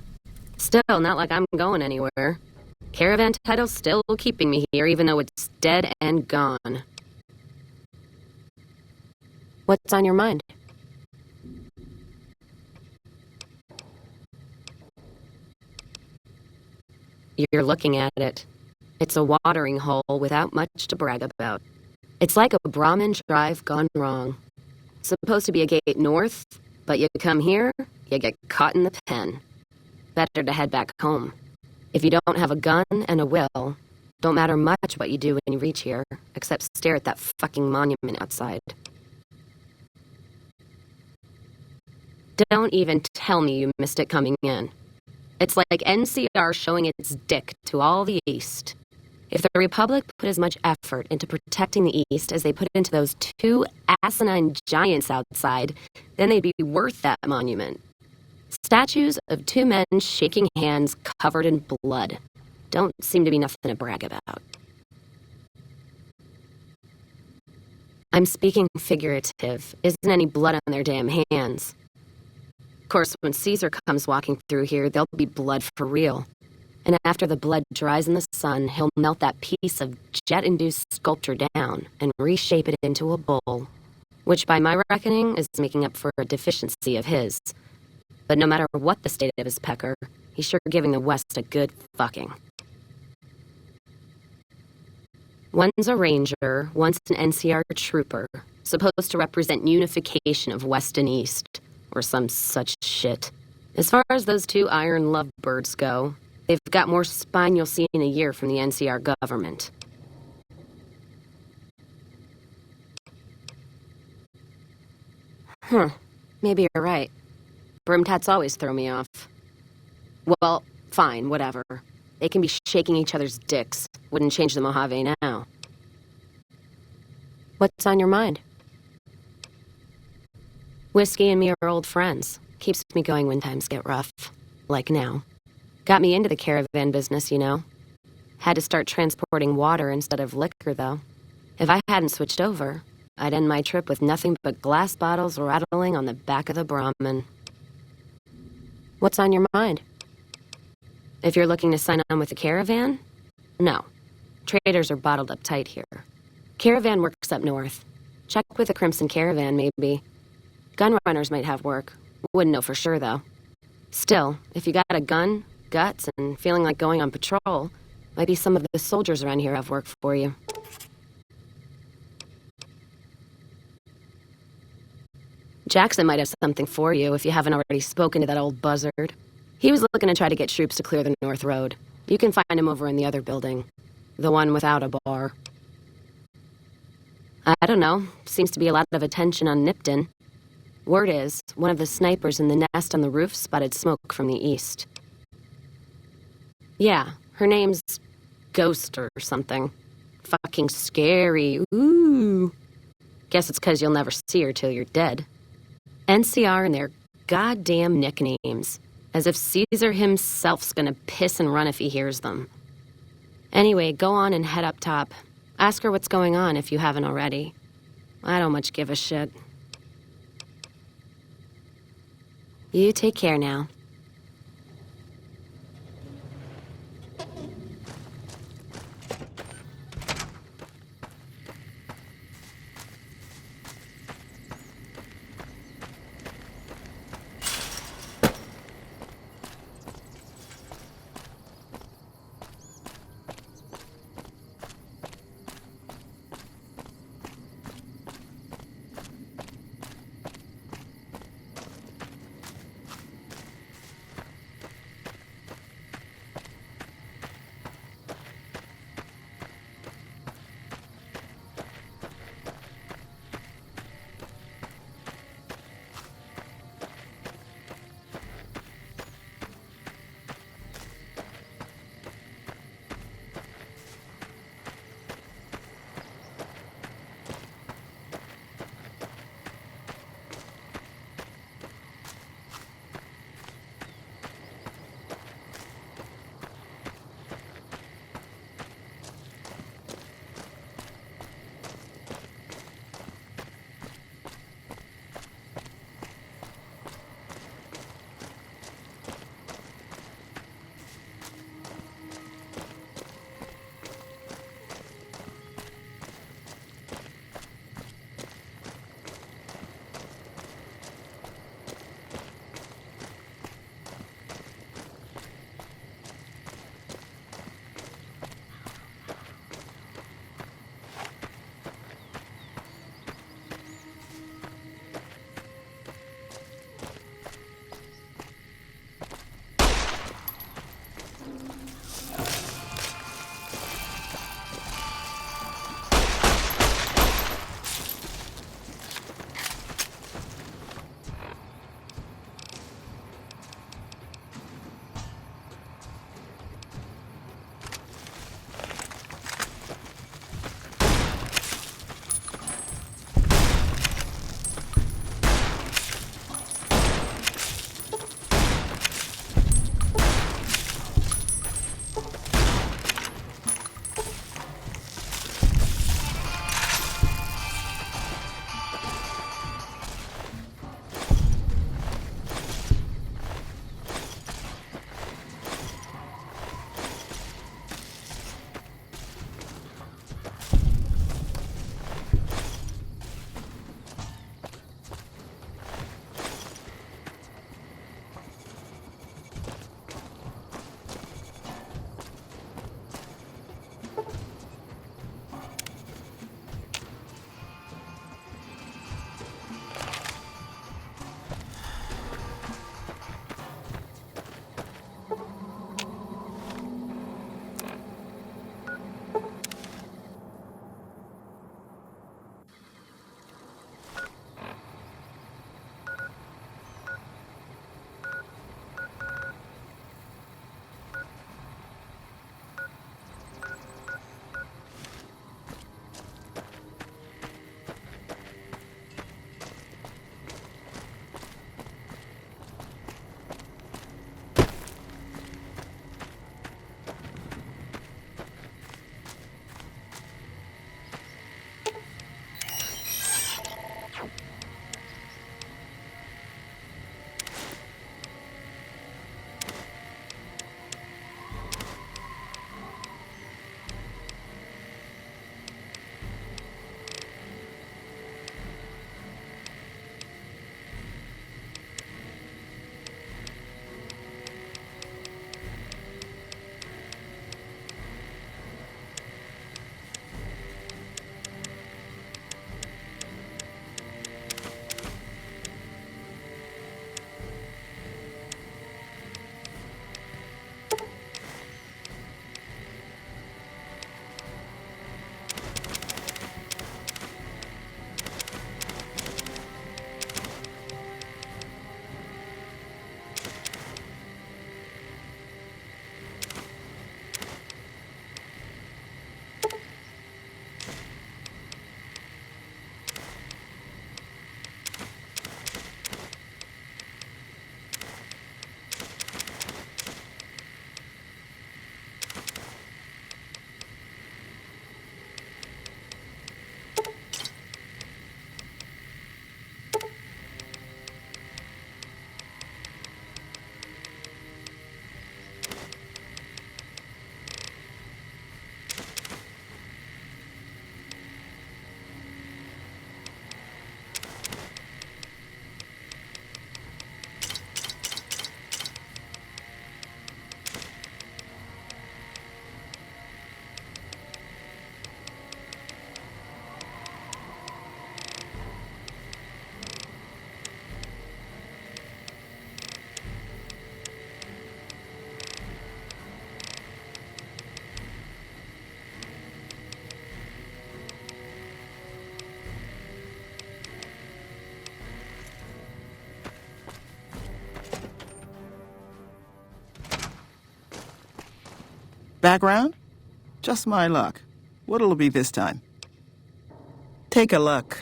Still, not like I'm going anywhere. Caravan title's still keeping me here, even though it's dead and gone. What's on your mind? You're looking at it. It's a watering hole without much to brag about. It's like a Brahmin drive gone wrong. Supposed to be a gate north, but you come here, you get caught in the pen. Better to head back home. If you don't have a gun and a will, don't matter much what you do when you reach here, except stare at that fucking monument outside. Don't even tell me you missed it coming in. It's like NCR showing its dick to all the East. If the Republic put as much effort into protecting the East as they put into those two asinine giants outside, then they'd be worth that monument. Statues of two men shaking hands covered in blood. Don't seem to be nothing to brag about. I'm speaking figurative. Isn't any blood on their damn hands. Of course, when Caesar comes walking through here, there'll be blood for real. And after the blood dries in the sun, he'll melt that piece of jet-induced sculpture down and reshape it into a bull, which by my reckoning is making up for a deficiency of his. But no matter what the state of his pecker, he's sure giving the West a good fucking. One's a ranger, one's an NCR trooper, supposed to represent unification of West and East, or some such shit. As far as those two iron lovebirds go, they've got more spine you'll see in a year from the NCR government. Maybe you're right. Brimtats always throw me off. Well, fine, whatever. They can be shaking each other's dicks. Wouldn't change the Mojave now. What's on your mind? Whiskey and me are old friends. Keeps me going when times get rough. Like now. Got me into the caravan business, you know. Had to start transporting water instead of liquor, though. If I hadn't switched over, I'd end my trip with nothing but glass bottles rattling on the back of the Brahmin. What's on your mind? If you're looking to sign on with the caravan? No. Traders are bottled up tight here. Caravan works up north. Check with the Crimson Caravan, maybe. Gun runners might have work. Wouldn't know for sure, though. Still, if you got a gun, guts, and feeling like going on patrol, might be some of the soldiers around here have work for you. Jackson might have something for you if you haven't already spoken to that old buzzard. He was looking to try to get troops to clear the North Road. You can find him over in the other building. The one without a bar. I don't know. Seems to be a lot of attention on Nipton. Word is, one of the snipers in the nest on the roof spotted smoke from the east. Yeah, her name's Ghost or something. Fucking scary. Ooh. Guess it's 'cause you'll never see her till you're dead. NCR and their goddamn nicknames. As if Caesar himself's gonna piss and run if he hears them. Anyway, go on and head up top. Ask her what's going on if you haven't already. I don't much give a shit. You take care now. Background? Just my luck. What'll it be this time? Take a look.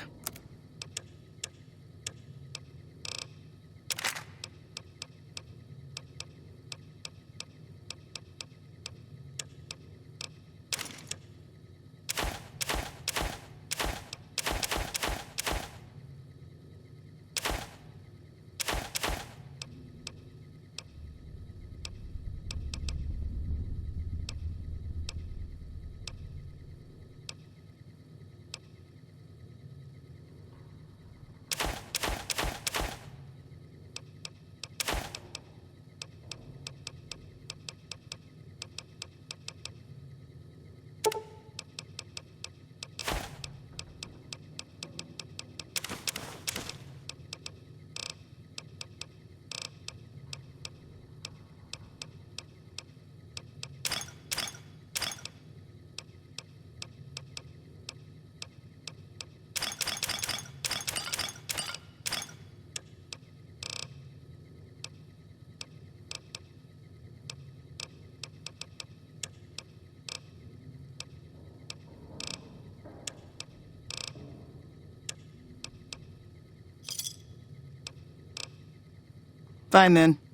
Fine then.